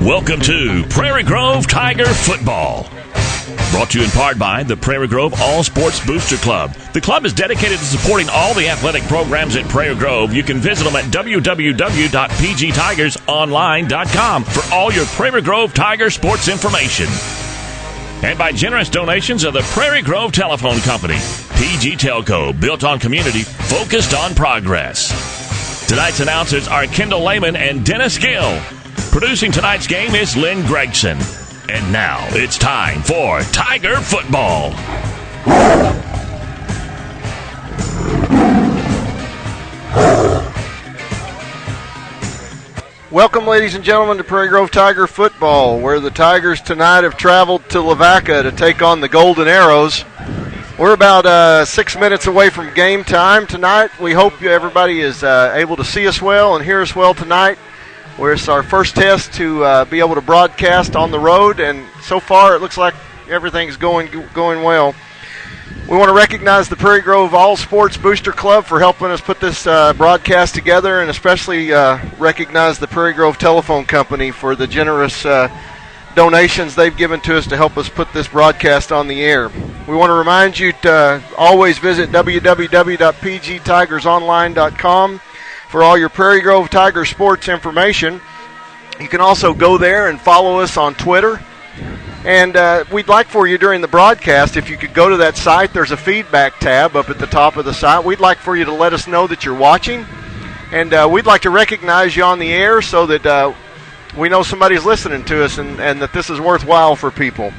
Welcome to Prairie Grove Tiger Football. Brought to you in part by the Prairie Grove All Sports Booster Club. The club is dedicated to supporting all the athletic programs at Prairie Grove. You can visit them at www.pgtigersonline.com for all your Prairie Grove Tiger sports information. And by generous donations of the Prairie Grove Telephone Company. PG Telco, built on community, focused on progress. Tonight's announcers are Kendall Lehman and Dennis Gill. Producing tonight's game is Lynn Gregson. And now it's time for Tiger Football. Welcome, ladies and gentlemen, to Prairie Grove Tiger Football, where the Tigers tonight have traveled to Lavaca to take on the Golden Arrows. We're about 6 minutes away from game time tonight. We hope everybody is able to see us well and hear us well tonight. It's our first test to be able to broadcast on the road, and so far it looks like everything's going well. We want to recognize the Prairie Grove All Sports Booster Club for helping us put this broadcast together, and especially recognize the Prairie Grove Telephone Company for the generous donations they've given to us to help us put this broadcast on the air. We want to remind you to always visit www.pgtigersonline.com for all your Prairie Grove Tiger sports information. You can also go there and follow us on Twitter. And we'd like for you during the broadcast, if you could go to that site, there's a feedback tab up at the top of the site. We'd like for you to let us know that you're watching. And we'd like to recognize you on the air so that we know somebody's listening to us and that this is worthwhile for people.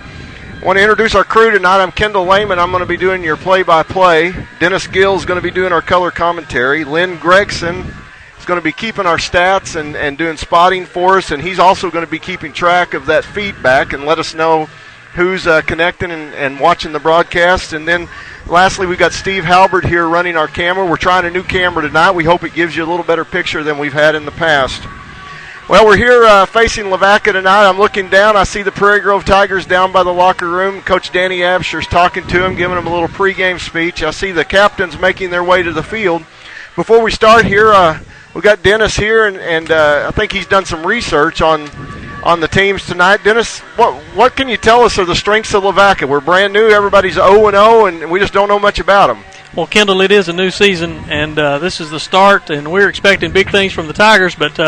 I want to introduce our crew tonight. I'm Kendall Lehman. I'm going to be doing your play-by-play. Dennis Gill is going to be doing our color commentary. Lynn Gregson is going to be keeping our stats and doing spotting for us, and he's also going to be keeping track of that feedback and let us know who's connecting and watching the broadcast. And then lastly, we've got Steve Halbert here running our camera. We're trying a new camera tonight. We hope it gives you a little better picture than we've had in the past. Well, we're here facing Lavaca tonight. I'm looking down. I see the Prairie Grove Tigers down by the locker room. Coach Danny Absher's talking to him, giving him a little pregame speech. I see the captains making their way to the field. Before we start here, we got Dennis here, and I think he's done some research on the teams tonight. Dennis, what can you tell us are the strengths of Lavaca? We're brand new. Everybody's 0-0, and we just don't know much about them. Well, Kendall, it is a new season, and this is the start, and we're expecting big things from the Tigers. But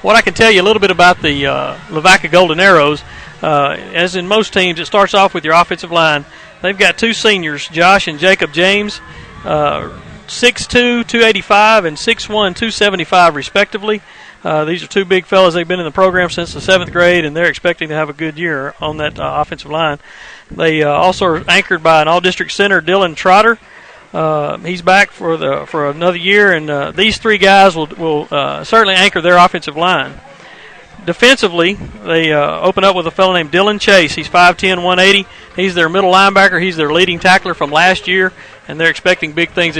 what I can tell you a little bit about the Lavaca Golden Arrows, as in most teams, it starts off with your offensive line. They've got two seniors, Josh and Jacob James, 6'2", 285, and 6'1", 275, respectively. These are two big fellas. They've been in the program since the 7th grade, and they're expecting to have a good year on that offensive line. They also are anchored by an all-district center, Dylan Trotter. He's back for another year, and these three guys will certainly anchor their offensive line. Defensively, they open up with a fellow named Dylan Chase. He's 5'10", 180. He's their middle linebacker. He's their leading tackler from last year, and they're expecting big things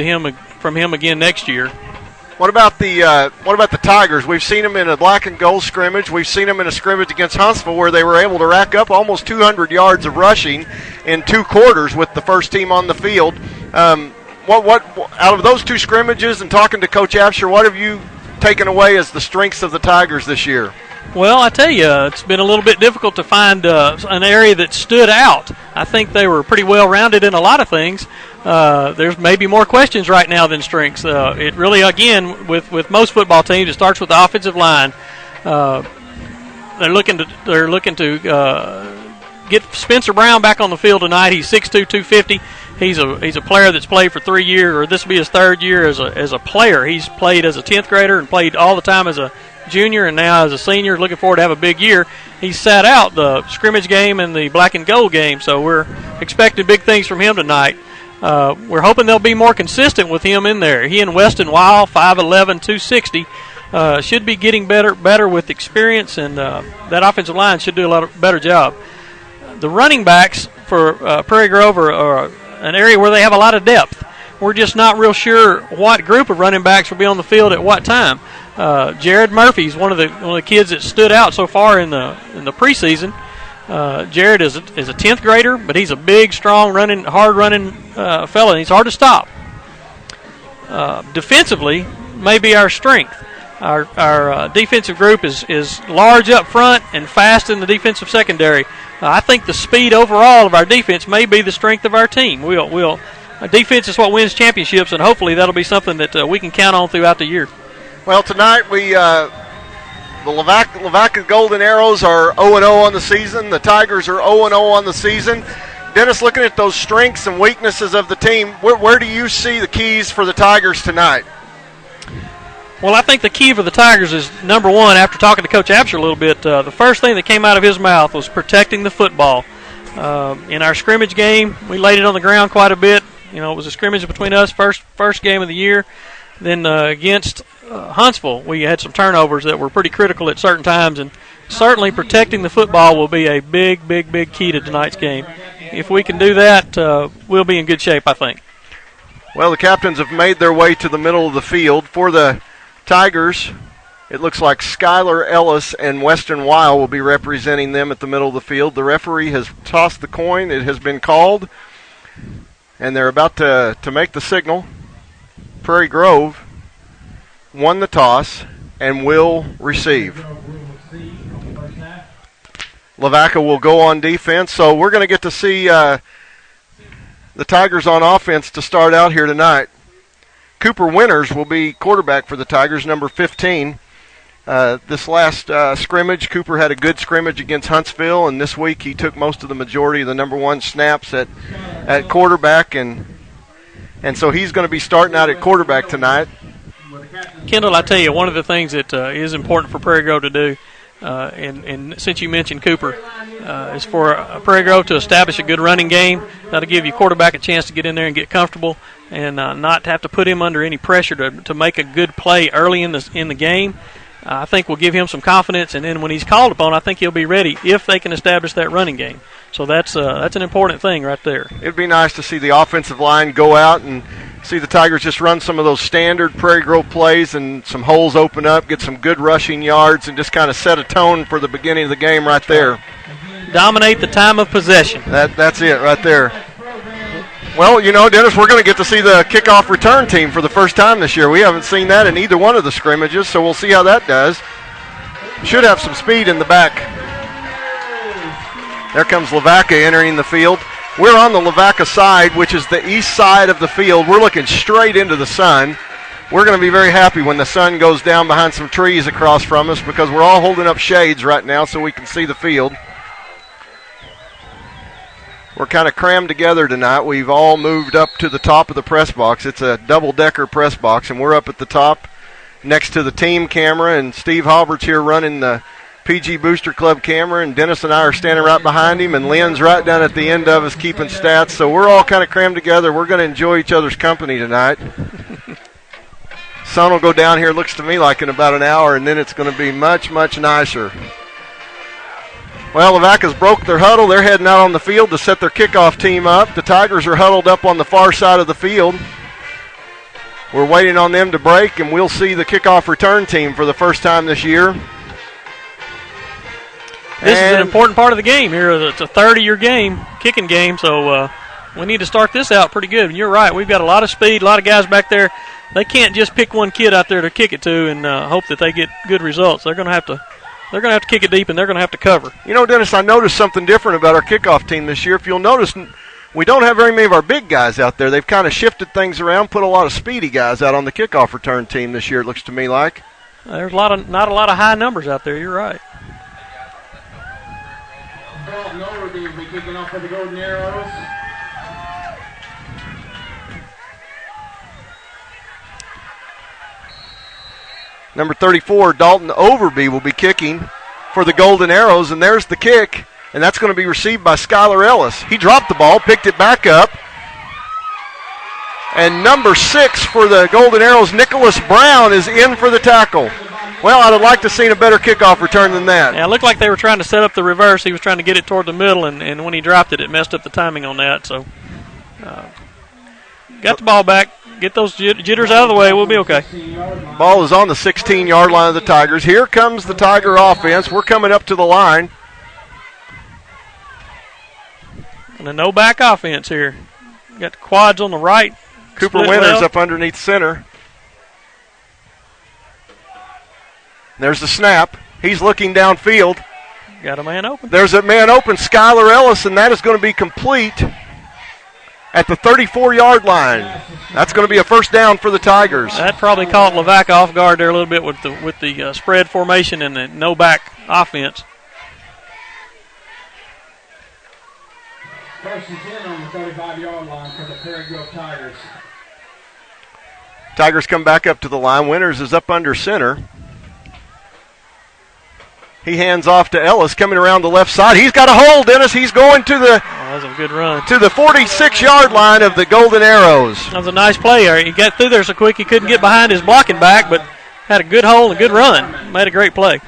from him again next year. What about the Tigers? We've seen them in a black and gold scrimmage. We've seen them in a scrimmage against Huntsville where they were able to rack up almost 200 yards of rushing in 2 quarters with the first team on the field. What out of those 2 scrimmages and talking to Coach Absher, what have you taken away as the strengths of the Tigers this year? Well, I tell you, it's been a little bit difficult to find an area that stood out. I think they were pretty well-rounded in a lot of things. There's maybe more questions right now than strengths. It really, again, with most football teams, it starts with the offensive line. They're looking to get Spencer Brown back on the field tonight. He's 6'2", 250. He's a player that's played for 3 years, or this will be his 3rd year as a player. He's played as a 10th grader and played all the time as a junior, and now as a senior. Looking forward to have a big year. He sat out the scrimmage game and the black and gold game, so we're expecting big things from him tonight. We're hoping they'll be more consistent with him in there. He and Weston Weil, 5'11", 260, should be getting better with experience, and that offensive line should do a lot better job. The running backs for Prairie Grove are an area where they have a lot of depth. We're just not real sure what group of running backs will be on the field at what time. Jared Murphy's one of the kids that stood out so far in the preseason. Jared is a 10th grader, but he's a big, strong, hard running fella, and he's hard to stop. Defensively may be our strength. our defensive group is large up front and fast in the defensive secondary. I think the speed overall of our defense may be the strength of our team. Defense is what wins championships, and hopefully that'll be something that we can count on throughout the year. Well, tonight the Lavaca Golden Arrows are 0-0 on the season. The Tigers are 0-0 on the season. Dennis, looking at those strengths and weaknesses of the team, where do you see the keys for the Tigers tonight? Well, I think the key for the Tigers is, number one, after talking to Coach Absher a little bit, the first thing that came out of his mouth was protecting the football. In our scrimmage game, we laid it on the ground quite a bit. It was a scrimmage between us, first game of the year. Then against Huntsville, we had some turnovers that were pretty critical at certain times, and certainly protecting the football will be a big, big, big key to tonight's game. If we can do that, we'll be in good shape, I think. Well, the captains have made their way to the middle of the field. For the Tigers, it looks like Skylar Ellis and Weston Weil will be representing them at the middle of the field. The referee has tossed the coin. It has been called, and they're about to make the signal. Prairie Grove won the toss and will receive. Lavaca will go on defense, so we're going to get to see the Tigers on offense to start out here tonight. Cooper Winters will be quarterback for the Tigers, number 15. This last scrimmage, Cooper had a good scrimmage against Huntsville, and this week he took most of the majority of the number one snaps at quarterback, and so he's going to be starting out at quarterback tonight. Kendall, I tell you, one of the things that is important for Prairie Grove to do, and since you mentioned Cooper, is for Prairie Grove to establish a good running game. That'll give your quarterback a chance to get in there and get comfortable and not have to put him under any pressure to make a good play early in the game. I think will give him some confidence, and then when he's called upon, I think he'll be ready if they can establish that running game. So that's an important thing right there. It'd be nice to see the offensive line go out and see the Tigers just run some of those standard Prairie Grove plays and some holes open up, get some good rushing yards, and just kind of set a tone for the beginning of the game right there. Dominate the time of possession. That's it right there. Well, Dennis, we're going to get to see the kickoff return team for the first time this year. We haven't seen that in either one of the scrimmages, so we'll see how that does. Should have some speed in the back. There comes Lavaca entering the field. We're on the Lavaca side, which is the east side of the field. We're looking straight into the sun. We're going to be very happy when the sun goes down behind some trees across from us because we're all holding up shades right now so we can see the field. We're kind of crammed together tonight. We've all moved up to the top of the press box. It's a double-decker press box, and we're up at the top next to the team camera, and Steve Halbert's here running the PG Booster Club camera, and Dennis and I are standing right behind him, and Lynn's right down at the end of us keeping stats. So we're all kind of crammed together. We're going to enjoy each other's company tonight. Sun will go down here, looks to me like in about an hour, and then it's going to be much, much nicer. Well, Lavaca's broke their huddle. They're heading out on the field to set their kickoff team up. The Tigers are huddled up on the far side of the field. We're waiting on them to break, and we'll see the kickoff return team for the first time this year. This is an important part of the game here. It's a 30-year game, kicking game, so we need to start this out pretty good. And you're right. We've got a lot of speed, a lot of guys back there. They can't just pick one kid out there to kick it to and hope that they get good results. They're going to have to kick it deep, and they're going to have to cover. Dennis, I noticed something different about our kickoff team this year. If you'll notice, we don't have very many of our big guys out there. They've kind of shifted things around, put a lot of speedy guys out on the kickoff return team this year, it looks to me like. There's not a lot of high numbers out there. You're right. Norwood will be kicking off for the Golden Arrows. Number 34, Dalton Overby, will be kicking for the Golden Arrows, and there's the kick, and that's going to be received by Skylar Ellis. He dropped the ball, picked it back up, and number 6 for the Golden Arrows, Nicholas Brown, is in for the tackle. Well, I'd have liked to have seen a better kickoff return than that. Yeah, it looked like they were trying to set up the reverse. He was trying to get it toward the middle, and when he dropped it, it messed up the timing on that. So, got the ball back. Get those jitters out of the way. We'll be okay. Ball is on the 16-yard line of the Tigers. Here comes the Tiger offense. We're coming up to the line. And a no-back offense here. Got the quads on the right. Cooper Winters up underneath center. There's the snap. He's looking downfield. Got a man open. There's a man open, Skylar Ellis, and that is going to be complete at the 34-yard line. That's going to be a first down for the Tigers. That probably caught Lavaca off guard there a little bit with the spread formation and the no-back offense. First and 10 on the 35-yard line for the Prairie Grove Tigers. Tigers come back up to the line. Winters is up under center. He hands off to Ellis coming around the left side. He's got a hole, Dennis. He's going to the that was a good run. To the 46-yard line of the Golden Arrows. That was a nice play. He got through there so quick he couldn't get behind his blocking back, but had a good hole and a good run. Made a great play.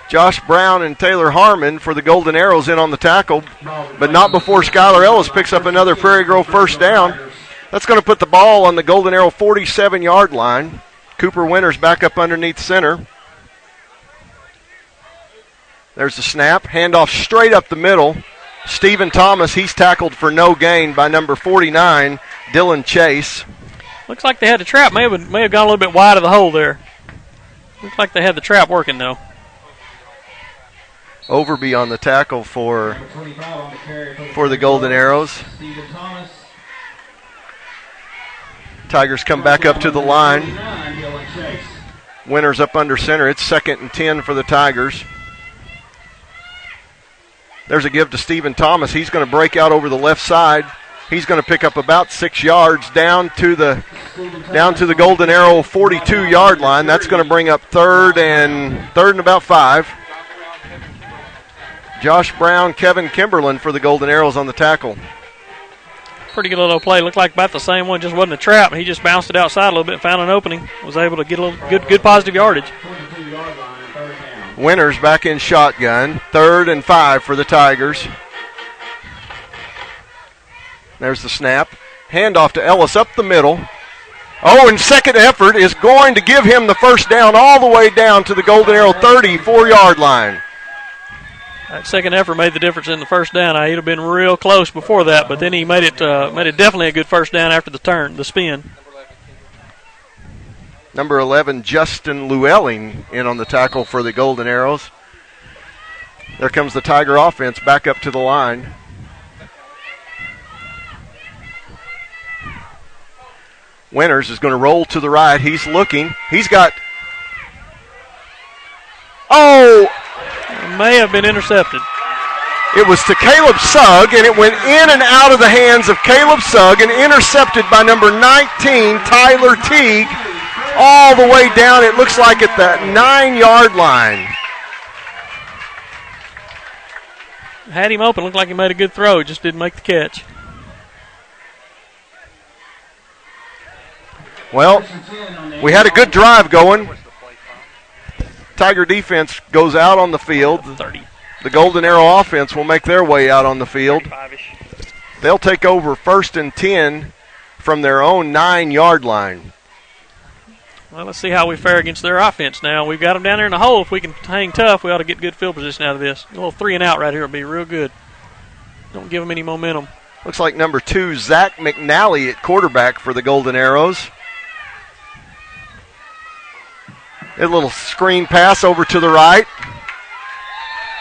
Josh Brown and Taylor Harmon for the Golden Arrows in on the tackle, but not before Skylar Ellis picks up another Prairie Grove first down. That's going to put the ball on the Golden Arrow 47-yard line. Cooper Winters back up underneath center. There's the snap. Handoff straight up the middle. Stephen Thomas, he's tackled for no gain by number 49, Dylan Chase. Looks like they had the trap. May have gone a little bit wide of the hole there. Looks like they had the trap working, though. Overby on the tackle for the Golden Arrows. Tigers come back up to the line. Winters up under center. It's 2nd and 10 for the Tigers. There's a give to Stephen Thomas. He's going to break out over the left side. He's going to pick up about 6 yards down to the Golden Arrow 42-yard line. That's going to bring up third and about 5. Josh Brown, Kevin Kimberlin for the Golden Arrows on the tackle. Pretty good little play. Looked like about the same one, just wasn't a trap. He just bounced it outside a little bit, found an opening, was able to get a little good positive yardage. Winters back in shotgun. 3rd and 5 for the Tigers. There's the snap. Handoff to Ellis up the middle. Oh, and second effort is going to give him the first down all the way down to the Golden Arrow 34-yard line. That second effort made the difference in the first down. He'd have been real close before that, but then he made it definitely a good first down after the spin. Number 11, Justin Llewellyn in on the tackle for the Golden Arrows. There comes the Tiger offense back up to the line. Winters is going to roll to the right. He's looking. He's got... Oh! It may have been intercepted. It was to Caleb Sugg, and it went in and out of the hands of Caleb Sugg and intercepted by number 19, Tyler Teague, all the way down, it looks like, at the 9-yard line. Had him open. Looked like he made a good throw. Just didn't make the catch. Well, we had a good drive going. Tiger defense goes out on the field. 30. The Golden Arrow offense will make their way out on the field. They'll take over 1st and 10 from their own 9-yard line. Well, let's see how we fare against their offense now. We've got them down there in the hole. If we can hang tough, we ought to get good field position out of this. A little 3 and out right here will be real good. Don't give them any momentum. Looks like number 2, Zach McNally at quarterback for the Golden Arrows. A little screen pass over to the right.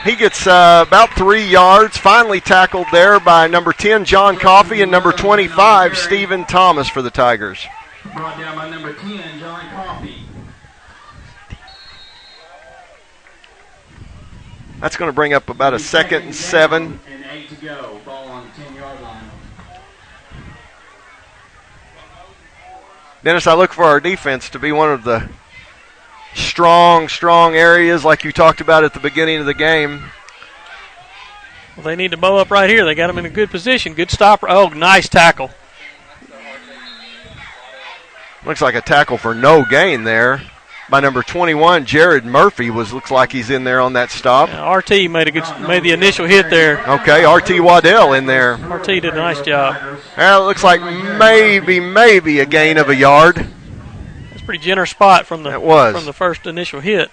He gets about 3 yards, finally tackled there by number 10, John Coffey, and number 25, Stephen Thomas for the Tigers. Brought down by number 10, John Coffey. That's going to bring up about a 2nd and 7. And 8 to go. Ball on the 10-yard line. Dennis, I look for our defense to be one of the strong areas like you talked about at the beginning of the game. Well, they need to bow up right here. They got them in a good position. Good stop. Oh, nice tackle. Looks like a tackle for no gain there by number 21, Jared Murphy. Looks like he's in there on that stop. Yeah, RT made the initial hit there. Okay, RT Waddell in there. RT did a nice job. Well, it looks like maybe a gain of a yard. That's a pretty generous spot from the first initial hit.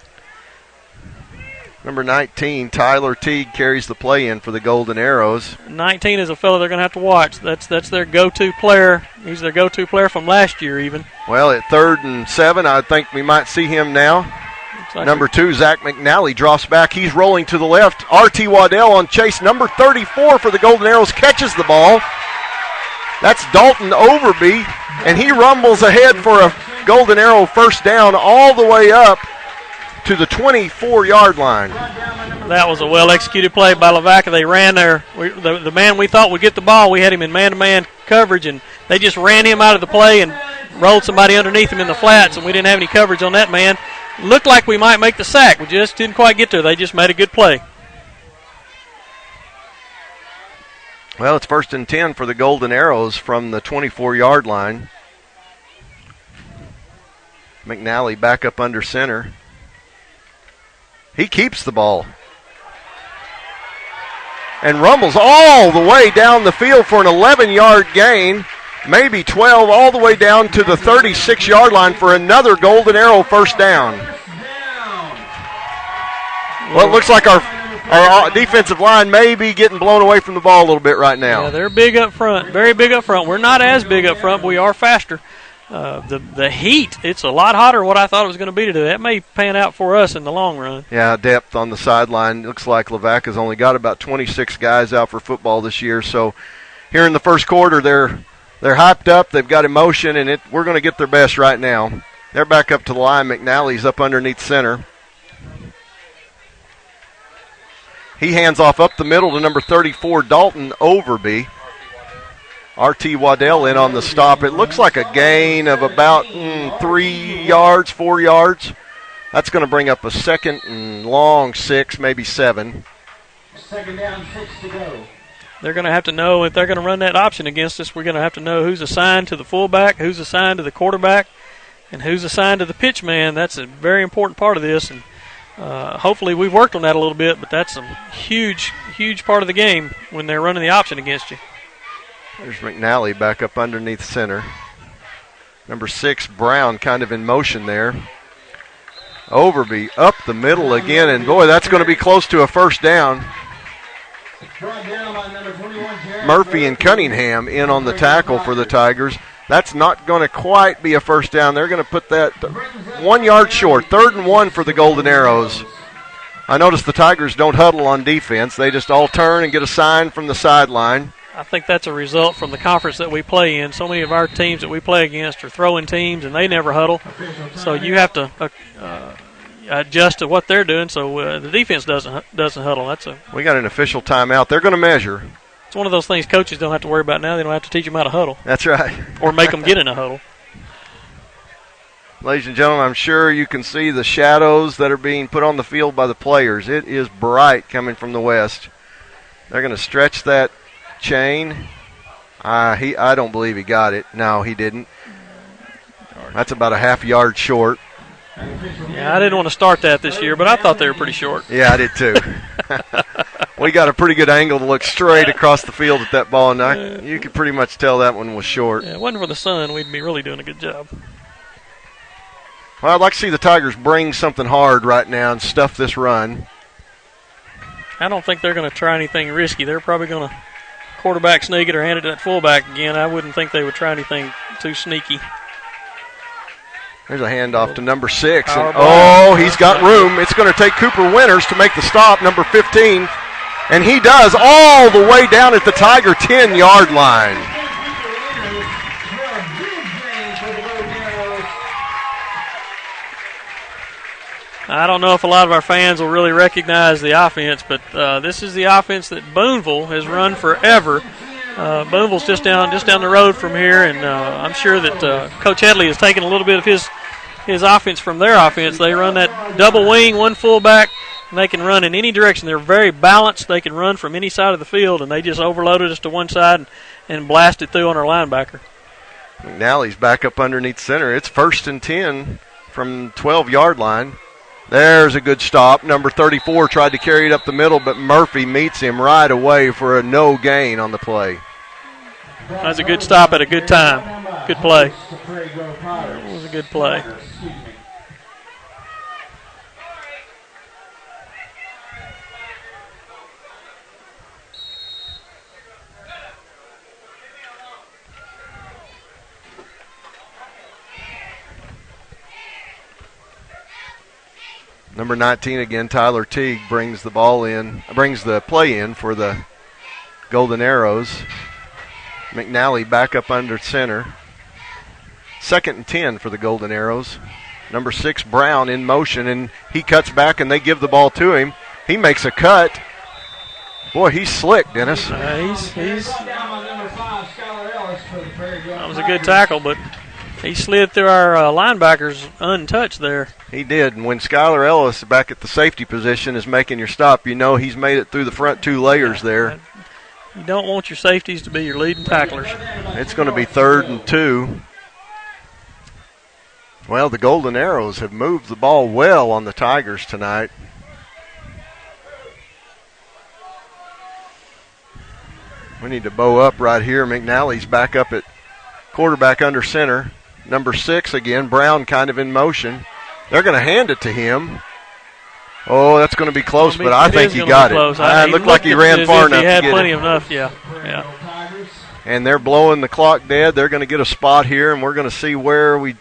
Number 19, Tyler Teague, carries the play in for the Golden Arrows. 19 is a fellow they're going to have to watch. That's their go-to player He's their go-to player from last year even. Well, at 3rd and 7, I think we might see him now. Like number 2, Zach McNally, drops back. He's rolling to the left. R.T. Waddell on chase. Number 34 for the Golden Arrows catches the ball. That's Dalton Overby, and he rumbles ahead for a Golden Arrow first down all the way up to the 24-yard line. That was a well-executed play by Lavaca. They ran there. The man we thought would get the ball, we had him in man-to-man coverage, and they just ran him out of the play and rolled somebody underneath him in the flats, and we didn't have any coverage on that man. Looked like we might make the sack. We just didn't quite get there. They just made a good play. Well, it's 1st and 10 for the Golden Arrows from the 24-yard line. McNally back up under center. He keeps the ball and rumbles all the way down the field for an 11-yard gain, maybe 12, all the way down to the 36-yard line for another Golden Arrow first down. Well, it looks like our defensive line may be getting blown away from the ball a little bit right now. Yeah, they're big up front, very big up front. We're not as big up front, but we are faster. The heat, it's a lot hotter than what I thought it was going to be today. That may pan out for us in the long run. Yeah, depth on the sideline. Looks like Lavaca's only got about 26 guys out for football this year. So here in the first quarter, they're hyped up. They've got emotion, and we're going to get their best right now. They're back up to the line. McNally's up underneath center. He hands off up the middle to number 34, Dalton Overby. R.T. Waddell in on the stop. It looks like a gain of about 3 yards, 4 yards. That's going to bring up a 2nd and long 6, maybe 7. 2nd down, 6 to go. They're going to have to know if they're going to run that option against us. We're going to have to know who's assigned to the fullback, who's assigned to the quarterback, and who's assigned to the pitch man. That's a very important part of this, and hopefully we've worked on that a little bit, but that's a huge, huge part of the game when they're running the option against you. There's McNally back up underneath center. Number 6, Brown, kind of in motion there. Overby up the middle again, and boy, that's going to be close to a first down. Murphy and Cunningham in on the tackle for the Tigers. That's not going to quite be a first down. They're going to put that 1 yard short. 3rd and 1 for the Golden Arrows. I noticed the Tigers don't huddle on defense. They just all turn and get a sign from the sideline. I think that's a result from the conference that we play in. So many of our teams that we play against are throwing teams, and they never huddle. So you have to adjust to what they're doing. So the defense doesn't huddle. We got an official timeout. They're going to measure. It's one of those things coaches don't have to worry about now. They don't have to teach them how to huddle. That's right. Or make them get in a huddle. Ladies and gentlemen, I'm sure you can see the shadows that are being put on the field by the players. It is bright coming from the west. They're going to stretch that chain. I don't believe he got it. No, he didn't. That's about a half yard short. Yeah, I didn't want to start that this year, but I thought they were pretty short. Yeah, I did too. We got a pretty good angle to look straight across the field at that ball, and you could pretty much tell that one was short. Yeah, if it wasn't for the sun, we'd be really doing a good job. Well, I'd like to see the Tigers bring something hard right now and stuff this run. I don't think they're going to try anything risky. They're probably going to quarterback sneak it or hand it to that fullback again. I wouldn't think they would try anything too sneaky. There's a handoff to number 6. And, he's got room. It's going to take Cooper Winters to make the stop, number 15. And he does all the way down at the Tiger 10-yard line. I don't know if a lot of our fans will really recognize the offense, but this is the offense that Booneville has run forever. Booneville's just down the road from here, and I'm sure that Coach Headley has taken a little bit of his offense from their offense. They run that double wing, one fullback, and they can run in any direction. They're very balanced. They can run from any side of the field, and they just overloaded us to one side and blasted through on our linebacker. McNally's back up underneath center. It's 1st and 10 from 12-yard line. There's a good stop. Number 34 tried to carry it up the middle, but Murphy meets him right away for a no gain on the play. That's a good stop at a good time. Good play. It was a good play. Number 19 again, Tyler Teague brings the play in for the Golden Arrows. McNally back up under center. 2nd and 10 for the Golden Arrows. Number 6, Brown, in motion, and he cuts back, and they give the ball to him. He makes a cut. Boy, he's slick, Dennis. That was a good tackle, but he slid through our linebackers untouched there. He did, and when Skylar Ellis back at the safety position is making your stop, you know he's made it through the front 2 layers there. You don't want your safeties to be your leading tacklers. It's going to be 3rd and 2. Well, the Golden Arrows have moved the ball well on the Tigers tonight. We need to bow up right here. McNally's back up at quarterback under center. Number 6 again, Brown kind of in motion. They're going to hand it to him. Oh, that's going to be close, but I think he got it. It looked like he ran far enough to get it. He had plenty enough, yeah. And they're blowing the clock dead. They're going to get a spot here, and we're going to see where we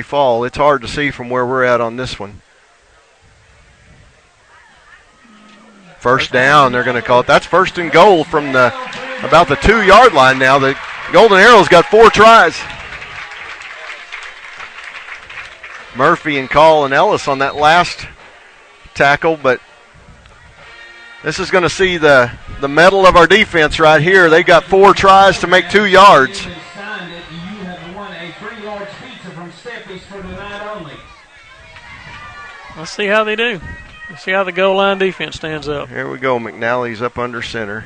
fall. It's hard to see from where we're at on this one. First down, they're going to call it. That's 1st and goal from about the 2-yard line now. The Golden Arrows got 4 tries. Murphy and Call and Ellis on that last tackle, but this is going to see the mettle of our defense right here. They got 4 tries to make 2 yards. Let's see how they do. Let's see how the goal line defense stands up. Here we go. McNally's up under center.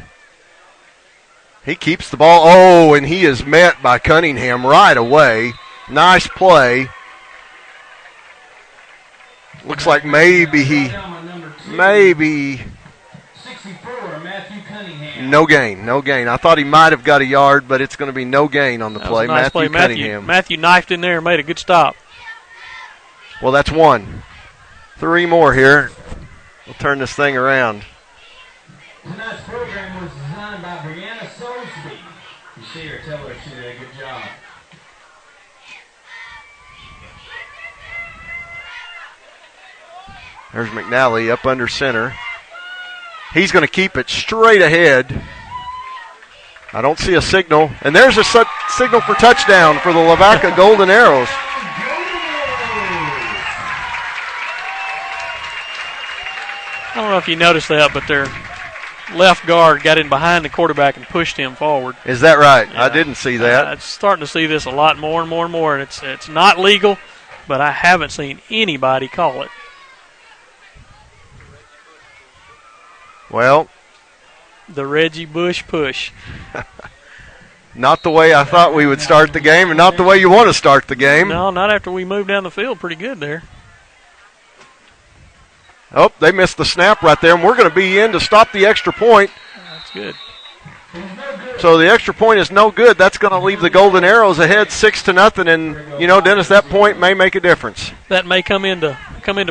He keeps the ball. Oh, and he is met by Cunningham right away. Nice play. Looks like maybe no gain. I thought he might have got a yard, but it's going to be no gain on the play. Nice play. Cunningham. Matthew knifed in there and made a good stop. Well, that's 1. 3 more here. We'll turn this thing around. Tonight's program was designed by Brianna Soulsby. You see her, tell her she did a good job. There's McNally up under center. He's going to keep it straight ahead. I don't see a signal. And there's a signal for touchdown for the Lavaca Golden Arrows. I don't know if you noticed that, but their left guard got in behind the quarterback and pushed him forward. Is that right? Yeah. I didn't see that. I'm starting to see this a lot more and more and more, and it's not legal, but I haven't seen anybody call it. Well, the Reggie Bush push. Not the way I thought we would start the game, and not the way you want to start the game. No, not after we moved down the field pretty good there. Oh, they missed the snap right there, and we're going to be in to stop the extra point. That's good. So the extra point is no good. That's going to leave the Golden Arrows ahead 6-0, and you know, Dennis, that point may make a difference. That may come into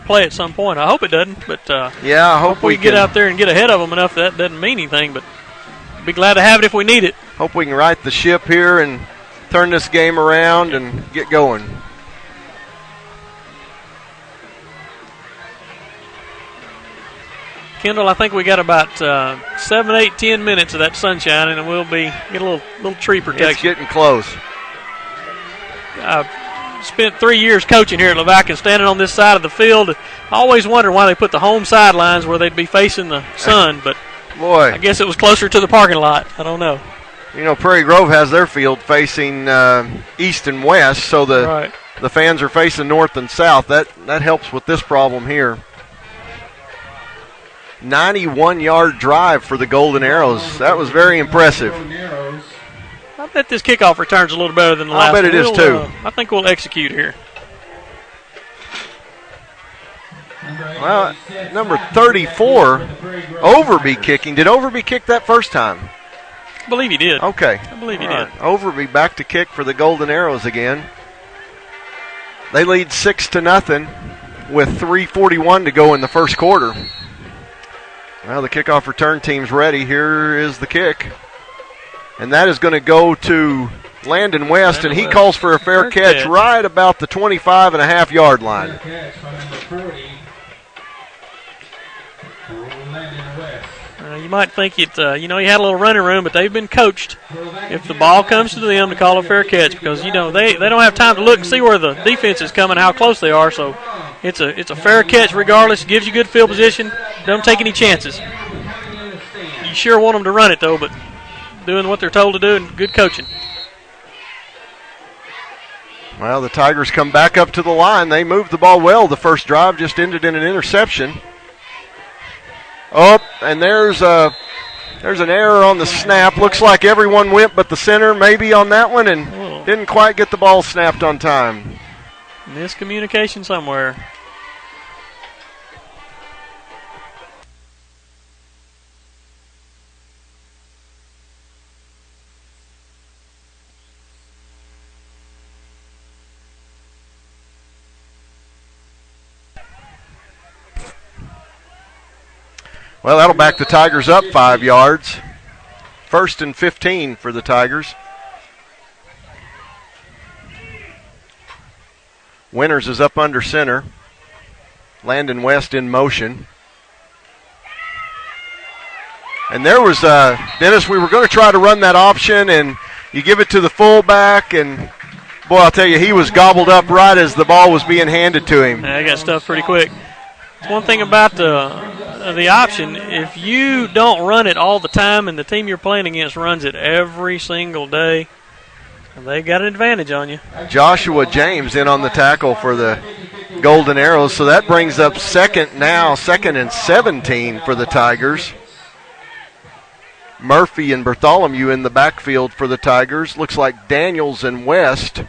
play at some point. I hope it doesn't, but yeah, I hope we get out there and get ahead of them enough that doesn't mean anything. But be glad to have it if we need it. Hope we can right the ship here and turn this game around and get going. Kendall, I think we got about 7, 8, 10 minutes of that sunshine, and we'll get a little tree protection. It's getting close. I spent 3 years coaching here at Lavaca and standing on this side of the field. I always wondered why they put the home sidelines where they'd be facing the sun, but boy, I guess it was closer to the parking lot. I don't know. You know, Prairie Grove has their field facing east and west, so the fans are facing north and south. That helps with this problem here. 91-yard drive for the Golden Arrows. That was very impressive. I bet this kickoff return's a little better than the last one. I bet it is too. I think we'll execute here. Well, number 34, Overby kicking. Did Overby kick that first time? I believe he did. Okay. I believe he did. Overby back to kick for the Golden Arrows again. They lead 6-0 with 3:41 to go in the first quarter. Well, the kickoff return team's ready. Here is the kick. And that is going to go to Landon West, and he calls for a fair catch right about the 25.5-yard line. You might think he had a little running room, but they've been coached. If the ball comes to them, to call a fair catch, because they don't have time to look and see where the defense is coming, how close they are. So it's a fair catch regardless. Gives you good field position. Don't take any chances. You sure want them to run it though, but doing what they're told to do and good coaching. Well, the Tigers come back up to the line. They moved the ball well. The first drive just ended in an interception. Oh, and there's an error on the snap. Looks like everyone went but the center maybe on that one and didn't quite get the ball snapped on time. Miscommunication somewhere. Well, that'll back the Tigers up 5 yards. 1st and 15 for the Tigers. Winters is up under center. Landon West in motion. And there was, Dennis, we were going to try to run that option, and you give it to the fullback, and boy, I'll tell you, he was gobbled up right as the ball was being handed to him. Yeah, he got stuffed pretty quick. One thing about the option, if you don't run it all the time and the team you're playing against runs it every single day, they got an advantage on you. Joshua James in on the tackle for the Golden Arrows, so that brings up second and 17 for the Tigers. Murphy and Bartholomew in the backfield for the Tigers. Looks like Daniels and West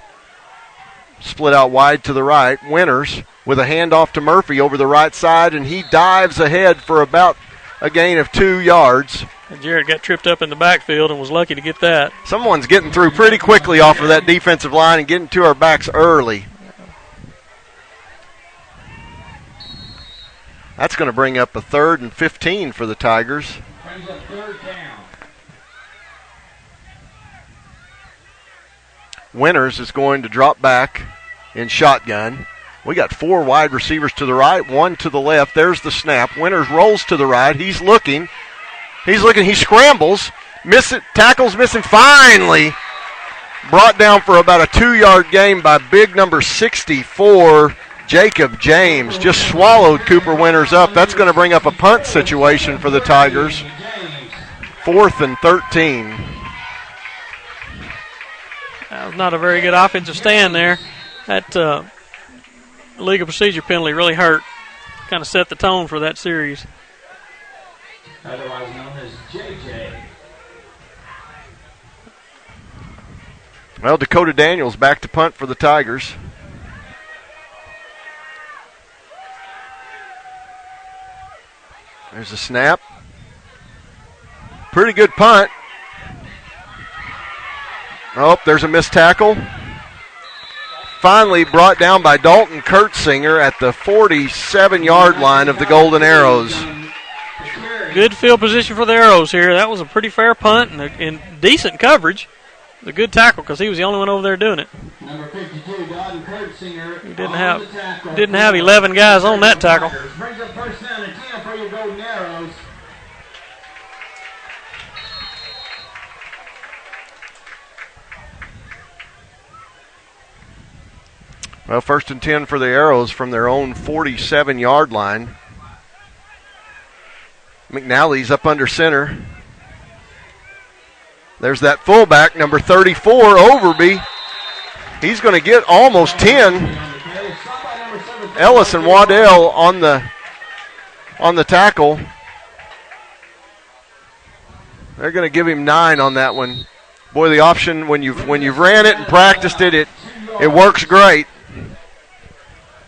split out wide to the right. Winters with a handoff to Murphy over the right side, and he dives ahead for about a gain of 2 yards. And Jared got tripped up in the backfield and was lucky to get that. Someone's getting through pretty quickly off of that defensive line and getting to our backs early. That's going to bring up a 3rd and 15 for the Tigers. Brings up 3rd down. Winters is going to drop back in shotgun. We got 4 wide receivers to the right, 1 to the left. There's the snap. Winters rolls to the right. He's looking. He scrambles. Tackles missing. Finally brought down for about a 2-yard gain by big number 64, Jacob James. Just swallowed Cooper Winters up. That's going to bring up a punt situation for the Tigers. 4th and 13. That was not a very good offensive stand there. That legal procedure penalty really hurt. Kind of set the tone for that series. Otherwise known as JJ. Well, Dakota Daniels back to punt for the Tigers. There's a snap. Pretty good punt. Oh, there's a missed tackle. Finally brought down by Dalton Kurtzinger at the 47-yard line of the Golden Arrows. Good field position for the Arrows here. That was a pretty fair punt and decent coverage. A good tackle because he was the only one over there doing it. Number 52, Dalton Kurtzinger. He didn't have 11 guys on that tackle. Brings up 1st down and 10 for your Golden Arrows. Well, 1st and 10 for the Arrows from their own 47-yard line. McNally's up under center. There's that fullback, number 34, Overby. He's going to get almost 10. Ellis and Waddell on the tackle. They're going to give him 9 on that one. Boy, the option when you've ran it and practiced it, it works great.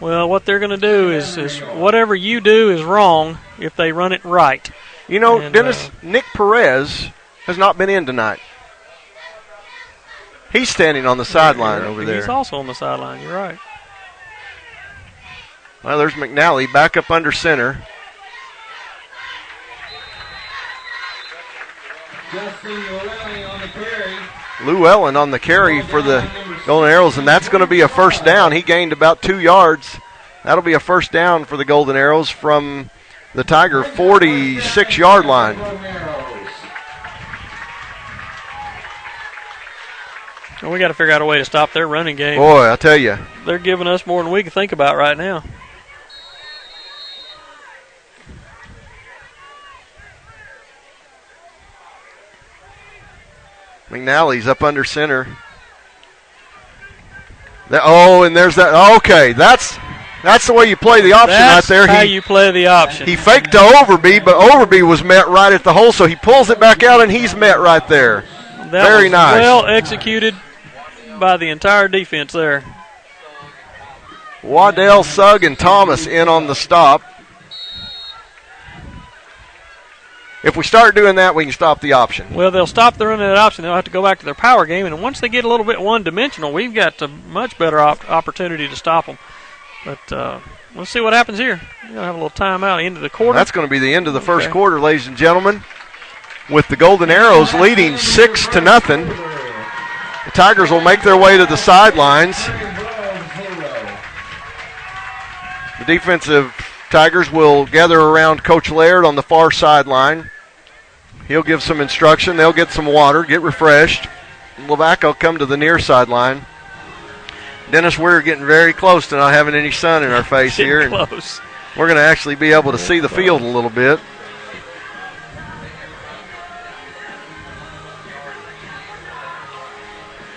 Well, what they're going to do is whatever you do is wrong if they run it right. You know, and, Dennis, Nick Perez has not been in tonight. He's standing on the sideline over there. He's also on the sideline. You're right. Well, there's McNally back up under center. Llewellyn on the carry for the Golden Arrows, and that's going to be a 1st down. He gained about 2 yards. That'll be a 1st down for the Golden Arrows from the Tiger 46-yard line. Well, we got to figure out a way to stop their running game. Boy, I tell you. They're giving us more than we can think about right now. McNally's up under center. And there's that. Okay, that's the way you play the option right there. That's how you play the option. He faked to Overby, but Overby was met right at the hole, so he pulls it back out, and he's met right there. Very nice. Well executed by the entire defense there. Waddell, Sugg, and Thomas in on the stop. If we start doing that, we can stop the option. Well, they'll stop the run of that option. They'll have to go back to their power game, and once they get a little bit one-dimensional, we've got a much better opportunity to stop them. But let's see what happens here. We're going to have a little timeout into the quarter. That's going to be the end of the first quarter, ladies and gentlemen, with the Golden Arrows leading 6-0. The Tigers will make their way to the sidelines. The defensive Tigers will gather around Coach Laird on the far sideline. He'll give some instruction. They'll get some water, get refreshed. Lavaca will come to the near sideline. Dennis, we're getting very close to not having any sun in our face here. Close. We're going to actually be able to see the field a little bit.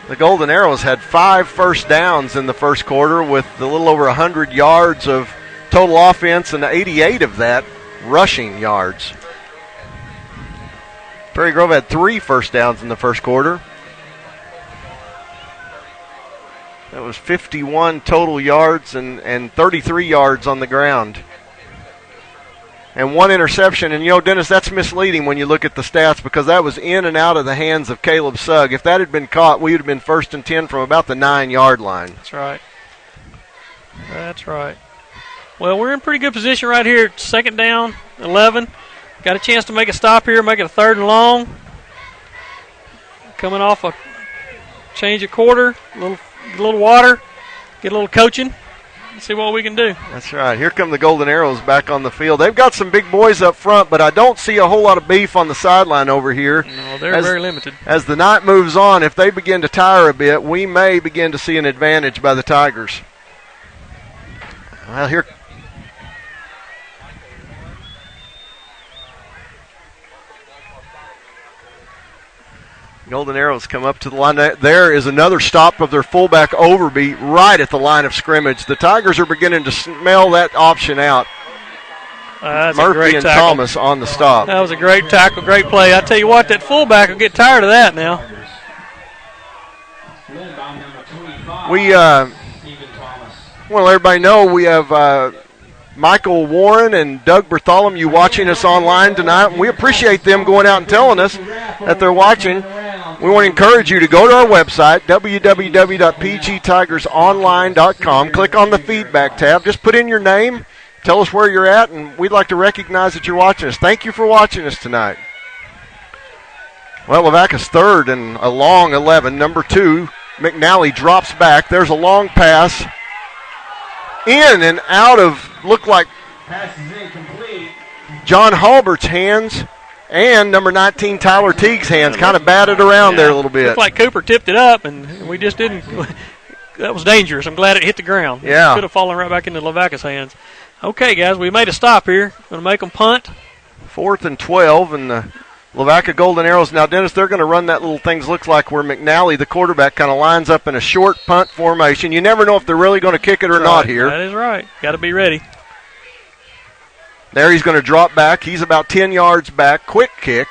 The Golden Arrows had 5 first downs in the first quarter with a little over 100 yards of total offense and 88 of that rushing yards. Prairie Grove had 3 first downs in the first quarter. That was 51 total yards and 33 yards on the ground. And 1 interception. And, Dennis, that's misleading when you look at the stats because that was in and out of the hands of Caleb Sugg. If that had been caught, we would have been 1st and 10 from about the 9-yard line. That's right. That's right. Well, we're in pretty good position right here. 2nd down, 11. Got a chance to make a stop here, make it a 3rd and long. Coming off a change of quarter, a little water, get a little coaching, and see what we can do. That's right. Here come the Golden Arrows back on the field. They've got some big boys up front, but I don't see a whole lot of beef on the sideline over here. No, they're very limited. As the night moves on, if they begin to tire a bit, we may begin to see an advantage by the Tigers. Well, here. Golden Arrows come up to the line. There is another stop of their fullback Overby right at the line of scrimmage. The Tigers are beginning to smell that option out. Murphy and Thomas on the stop. That was a great tackle, great play. I tell you what, that fullback will get tired of that now. We well, everybody know we have Michael Warren and Doug Bartholomew watching us online tonight. We appreciate them going out and telling us that they're watching. We want to encourage you to go to our website, www.pgtigersonline.com. Click on the feedback tab. Just put in your name, tell us where you're at, and we'd like to recognize that you're watching us. Thank you for watching us tonight. Well, Lavaca's 3rd and a long 11. Number 2, McNally drops back. There's a long pass. In and out of, looked like John Halbert's hands and number 19, Tyler Teague's hands. Kind of batted around there a little bit. Looked like Cooper tipped it up, and we just didn't. That was dangerous. I'm glad it hit the ground. Yeah. It could have fallen right back into Lavaca's hands. Okay, guys, we made a stop here. Going to make them punt. 4th and 12, and the Lavaca Golden Arrows. Now, Dennis, they're going to run that little things looks like where McNally, the quarterback, kind of lines up in a short punt formation. You never know if they're really going to kick it or not here. That is right. Got to be ready. There he's going to drop back. He's about 10 yards back. Quick kick.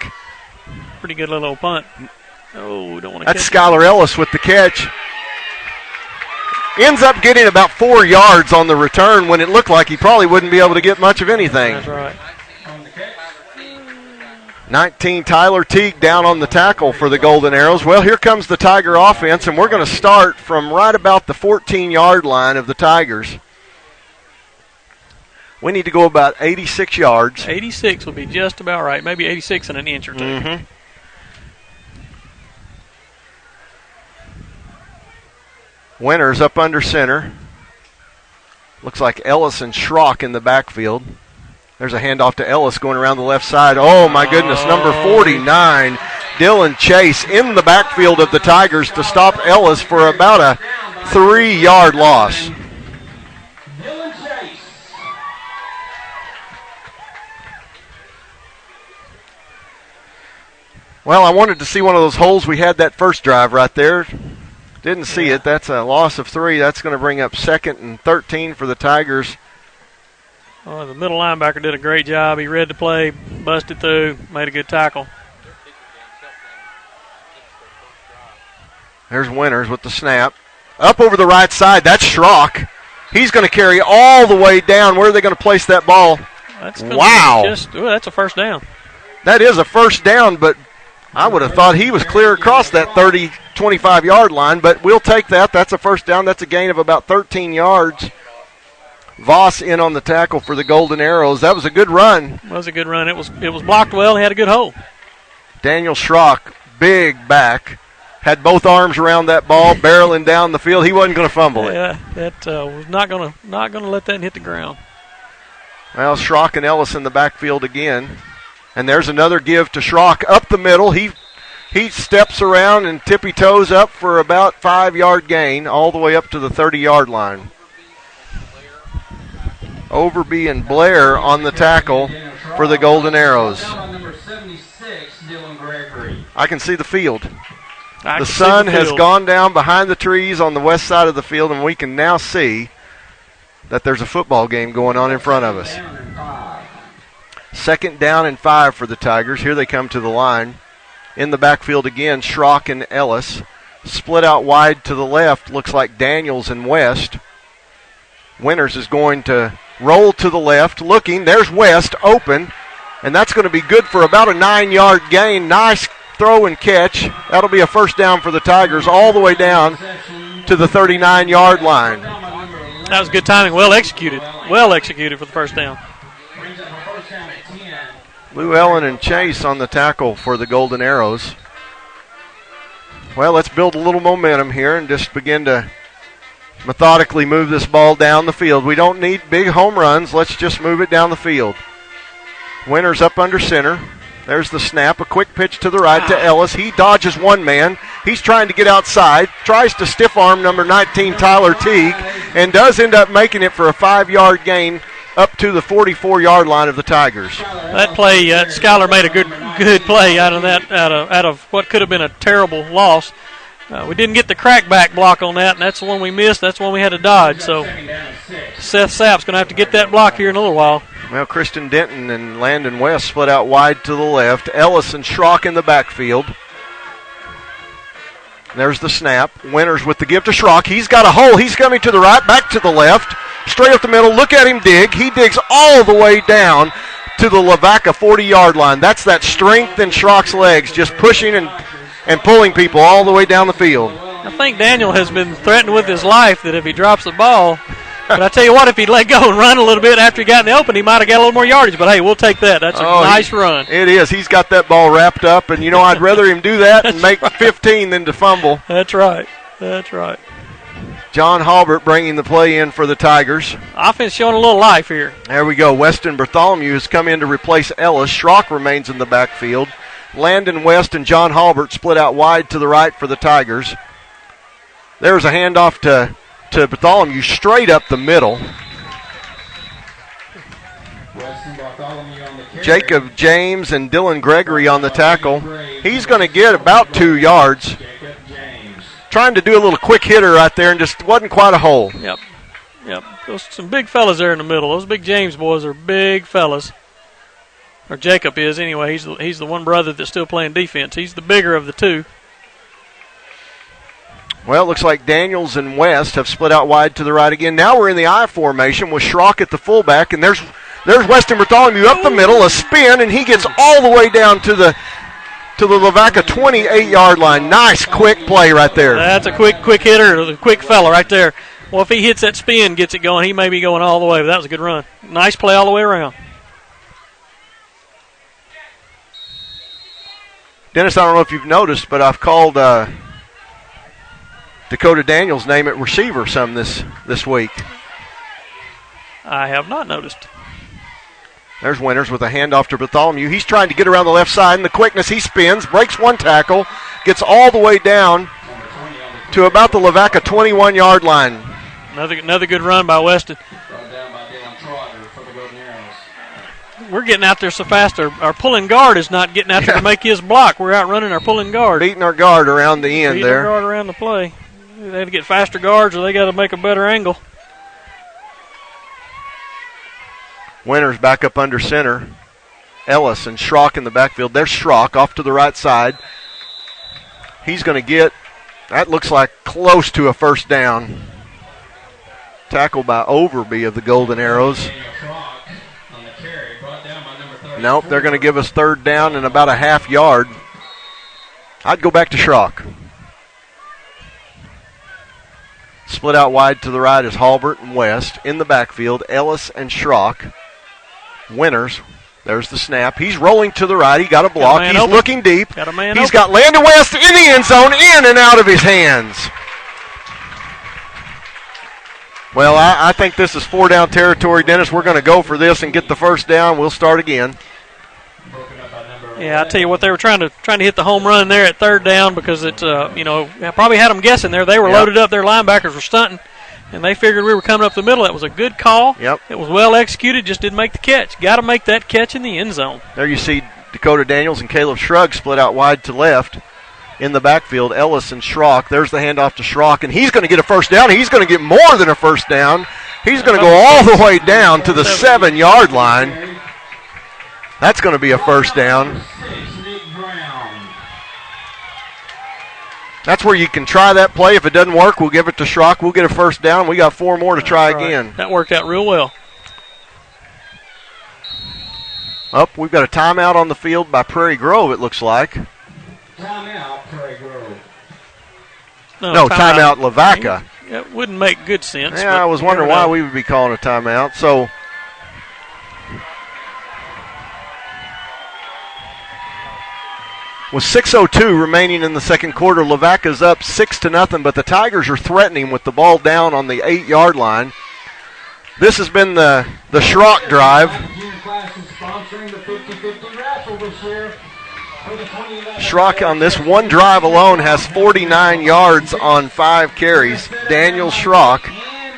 Pretty good little punt. Oh, don't want to. That's Skylar Ellis with the catch. Ends up getting about 4 yards on the return when it looked like he probably wouldn't be able to get much of anything. That's right. 19, Tyler Teague down on the tackle for the Golden Arrows. Well, here comes the Tiger offense, and we're going to start from right about the 14-yard line of the Tigers. We need to go about 86 yards. 86 will be just about right. Maybe 86 and an inch or two. Mm-hmm. Winters up under center. Looks like Ellis and Schrock in the backfield. There's a handoff to Ellis going around the left side. Oh, my goodness, number 49, Dylan Chase in the backfield of the Tigers to stop Ellis for about a 3-yard loss. Well, I wanted to see one of those holes we had that first drive right there. Didn't see it. That's a loss of 3. That's going to bring up 2nd and 13 for the Tigers. Oh, the middle linebacker did a great job. He read the play, busted through, made a good tackle. There's Winters with the snap. Up over the right side, that's Schrock. He's going to carry all the way down. Where are they going to place that ball? Wow. That's a first down. That is a first down, but I would have thought he was clear across that 30, 25-yard line, but we'll take that. That's a first down. That's a gain of about 13 yards. Voss in on the tackle for the Golden Arrows. That was a good run. It was a good run. It was blocked well. He had a good hole. Daniel Schrock, big back, had both arms around that ball, barreling down the field. He wasn't going to fumble it. Yeah, that was not going to let that hit the ground. Well, Schrock and Ellis in the backfield again. And there's another give to Schrock up the middle. He steps around and tippy-toes up for about 5-yard gain all the way up to the 30-yard line. Overby and Blair on the tackle for the Golden Arrows. I can see the field. The sun has gone down behind the trees on the west side of the field, and we can now see that there's a football game going on in front of us. 2nd down and 5 for the Tigers. Here they come to the line. In the backfield again, Schrock and Ellis. Split out wide to the left, looks like Daniels and West. Winters is going to roll to the left, looking. There's West open, and that's going to be good for about a 9-yard gain. Nice throw and catch. That'll be a first down for the Tigers all the way down to the 39-yard line. That was good timing. Well executed. Well executed for the first down. Llewellyn and Chase on the tackle for the Golden Arrows. Well, let's build a little momentum here and just begin to methodically move this ball down the field. We don't need big home runs. Let's just move it down the field. Winters up under center. There's the snap. A quick pitch to the right to Ellis. He dodges one man. He's trying to get outside. Tries to stiff arm number 19, Tyler Teague, and does end up making it for a 5-yard gain up to the 44-yard line of the Tigers. That play, Schuyler made a good play out of what could have been a terrible loss. We didn't get the crackback block on that, and that's the one we missed. That's the one we had to dodge. So Seth Sapp's going to have to get that block here in a little while. Well, Kristen Denton and Landon West split out wide to the left. Ellis and Schrock in the backfield. There's the snap. Winters with the give to Schrock. He's got a hole. He's coming to the right, back to the left. Straight up the middle. Look at him dig. He digs all the way down to the Lavaca 40-yard line. That's that strength in Schrock's legs, just pushing and pulling people all the way down the field. I think Daniel has been threatened with his life that if he drops the ball, but I tell you what, if he'd let go and run a little bit after he got in the open, he might have got a little more yardage. But, hey, we'll take that. That's a nice run. It is. He's got that ball wrapped up, and, I'd rather him do that and make 15 than to fumble. That's right. That's right. John Halbert bringing the play in for the Tigers. Offense showing a little life here. There we go. Weston Bartholomew has come in to replace Ellis. Schrock remains in the backfield. Landon West and John Halbert split out wide to the right for the Tigers. There's a handoff to Bartholomew straight up the middle. Jacob James and Dylan Gregory on the tackle. He's going to get about 2 yards. Trying to do a little quick hitter right there and just wasn't quite a hole. Yep. Those some big fellas there in the middle. Those big James boys are big fellas. Or Jacob is anyway. He's the one brother that's still playing defense. He's the bigger of the two. Well, it looks like Daniels and West have split out wide to the right again. Now we're in the I formation with Schrock at the fullback, and there's Weston Bartholomew up the middle, a spin, and he gets all the way down to the Lavaca 28-yard line. Nice quick play right there. That's a quick hitter, a quick fella right there. Well, if he hits that spin, gets it going, he may be going all the way, but that was a good run. Nice play all the way around. Dennis, I don't know if you've noticed, but I've called Dakota Daniels' name at receiver some this week. I have not noticed. There's Winters with a handoff to Bartholomew. He's trying to get around the left side, and the quickness, he spins, breaks one tackle, gets all the way down to about the Lavaca 21-yard line. Another good run by Weston. We're getting out there so fast, our pulling guard is not getting out there to make his block. We're outrunning our pulling guard. Beating our guard around the end there. Beating our guard around the play. They had to get faster guards or they got to make a better angle. Winters back up under center. Ellis and Schrock in the backfield. There's Schrock off to the right side. He's going to get, that looks like close to a first down. Tackled by Overby of the Golden Arrows. Nope, they're going to give us third down and about a half yard. I'd go back to Schrock. Split out wide to the right is Halbert and West. In the backfield, Ellis and Schrock. Winters, there's the snap. He's rolling to the right. He got a block. He's looking deep. He's got Landon West in the end zone, in and out of his hands. Well, I think this is 4-down territory, Dennis. We're going to go for this and get the first down. We'll start again. Yeah, I tell you what, they were trying to hit the home run there at third down because it's probably had them guessing there. They were loaded up. Their linebackers were stunting, and they figured we were coming up the middle. That was a good call. Yep. It was well executed. Just didn't make the catch. Got to make that catch in the end zone. There you see Dakota Daniels and Caleb Shrugg split out wide to left. In the backfield, Ellis and Schrock. There's the handoff to Schrock, and he's going to get a first down. He's going to get more than a first down. He's going to go all the way down to the 7-yard line. That's going to be a first down. That's where you can try that play. If it doesn't work, we'll give it to Schrock. We'll get a first down. We got 4 more to try again. That worked out real well. We've got a timeout on the field by Prairie Grove, it looks like. Timeout, Prairie Grove. No, timeout Lavaca. It wouldn't make good sense. Yeah, I was wondering why we would be calling a timeout. So, with 6:02 remaining in the second quarter, Lavaca's up 6-0, but the Tigers are threatening with the ball down on the 8-yard line. This has been the Schrock drive. Schrock on this one drive alone has 49 yards on 5 carries. Daniel Schrock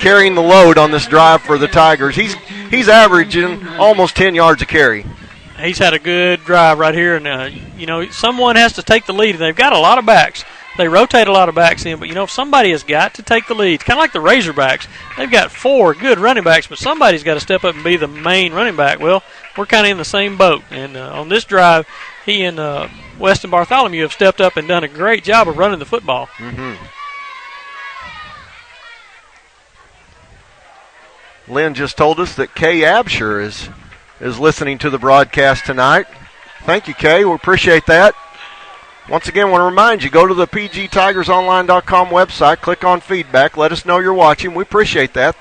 carrying the load on this drive for the Tigers. He's averaging almost 10 yards a carry. He's had a good drive right here, and someone has to take the lead. They've got a lot of backs. They rotate a lot of backs in, but if somebody has got to take the lead, kind of like the Razorbacks. They've got 4 good running backs, but somebody's got to step up and be the main running back. Well, we're kind of in the same boat, and on this drive, he and Weston Bartholomew have stepped up and done a great job of running the football. Mm-hmm. Lynn just told us that Kay Absher is listening to the broadcast tonight. Thank you, Kay. We appreciate that. Once again, I want to remind you, go to the pgtigersonline.com website, click on feedback, let us know you're watching. We appreciate that.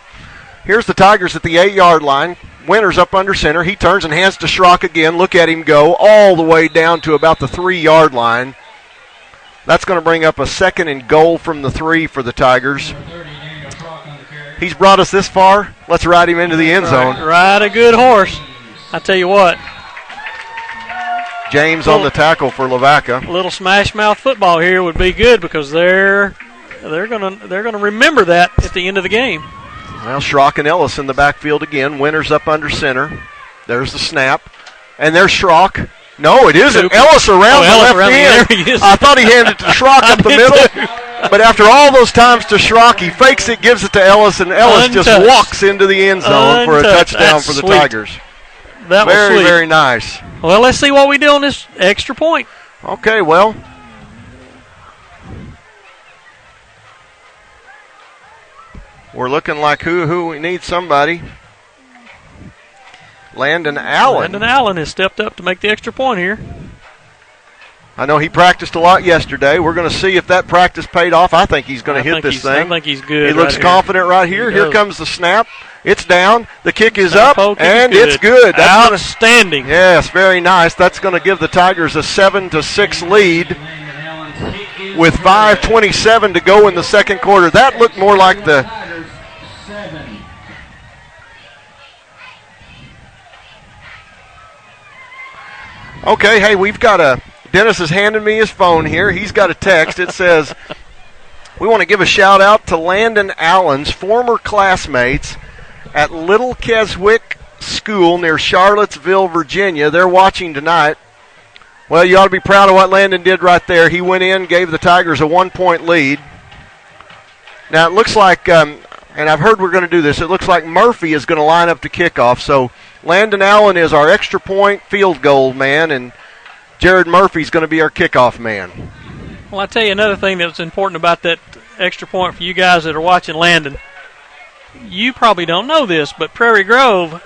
Here's the Tigers at the 8-yard line. Winters up under center. He turns and hands to Schrock again. Look at him go all the way down to about the 3-yard line. That's going to bring up a 2nd and goal from the 3 for the Tigers. He's brought us this far. Let's ride him into the end zone. Ride a good horse. I tell you what. James on the tackle for Lavaca. A little smash mouth football here would be good because they're gonna remember that at the end of the game. Well, Schrock and Ellis in the backfield again. Winters up under center. There's the snap, and there's Schrock. No, it isn't. Ellis around the left end. I thought he handed it to Schrock up the middle, but after all those times to Schrock, he fakes it, gives it to Ellis, and Ellis just walks into the end zone for a touchdown for the Tigers. That was very, sweet. very nice. Well, let's see what we do on this extra point. Okay, well. We're looking like who we need somebody. Landon Allen. Landon Allen has stepped up to make the extra point here. I know he practiced a lot yesterday. We're going to see if that practice paid off. I think he's going to hit this thing. I think he's good. He looks confident right here. Here comes the snap. It's down. The kick is up, and it's good. That's outstanding. Yes, very nice. That's going to give the Tigers a 7-6 lead with 5:27 to go in the second quarter. That looked more like the Okay, hey, we've got Dennis has handed me his phone here. He's got a text. It says, we want to give a shout-out to Landon Allen's former classmates at Little Keswick School near Charlottesville, Virginia. They're watching tonight. Well, you ought to be proud of what Landon did right there. He went in, gave the Tigers a 1-point lead. Now, it looks like, and I've heard we're going to do this, it looks like Murphy is going to line up to kickoff. So Landon Allen is our extra point field goal man, and Jared Murphy's going to be our kickoff man. Well, I tell you another thing that's important about that extra point for you guys that are watching Landon. You probably don't know this, but Prairie Grove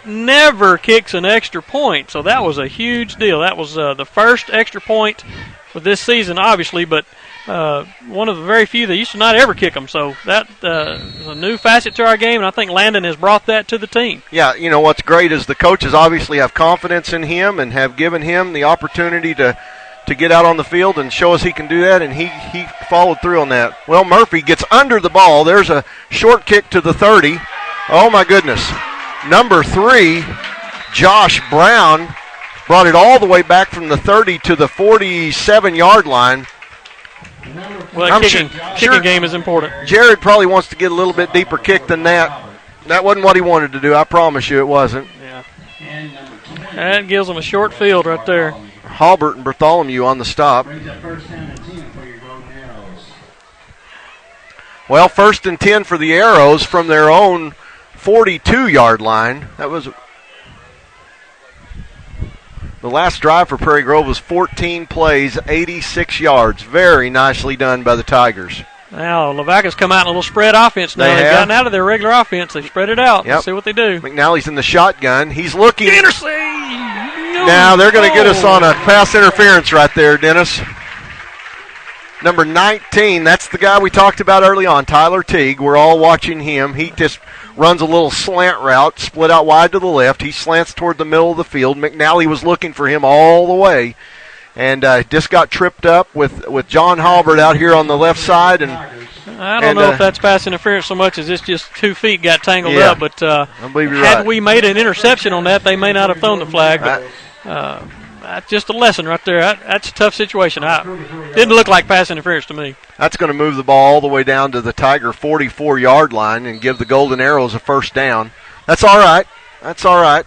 never kicks an extra point, so that was a huge deal. That was the first extra point for this season, obviously, but one of the very few that used to not ever kick them. So that is a new facet to our game, and I think Landon has brought that to the team. Yeah, you know, what's great is the coaches obviously have confidence in him and have given him the opportunity to get out on the field and show us he can do that, and he followed through on that. Well, Murphy gets under the ball. There's a short kick to the 30. Oh, my goodness. Number 3, Josh Brown, brought it all the way back from the 30 to the 47-yard line. Well, kicking game is important. Jared probably wants to get a little bit deeper kick than that. That wasn't what he wanted to do. I promise you it wasn't. Yeah. That gives him a short field right there. Halbert and Bartholomew on the stop. Well, 1st and 10 for the Arrows from their own 42-yard line. That was the last drive for Prairie Grove was 14 plays, 86 yards. Very nicely done by the Tigers. Now, Lavaca's come out in a little spread offense now. They've gotten out of their regular offense. They've spread it out. Yep. Let's see what they do. McNally's in the shotgun. He's looking. Intercept! Now they're going to get us on a pass interference right there, Dennis. Number 19, that's the guy we talked about early on, Tyler Teague. We're all watching him. He just runs a little slant route, split out wide to the left. He slants toward the middle of the field. McNally was looking for him all the way. And just got tripped up with John Halbert out here on the left side. And I don't know if that's pass interference so much as it's just 2 feet got tangled up. But I believe you're had right. we made an interception on that, they may not have thrown the flag. But that's just a lesson right there. That's a tough situation. Didn't look like pass interference to me. That's going to move the ball all the way down to the Tiger 44-yard line and give the Golden Arrows a first down. That's all right. That's all right.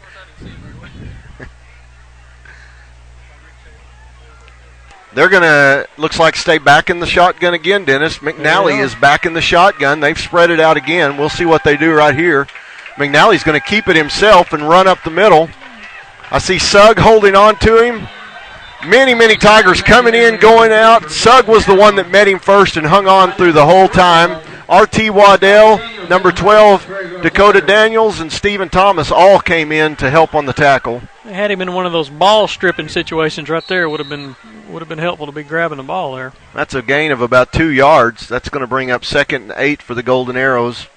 They're going to, looks like, stay back in the shotgun again, Dennis. McNally is back in the shotgun. They've spread it out again. We'll see what they do right here. McNally's going to keep it himself and run up the middle. I see Sugg holding on to him. Many Tigers coming in, going out. Sugg was the one that met him first and hung on through the whole time. R.T. Waddell, number 12, Dakota Daniels, and Stephen Thomas all came in to help on the tackle. They had him in one of those ball stripping situations right there. Would have been helpful to be grabbing the ball there. That's a gain of about 2 yards. That's going to bring up 2nd and 8 for the Golden Arrows.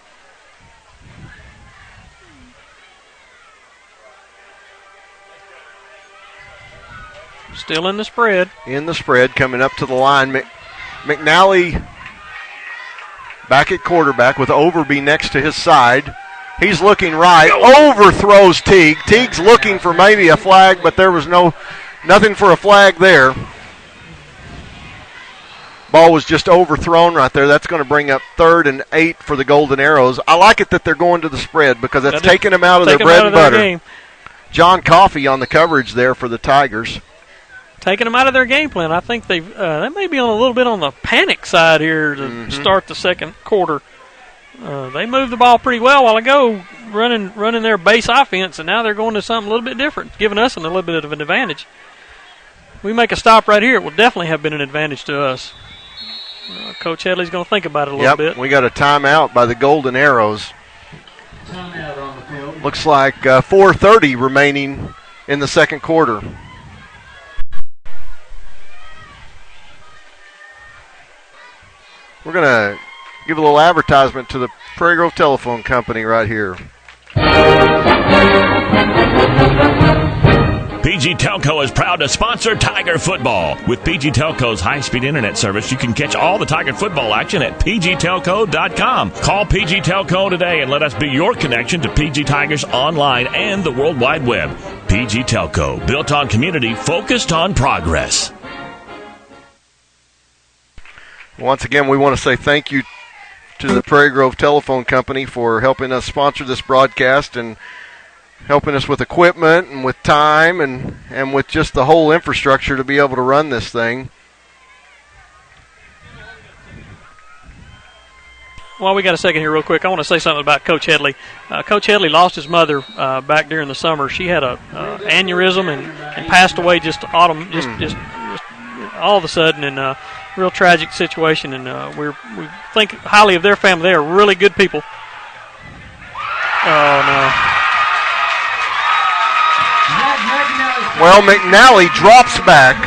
Still in the spread. In the spread, coming up to the line. McNally back at quarterback with Overby next to his side. He's looking right. Overthrows Teague. Teague's looking for maybe a flag, but there was nothing for a flag there. Ball was just overthrown right there. That's going to bring up 3rd and 8 for the Golden Arrows. I like it that they're going to the spread because that's taking them out of their bread and butter. Game. John Coffey on the coverage there for the Tigers. Taking them out of their game plan. I think they may be a little bit on the panic side here to start the second quarter. They moved the ball pretty well a while ago, running their base offense, and now they're going to something a little bit different, giving us a little bit of an advantage. We make a stop right here, it will definitely have been an advantage to us. Coach Headley's going to think about it a little bit. We got a timeout by the Golden Arrows. Timeout on the field. Looks like 4:30 remaining in the second quarter. We're going to give a little advertisement to the Prairie Grove Telephone Company right here. PG Telco is proud to sponsor Tiger football. With PG Telco's high-speed internet service, you can catch all the Tiger football action at pgtelco.com. Call PG Telco today and let us be your connection to PG Tigers online and the World Wide Web. PG Telco, built on community, focused on progress. Once again, we want to say thank you to the Prairie Grove Telephone Company for helping us sponsor this broadcast and helping us with equipment and with time and with just the whole infrastructure to be able to run this thing. Well, we got a second here real quick. I want to say something about Coach Headley. Coach Headley lost his mother back during the summer. She had a aneurysm and passed away just all of a sudden, and real tragic situation. And we think highly of their family. They are really good people. Oh no! Well, McNally drops back,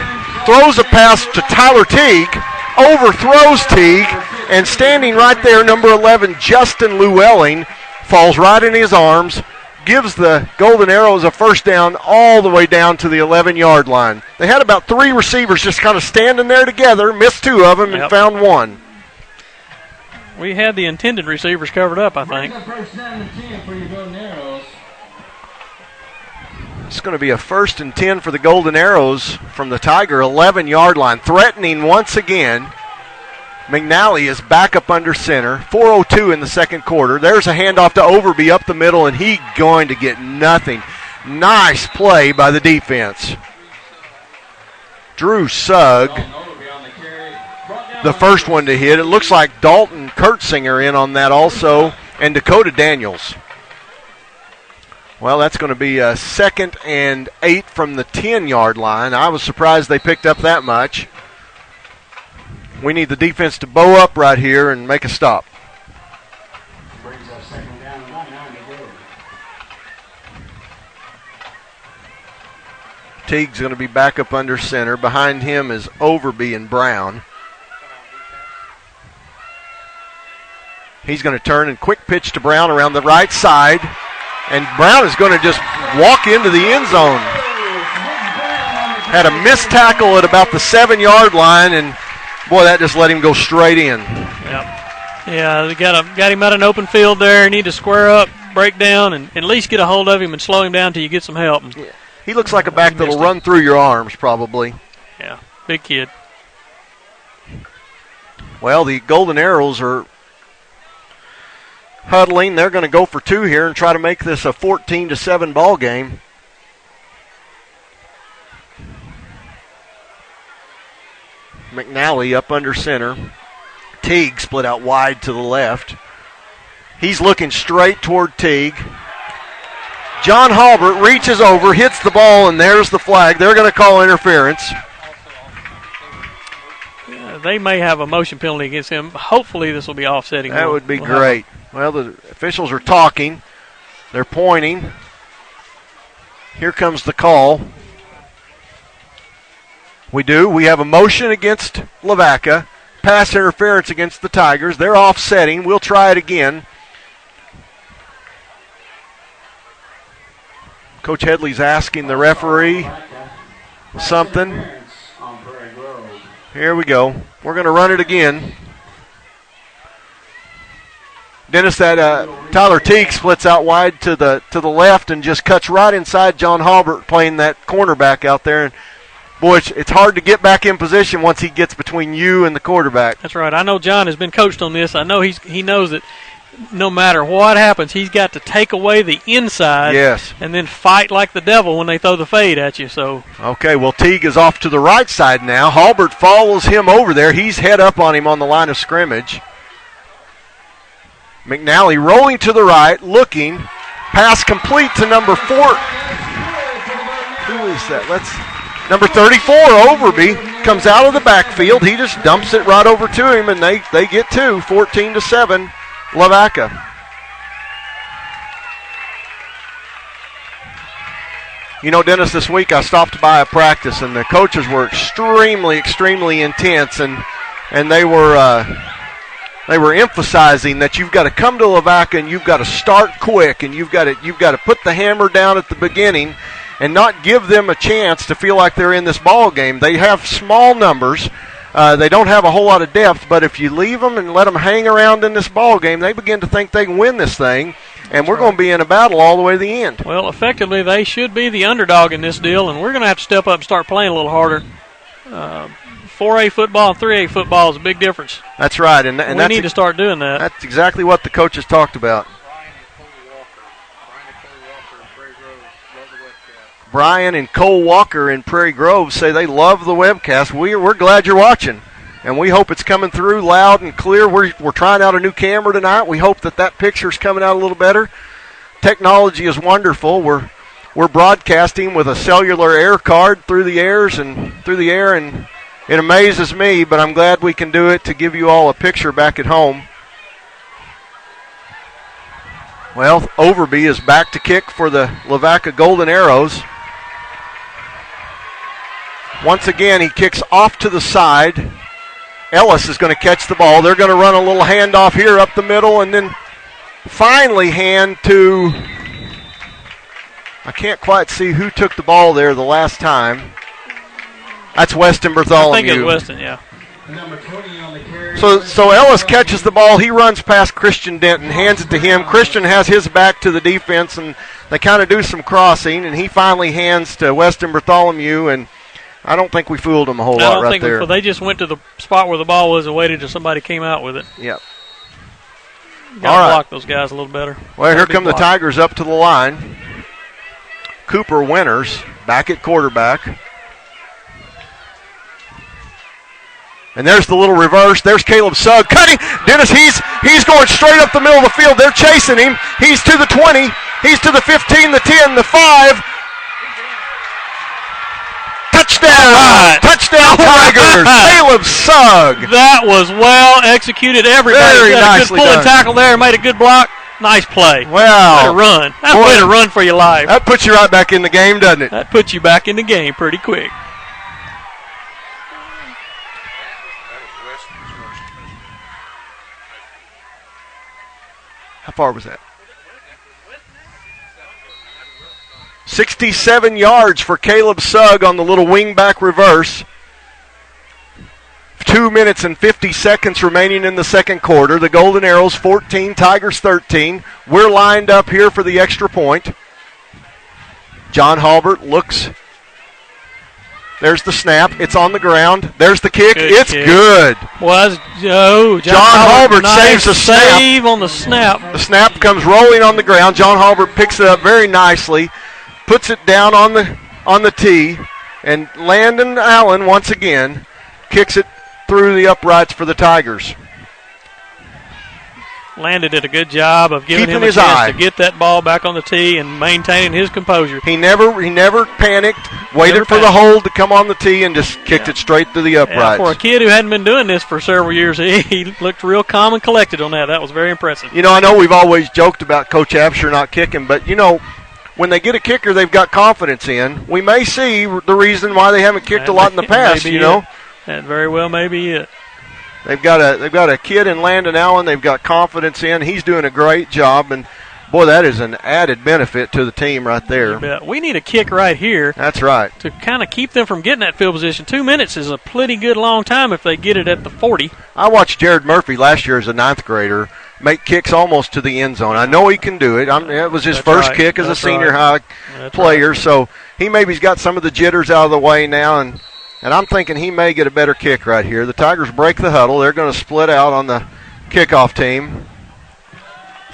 throws a pass to Tyler Teague, overthrows Teague. And standing right there, number 11, Justin Llewellyn, falls right in his arms, gives the Golden Arrows a first down all the way down to the 11-yard line. They had about 3 receivers just kind of standing there together, missed 2 of them, and found 1. We had the intended receivers covered up, I think. It's going to be a 1st and 10 for the Golden Arrows from the Tiger 11-yard line, threatening once again. McNally is back up under center. 4:02 in the second quarter. There's a handoff to Overby up the middle, and he's going to get nothing. Nice play by the defense. Drew Sugg, the first one to hit. It looks like Dalton Kurtzinger in on that also, and Dakota Daniels. Well, that's going to be a 2nd and 8 from the 10-yard line. I was surprised they picked up that much. We need the defense to bow up right here and make a stop. Teague's going to be back up under center. Behind him is Overby and Brown. He's going to turn and quick pitch to Brown around the right side. And Brown is going to just walk into the end zone. Had a missed tackle at about the 7-yard line, and boy, that just let him go straight in. Yep. Yeah, they got him out in open field there. Need to square up, break down, and at least get a hold of him and slow him down until you get some help. Yeah. He looks like a back that'll run through your arms, probably. Yeah, big kid. Well, the Golden Arrows are huddling. They're going to go for 2 here and try to make this a 14-7 ball game. McNally up under center. Teague split out wide to the left. He's looking straight toward Teague. John Halbert reaches over, hits the ball, and there's the flag. They're going to call interference. Yeah, they may have a motion penalty against him. Hopefully this will be offsetting. That would be great. Well, the officials are talking. They're pointing. Here comes the call. We have a motion against Lavaca, pass interference against the Tigers. They're offsetting. We'll try it again. Coach Headley's asking the referee something. Here we go. We're going to run it again. Dennis, that Tyler Teague splits out wide to the left and just cuts right inside John Halbert playing that cornerback out there. And boy, it's hard to get back in position once he gets between you and the quarterback. That's right. I know John has been coached on this. I know he knows that no matter what happens, he's got to take away the inside and then fight like the devil when they throw the fade at you. So okay, well, Teague is off to the right side now. Halbert follows him over there. He's head up on him on the line of scrimmage. McNally rolling to the right, looking. Pass complete to number 4. Who is that? Number 34, Overby, comes out of the backfield. He just dumps it right over to him, and they get 2, 14-7, Lavaca. You know, Dennis, this week I stopped by a practice, and the coaches were extremely, extremely intense, and they were emphasizing that you've got to come to Lavaca and you've got to start quick, and you've got to put the hammer down at the beginning and not give them a chance to feel like they're in this ball game. They have small numbers. They don't have a whole lot of depth, but if you leave them and let them hang around in this ball game, they begin to think they can win this thing. and we're going to be in a battle all the way to the end. Well, effectively, they should be the underdog in this deal, and we're going to have to step up and start playing a little harder. 4A football and 3A football is a big difference. That's right, and we need to start doing that. That's exactly what the coaches talked about. Brian and Cole Walker in Prairie Grove say they love the webcast. We're glad you're watching, and we hope it's coming through loud and clear. We're trying out a new camera tonight. We hope that picture's coming out a little better. Technology is wonderful. We're broadcasting with a cellular air card through the air, and it amazes me, but I'm glad we can do it to give you all a picture back at home. Well, Overby is back to kick for the Lavaca Golden Arrows. Once again, he kicks off to the side. Ellis is going to catch the ball. They're going to run a little handoff here up the middle, and then finally hand to, I can't quite see who took the ball there the last time. That's Weston Bartholomew. I think it's Weston, yeah. Number 20 on the carry. So Ellis catches the ball. He runs past Christian Denton, hands it to him. Christian has his back to the defense, and they kind of do some crossing, and he finally hands to Weston Bartholomew, and I don't think we fooled him a whole lot right there. They just went to the spot where the ball was and waited until somebody came out with it. Yep. Got to block those guys a little better. Well, here come the Tigers up to the line. Cooper Winters back at quarterback. And there's the little reverse. There's Caleb Sugg cutting. Dennis, he's going straight up the middle of the field. They're chasing him. He's to the 20. He's to the 15, the 10, the 5. Touchdown! Right. Touchdown Tigers! Caleb Sugg. That was well executed. Everybody Very did a nicely good pulling done. Tackle there, made a good block. Nice play. Wow. Way to run. That's a way to run for your life. That puts you right back in the game, doesn't it? That puts you back in the game pretty quick. How far was that? 67 yards for Caleb Sugg on the little wingback reverse. 2 minutes and 50 seconds remaining in the second quarter. The Golden Arrows 14, Tigers 13. We're lined up here for the extra point. John Halbert looks. There's the snap. It's on the ground. There's the kick. It's good. John Halbert saves the snap. Save on the snap. The snap comes rolling on the ground. John Halbert picks it up very nicely, puts it down on the tee, and Landon Allen once again kicks it through the uprights for the Tigers. Landon did a good job of giving him a his chance eye. to get that ball back on the tee and maintaining his composure. He never panicked, waited for the hold to come on the tee, and just kicked it straight through the uprights. For a kid who hadn't been doing this for several years, he looked real calm and collected on that. That was very impressive. I know we've always joked about Coach Absher not kicking, but, when they get a kicker they've got confidence in, we may see the reason why they haven't kicked a lot in the past, That very well may be it. They've got a kid in Landon Allen they've got confidence in. He's doing a great job, and, boy, that is an added benefit to the team right there. We need a kick right here. That's right. To kind of keep them from getting that field position. 2 minutes is a pretty good long time if they get it at the 40. I watched Jared Murphy last year as a ninth grader make kicks almost to the end zone. I know he can do it. It was his first kick as a senior high player, so he maybe's got some of the jitters out of the way now, and I'm thinking he may get a better kick right here. The Tigers break the huddle. They're going to split out on the kickoff team.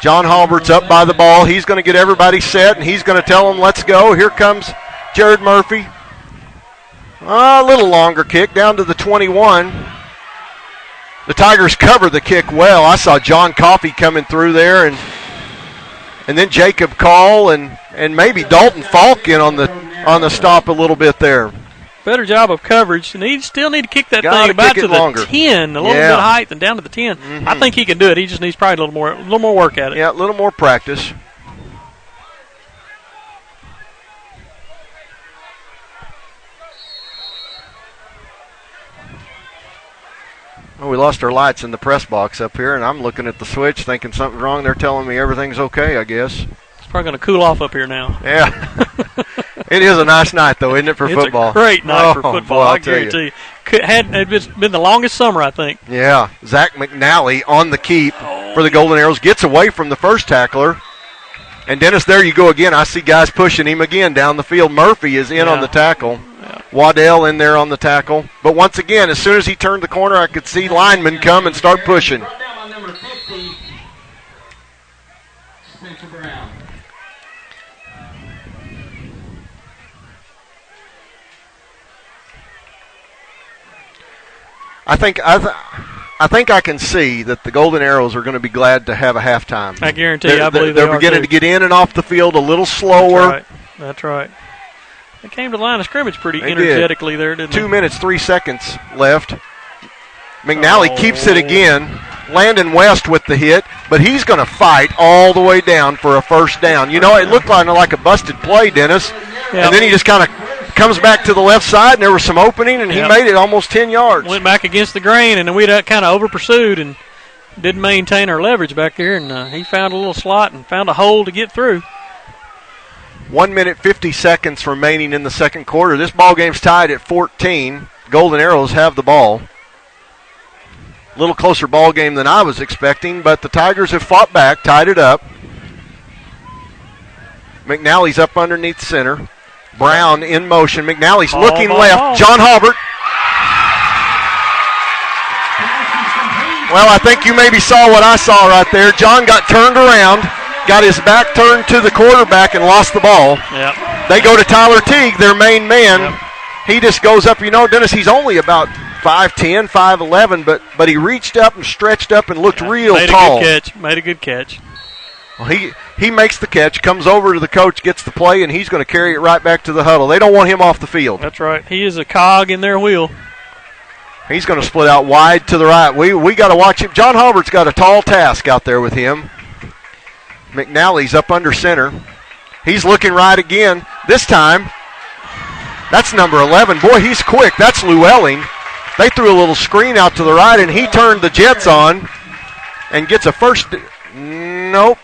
John Halbert's up by the ball. He's going to get everybody set, and he's going to tell them, let's go. Here comes Jared Murphy. A little longer kick down to the 21. The Tigers cover the kick well. I saw John Coffey coming through there, and then Jacob Call and maybe Dalton Falk in on the stop a little bit there. Better job of coverage, and he still need to kick that thing about to the 10, a little bit of height, and down to the 10. Mm-hmm. I think he can do it. He just needs probably a little more work at it. Yeah, a little more practice. Well, we lost our lights in the press box up here, and I'm looking at the switch thinking something's wrong. They're telling me everything's okay, I guess. It's probably going to cool off up here now. Yeah. It is a nice night, though, isn't it, for football? It's a great night for football, boy, I guarantee you. It's been the longest summer, I think. Yeah. Zach McNally on the keep for the Golden Arrows. Gets away from the first tackler. And, Dennis, there you go again. I see guys pushing him again down the field. Murphy is in on the tackle. Yeah. Waddell in there on the tackle. But once again, as soon as he turned the corner, I could see linemen come and start pushing. Brought down by number 50, Spencer Brown. I think I can see that the Golden Arrows are going to be glad to have a halftime. I guarantee you, I believe they're they are beginning too. to get in and off the field a little slower. That's right. They came to the line of scrimmage pretty They energetically there, didn't they? 2 minutes, 3 seconds left. McNally keeps it again. Landon West with the hit, but he's going to fight all the way down for a first down. You know, it looked like a busted play, Dennis. Yep. And then he just kind of comes back to the left side, and there was some opening, and he made it almost 10 yards. Went back against the grain, and then we kind of over-pursued and didn't maintain our leverage back there, and he found a little slot and found a hole to get through. 1 minute, 50 seconds remaining in the second quarter. This ball game's tied at 14. Golden Arrows have the ball. A little closer ball game than I was expecting, but the Tigers have fought back, tied it up. McNally's up underneath center. Brown in motion. McNally's looking left. John Halbert. Well, I think you maybe saw what I saw right there. John got turned around, got his back turned to the quarterback, and lost the ball. Yep. They go to Tyler Teague, their main man. Yep. He just goes up. You know, Dennis, he's only about 5'10", 5'11", but he reached up and stretched up and looked real tall. Made a good catch. Well, he makes the catch, comes over to the coach, gets the play, and he's going to carry it right back to the huddle. They don't want him off the field. That's right. He is a cog in their wheel. He's going to split out wide to the right. We got to watch him. John Halbert's got a tall task out there with him. McNally's up under center. He's looking right again. This time, that's number 11. Boy, he's quick. That's Llewellyn. They threw a little screen out to the right, and he turned the Jets on and gets a first. Nope,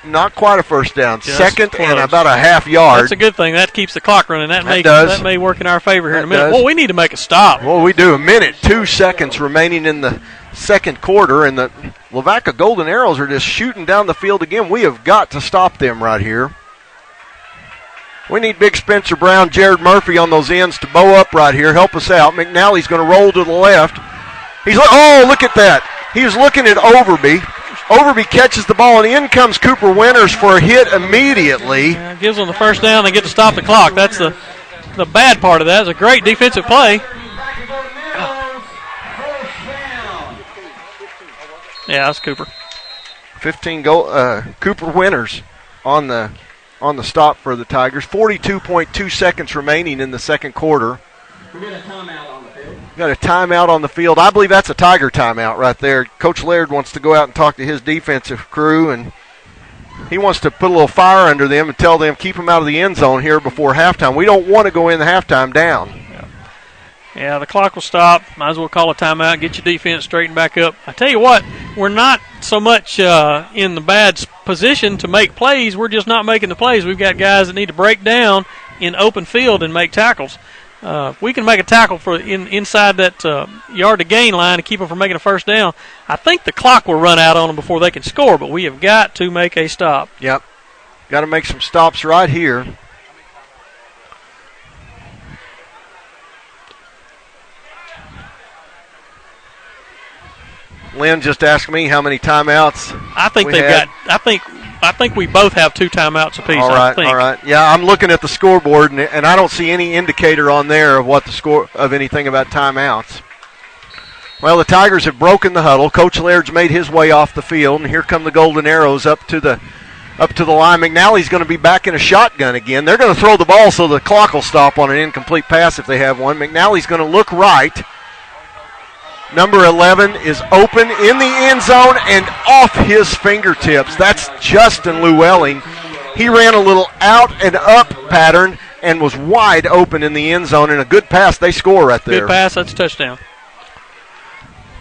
not quite a first down. Just second close. and about a half yard. That's a good thing. That keeps the clock running. That may work in our favor here in a minute. Does. Well, we need to make a stop. Well, we do. 1 minute, 2 seconds remaining in the second quarter, and the Lavaca Golden Arrows are just shooting down the field again. We have got to stop them right here. We need big Spencer Brown, Jared Murphy on those ends to bow up right here. Help us out. McNally's going to roll to the left. Look at that. He was looking at Overby. Overby catches the ball, and in comes Cooper Winters for a hit immediately. Gives them the first down. They get to stop the clock. That's the bad part of that. It's a great defensive play. Yeah, that's Cooper. 15 goal. Cooper Winters on the stop for the Tigers. 42.2 seconds remaining in the second quarter. We got a timeout on the field. Got a timeout on the field. I believe that's a Tiger timeout right there. Coach Laird wants to go out and talk to his defensive crew, and he wants to put a little fire under them and tell them keep them out of the end zone here before halftime. We don't want to go in the halftime down. Yeah, the clock will stop. Might as well call a timeout, get your defense straightened back up. I tell you what, we're not so much in the bad position to make plays. We're just not making the plays. We've got guys that need to break down in open field and make tackles. If we can make a tackle for inside that yard-to-gain line to keep them from making a first down, I think the clock will run out on them before they can score, but we have got to make a stop. Yep. Got to make some stops right here. Lynn just asked me how many timeouts. I think we they've had. got. I think we both have 2 timeouts apiece. All right, I think. all right. Yeah, I'm looking at the scoreboard, and I don't see any indicator on there of what the score of anything about timeouts. Well, the Tigers have broken the huddle. Coach Laird's made his way off the field, and here come the Golden Arrows up to the line. McNally's going to be back in a shotgun again. They're going to throw the ball so the clock will stop on an incomplete pass if they have one. McNally's going to look right. Number 11 is open in the end zone and off his fingertips. That's Justin Llewellyn. He ran a little out and up pattern and was wide open in the end zone, and a good pass. They score right there. Good pass. That's a touchdown.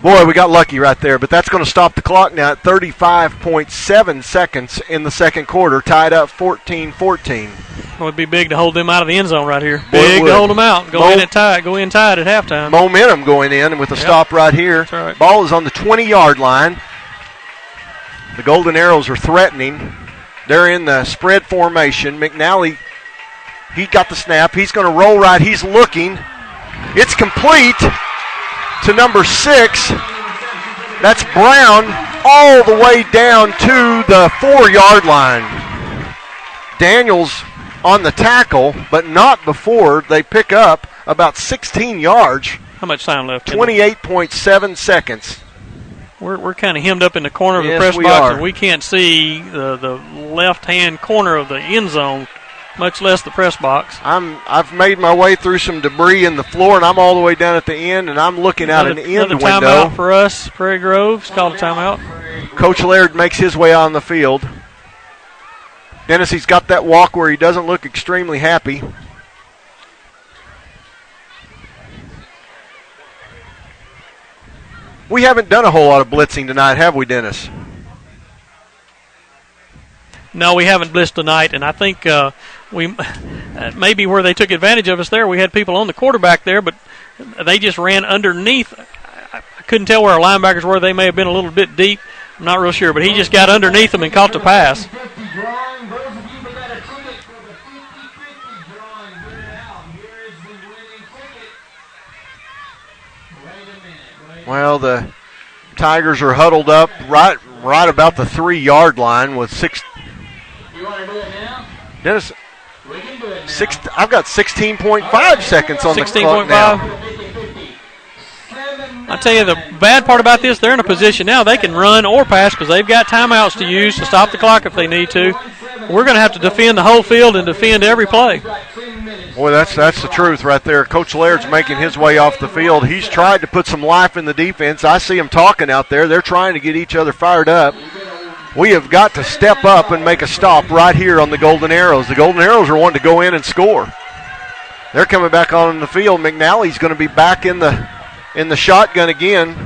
Boy, we got lucky right there, but that's going to stop the clock now at 35.7 seconds in the second quarter, tied up 14-14. It would be big to hold them out of the end zone right here. Boy, Big to hold them out. Go in tied at halftime. Momentum going in with a stop right here. That's right. Ball is on the 20-yard line. The Golden Arrows are threatening. They're in the spread formation. McNally, he got the snap. He's going to roll right. He's looking. It's complete to number 6. That's Brown all the way down to the 4-yard line. Daniels on the tackle, but not before they pick up about 16 yards. How much time left? 28.7 seconds. We're kind of hemmed up in the corner of the Yes, press we box, are. and we can't see the left-hand corner of the end zone, much less the press box. I've made my way through some debris in the floor, and I'm all the way down at the end, and I'm looking out an end Another window. timeout for us, Prairie Grove. It's called a timeout. Coach Laird makes his way on the field. Dennis, he's got that walk where he doesn't look extremely happy. We haven't done a whole lot of blitzing tonight, have we, Dennis? No, we haven't blitzed tonight, and I think we maybe where they took advantage of us there, we had people on the quarterback there, but they just ran underneath. I couldn't tell where our linebackers were. They may have been a little bit deep. I'm not real sure, but he just got underneath them and caught the pass. Well, the Tigers are huddled up right about the 3-yard line with 6. You want to do it now? Dennis, We can do it now. I've got 16.5 seconds on the clock 16.5. now. I tell you, the bad part about this, they're in a position now they can run or pass because they've got timeouts to use to stop the clock if they need to. We're going to have to defend the whole field and defend every play. Boy, that's the truth right there. Coach Laird's making his way off the field. He's tried to put some life in the defense. I see them talking out there. They're trying to get each other fired up. We have got to step up and make a stop right here on the Golden Arrows. The Golden Arrows are wanting to go in and score. They're coming back on the field. McNally's going to be back in the shotgun again.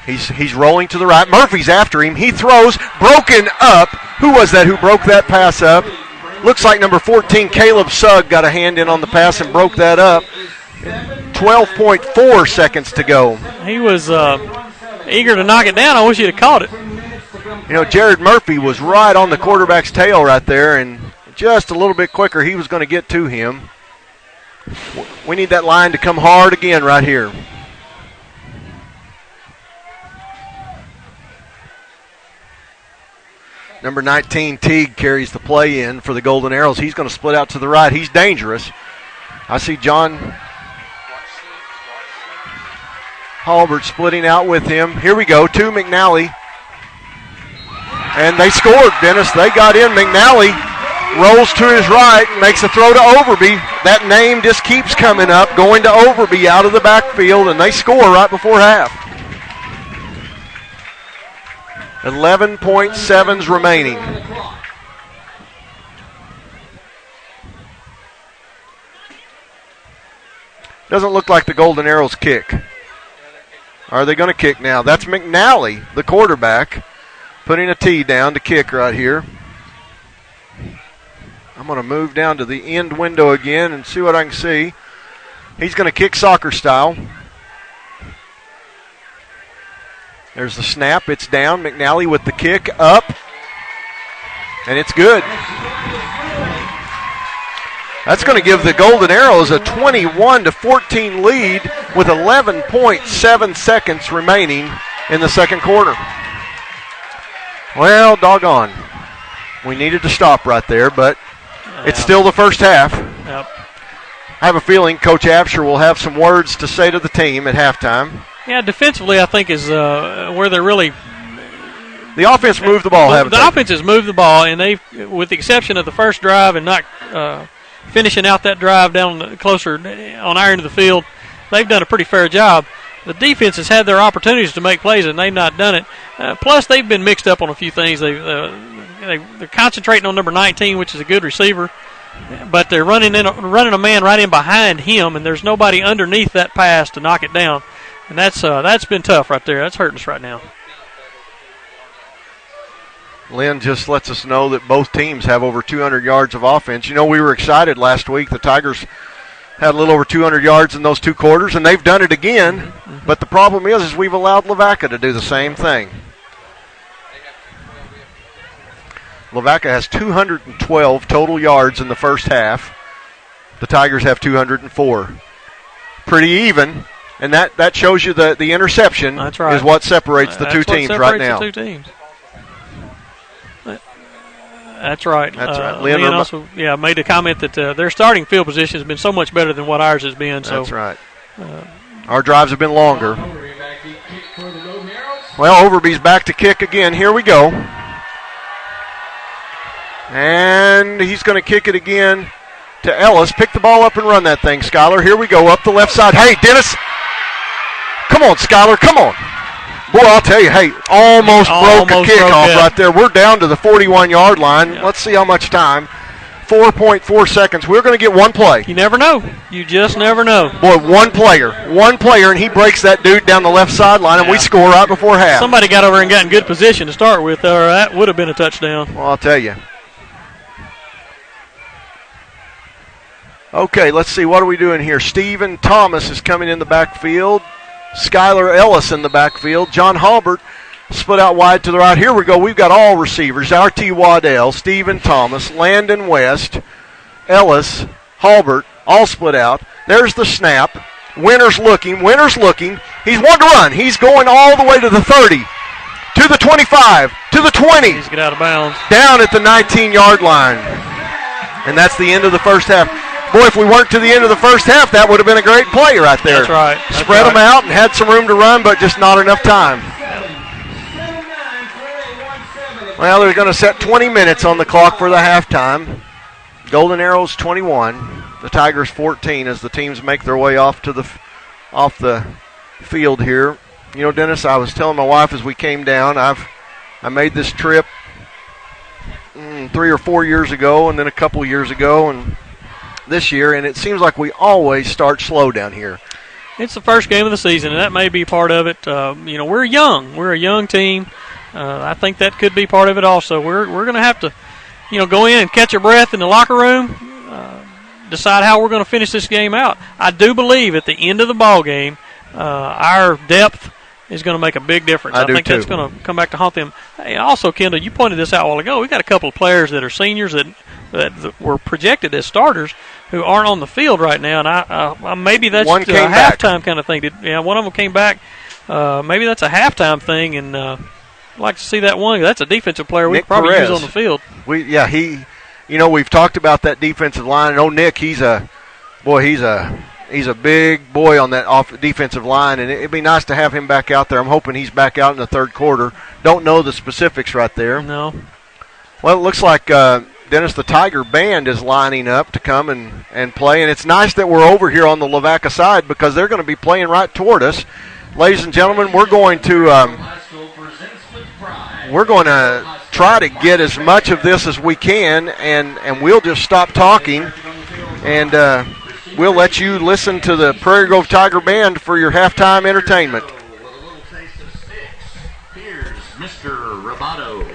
He's rolling to the right. Murphy's after him. He throws, broken up. Who was that who broke that pass up? Looks like number 14, Caleb Sugg, got a hand in on the pass and broke that up. 12.4 seconds to go. He was eager to knock it down. I wish he'd have caught it. You know, Jared Murphy was right on the quarterback's tail right there, and just a little bit quicker he was going to get to him. We need that line to come hard again right here. Number 19, Teague, carries the play in for the Golden Arrows. He's going to split out to the right. He's dangerous. I see John Halbert splitting out with him. Here we go, to McNally. And they scored, Dennis. They got in. McNally rolls to his right, makes a throw to Overby. That name just keeps coming up, going to Overby out of the backfield, and they score right before half. 11.7s remaining. Doesn't look like the Golden Arrows kick. Are they going to kick now? That's McNally, the quarterback, putting a tee down to kick right here. I'm going to move down to the end window again and see what I can see. He's going to kick soccer style. There's the snap. It's down. McNally with the kick up. And it's good. That's going to give the Golden Arrows a 21-14 lead with 11.7 seconds remaining in the second quarter. Well, doggone. We needed to stop right there, but it's still the first half. Yep. I have a feeling Coach Absher will have some words to say to the team at halftime. Yeah, defensively, I think is where they're really. The offense moved the ball, haven't they? The offense has moved the ball, and they, with the exception of the first drive and not finishing out that drive down closer on our end of the field, they've done a pretty fair job. The defense has had their opportunities to make plays, and they've not done it. Plus, they've been mixed up on a few things. They're concentrating on number 19, which is a good receiver, but they're running a man right in behind him, and there's nobody underneath that pass to knock it down. And that's been tough right there. That's hurting us right now. Lynn just lets us know that both teams have over 200 yards of offense. You know, we were excited last week. The Tigers had a little over 200 yards in those two quarters, and they've done it again. But the problem is we've allowed Lavaca to do the same thing. Lavaca has 212 total yards in the first half. The Tigers have 204. Pretty even, and that shows you the interception That's right. is what separates the two teams right now. The two teams. That's right. That's right. Leon also made a comment that their starting field position has been so much better than what ours has been. So that's right. Our drives have been longer. Well, Overby's back to kick again. Here we go. And he's going to kick it again to Ellis. Pick the ball up and run that thing, Skylar. Here we go, up the left side. Hey, Dennis. Come on, Skylar, come on. Boy, I'll tell you, hey, almost broke a kickoff right there. We're down to the 41-yard line. Let's see how much time. 4.4 seconds. We're going to get one play. You never know. You just never know. Boy, one player, and he breaks that dude down the left sideline, and we score right before half. Somebody got over and got in good position to start with, or that would have been a touchdown. Well, I'll tell you. Okay, let's see. What are we doing here? Stephen Thomas is coming in the backfield. Skylar Ellis in the backfield. John Halbert split out wide to the right. Here we go. We've got all receivers. R.T. Waddell, Stephen Thomas, Landon West, Ellis, Halbert, all split out. There's the snap. Winter's looking. He's one to run. He's going all the way to the 30, to the 25, to the 20. He's get out of bounds. Down at the 19-yard line. And that's the end of the first half. Boy, if we worked to the end of the first half, that would have been a great play right there. That's right. Spread them out and had some room to run, but just not enough time. Well, they're going to set 20 minutes on the clock for the halftime. Golden Arrows 21, the Tigers 14 as the teams make their way off the field here. You know, Dennis, I was telling my wife as we came down, I made this trip 3 or 4 years ago and then a couple years ago and this year, and it seems like we always start slow down here. It's the first game of the season, and that may be part of it. We're young. We're a young team. I think that could be part of it also. We're going to have to, go in and catch our breath in the locker room, decide how we're going to finish this game out. I do believe at the end of the ball game, our depth is going to make a big difference. I think that's going to come back to haunt them. Hey, also, Kendall, you pointed this out a while ago. We got a couple of players that are seniors that were projected as starters who aren't on the field right now, and maybe that's a halftime kind of thing. One of them came back. Maybe that's a halftime thing, and I'd like to see that one. That's a defensive player we could probably use on the field. We've talked about that defensive line. And Nick, he's a big boy on that defensive line, and it'd be nice to have him back out there. I'm hoping he's back out in the third quarter. Don't know the specifics right there. No. Well, it looks like Dennis, the Tiger Band is lining up to come and play, and it's nice that we're over here on the Lavaca side because they're going to be playing right toward us. Ladies and gentlemen, we're going to try to get as much of this as we can, and we'll just stop talking, and we'll let you listen to the Prairie Grove Tiger Band for your halftime entertainment. A little taste of sticks. Here's Mr. Roboto.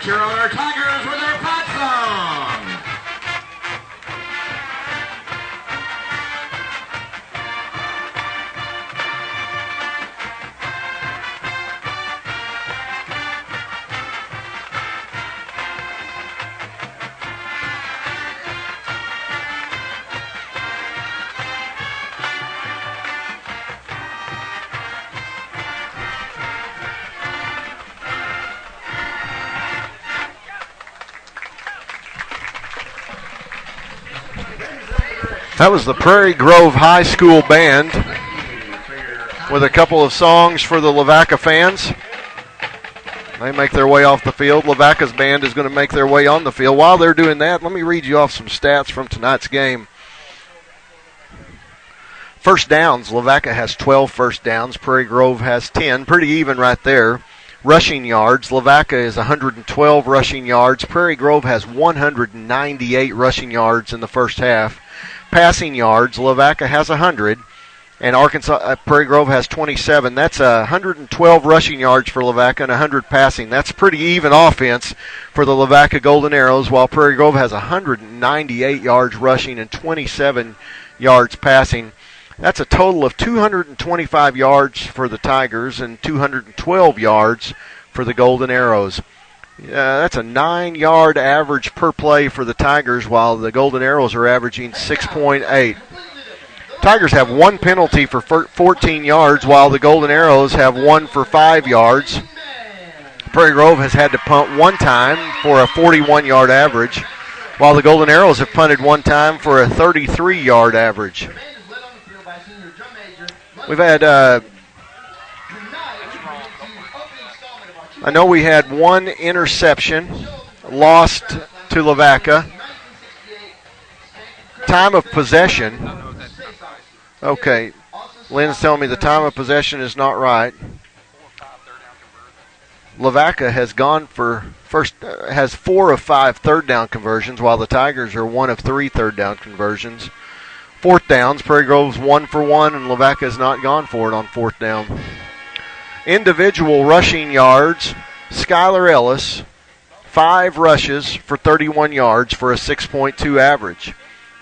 cheer on our Tigers with our Pat song. That was the Prairie Grove High School Band with a couple of songs for the Lavaca fans. They make their way off the field. Lavaca's band is going to make their way on the field. While they're doing that, let me read you off some stats from tonight's game. First downs, Lavaca has 12 first downs. Prairie Grove has 10. Pretty even right there. Rushing yards, Lavaca is 112 rushing yards. Prairie Grove has 198 rushing yards in the first half. Passing yards, Lavaca has 100, and Prairie Grove has 27. That's 112 rushing yards for Lavaca and 100 passing. That's pretty even offense for the Lavaca Golden Arrows, while Prairie Grove has 198 yards rushing and 27 yards passing. That's a total of 225 yards for the Tigers and 212 yards for the Golden Arrows. That's a 9-yard average per play for the Tigers, while the Golden Arrows are averaging 6.8. Tigers have one penalty for 14 yards, while the Golden Arrows have one for 5 yards. Prairie Grove has had to punt one time for a 41-yard average, while the Golden Arrows have punted one time for a 33-yard average. We've had I know we had one interception lost to Lavaca. Time of possession. Okay, Lynn's telling me the time of possession is not right. Lavaca has has 4 of 5 third down conversions, while the Tigers are 1 of 3 third down conversions. Fourth downs, Prairie Grove's 1 for 1, and Lavaca has not gone for it on fourth down. Individual rushing yards, Skylar Ellis, 5 rushes for 31 yards for a 6.2 average.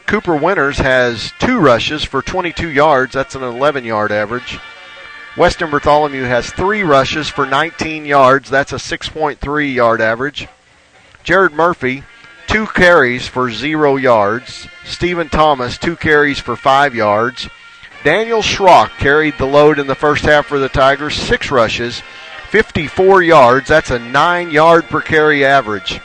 Cooper Winters has 2 rushes for 22 yards. That's an 11-yard average. Weston Bartholomew has 3 rushes for 19 yards. That's a 6.3-yard average. Jared Murphy, 2 carries for 0 yards. Stephen Thomas, 2 carries for 5 yards. Daniel Schrock carried the load in the first half for the Tigers, 6 rushes, 54 yards. That's a 9-yard per carry average.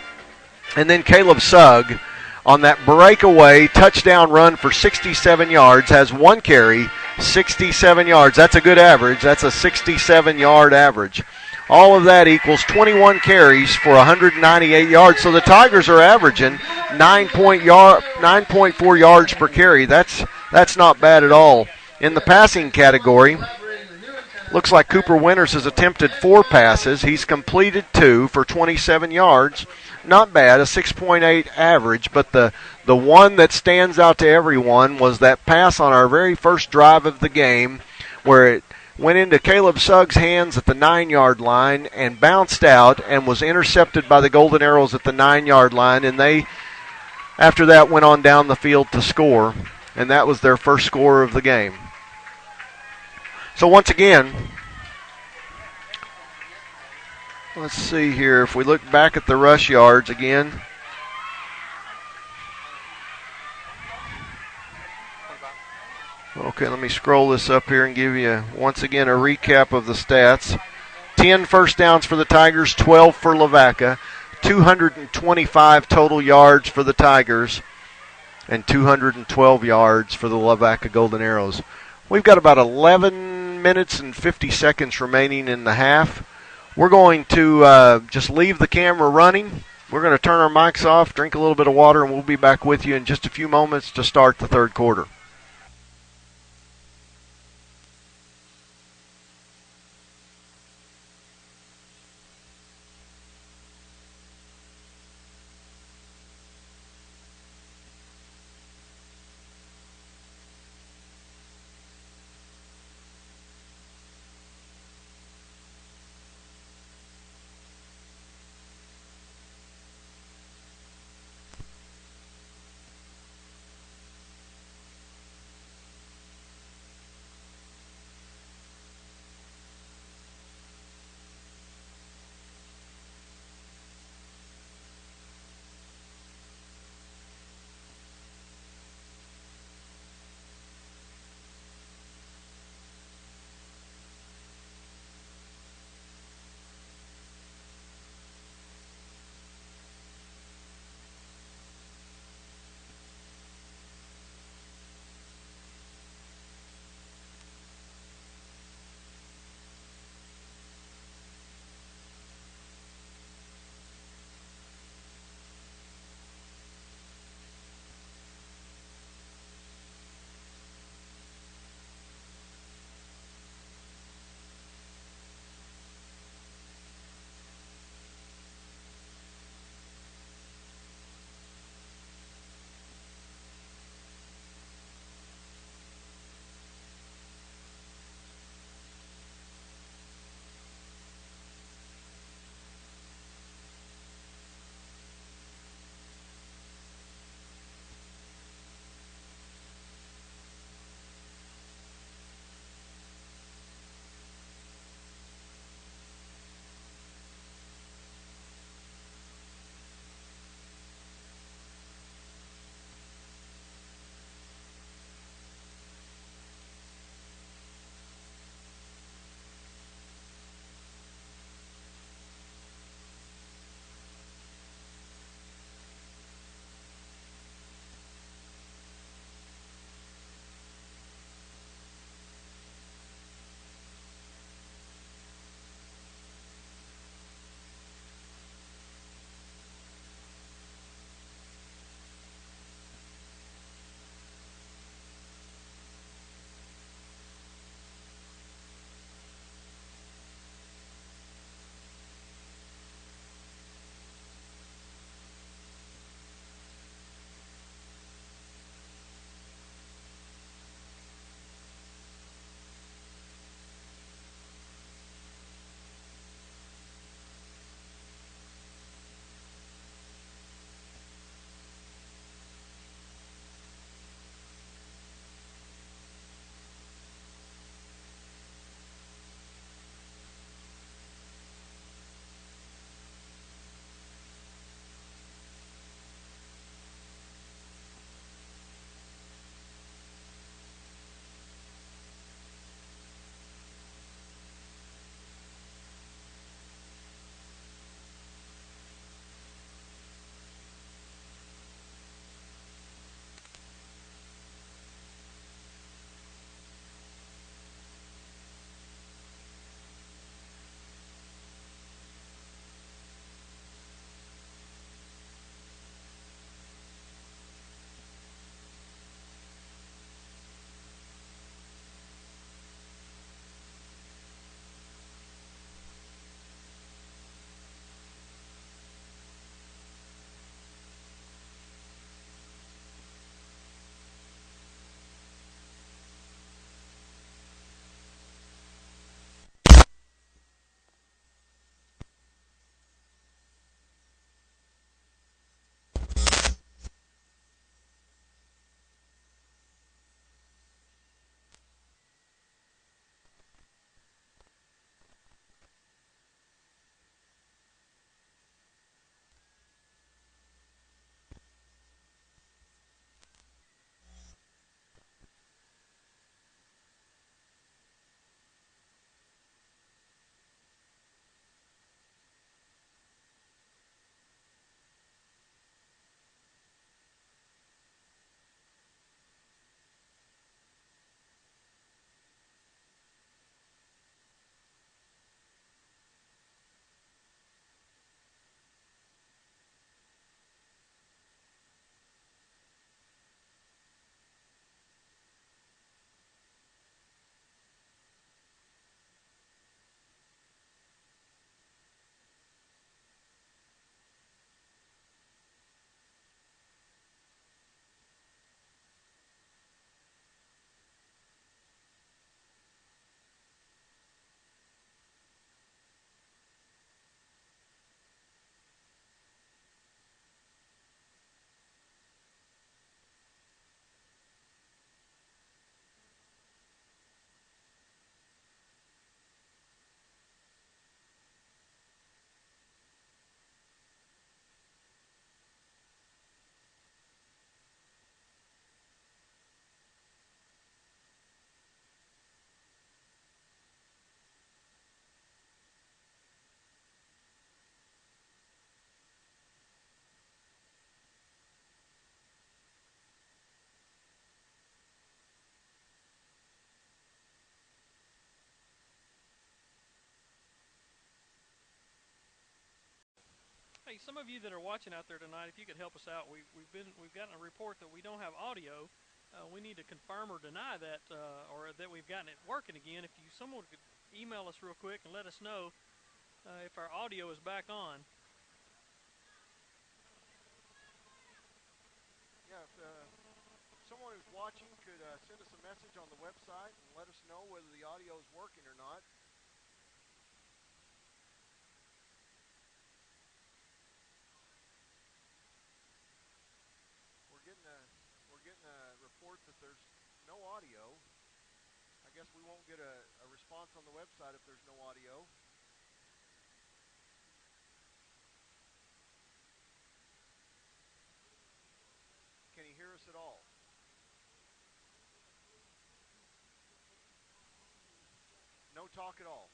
And then Caleb Sugg, on that breakaway touchdown run for 67 yards, has 1 carry, 67 yards. That's a good average. That's a 67-yard average. All of that equals 21 carries for 198 yards. So the Tigers are averaging 9.4 yards per carry. That's not bad at all. In the passing category, looks like Cooper Winters has attempted 4 passes. He's completed 2 for 27 yards. Not bad, a 6.8 average, but the one that stands out to everyone was that pass on our very first drive of the game where it went into Caleb Sugg's hands at the 9-yard line and bounced out and was intercepted by the Golden Arrows at the 9-yard line, and they, after that, went on down the field to score, and that was their first score of the game. So once again, let's see here. If we look back at the rush yards again. Okay, let me scroll this up here and give you, once again, a recap of the stats. 10 first downs for the Tigers, 12 for Lavaca, 225 total yards for the Tigers, and 212 yards for the Lavaca Golden Arrows. We've got about 11 minutes and 50 seconds remaining in the half. We're going to just leave the camera running. We're going to turn our mics off, drink a little bit of water, and we'll be back with you in just a few moments to start the third quarter. Hey, some of you that are watching out there tonight, if you could help us out, we've gotten a report that we don't have audio. We need to confirm or deny that, or that we've gotten it working again. If someone could email us real quick and let us know if our audio is back on. Yeah, if someone who's watching could send us a message on the website and let us know whether the audio is working or not. We're getting a report that there's no audio. I guess we won't get a response on the website if there's no audio. Can you hear us at all? No talk at all.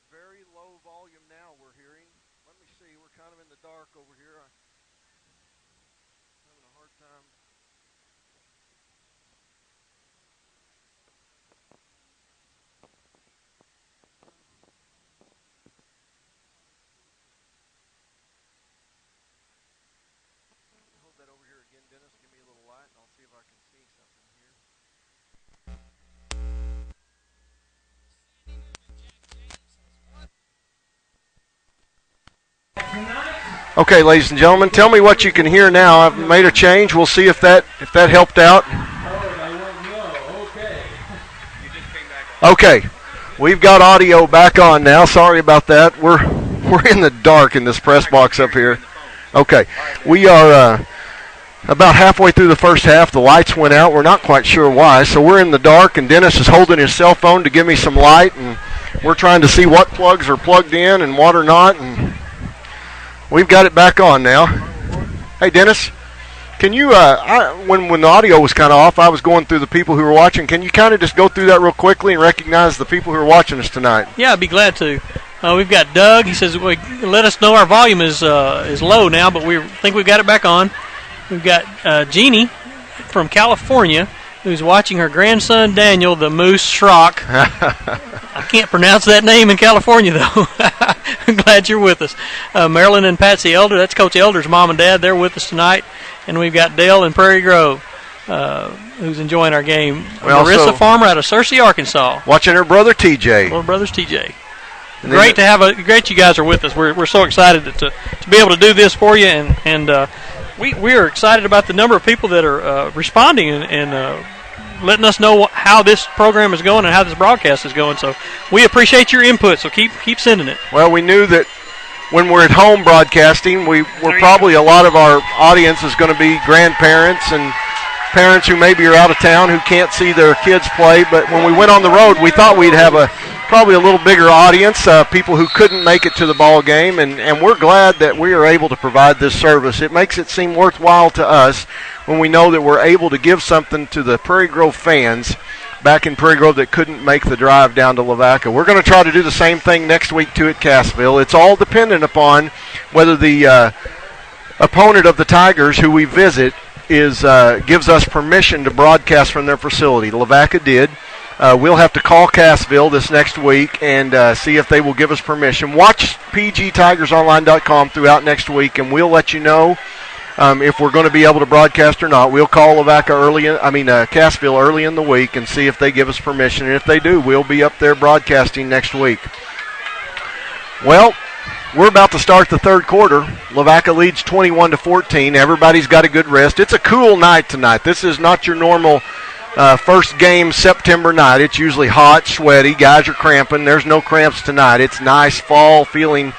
Very low volume now we're hearing. Let me see. We're kind of in the dark over here. I'm having a hard time. Hold that over here again, Dennis. Give me a little light, and I'll see if I can see something here. Okay, ladies and gentlemen, tell me what you can hear now. I've made a change. We'll see if that helped out. Okay, we've got audio back on now. Sorry about that. We're in the dark in this press box up here. Okay, we are about halfway through the first half. The lights went out. We're not quite sure why, so we're in the dark, and Dennis is holding his cell phone to give me some light, and we're trying to see what plugs are plugged in and what are not, and we've got it back on now. Hey, Dennis, can you, when the audio was kind of off, I was going through the people who were watching. Can you kind of just go through that real quickly and recognize the people who are watching us tonight? Yeah, I'd be glad to. We've got Doug. He says, let us know our volume is low now, but we think we've got it back on. We've got Jeannie from California, who's watching her grandson Daniel, the Moose Schrock. I can't pronounce that name in California, though. I'm glad you're with us. Marilyn and Patsy Elder, that's Coach Elder's mom and dad. They're with us tonight. And we've got Dale in Prairie Grove, who's enjoying our game. Marissa Farmer out of Searcy, Arkansas. Watching her brother TJ. Little brother's TJ. Great you guys are with us. We're so excited to be able to do this for you, and we are excited about the number of people that are responding and letting us know how this program is going and how this broadcast is going. So we appreciate your input, so keep sending it. Well, we knew that when we're at home broadcasting, we're probably a lot of our audience is going to be grandparents and parents who maybe are out of town who can't see their kids play. But when we went on the road, we thought we'd have probably a little bigger audience, people who couldn't make it to the ball game, and we're glad that we are able to provide this service. It makes it seem worthwhile to us when we know that we're able to give something to the Prairie Grove fans back in Prairie Grove that couldn't make the drive down to Lavaca. We're going to try to do the same thing next week, too, at Cassville. It's all dependent upon whether the opponent of the Tigers, who we visit, gives us permission to broadcast from their facility. Lavaca did. We'll have to call Cassville this next week and see if they will give us permission. Watch pgtigersonline.com throughout next week, and we'll let you know if we're going to be able to broadcast or not. We'll call Cassville early in the week and see if they give us permission. And if they do, we'll be up there broadcasting next week. Well, we're about to start the third quarter. Lavaca leads 21-14. Everybody's got a good rest. It's a cool night tonight. This is not your normal first game September night. It's usually hot, sweaty. Guys are cramping. There's no cramps tonight. It's nice fall feeling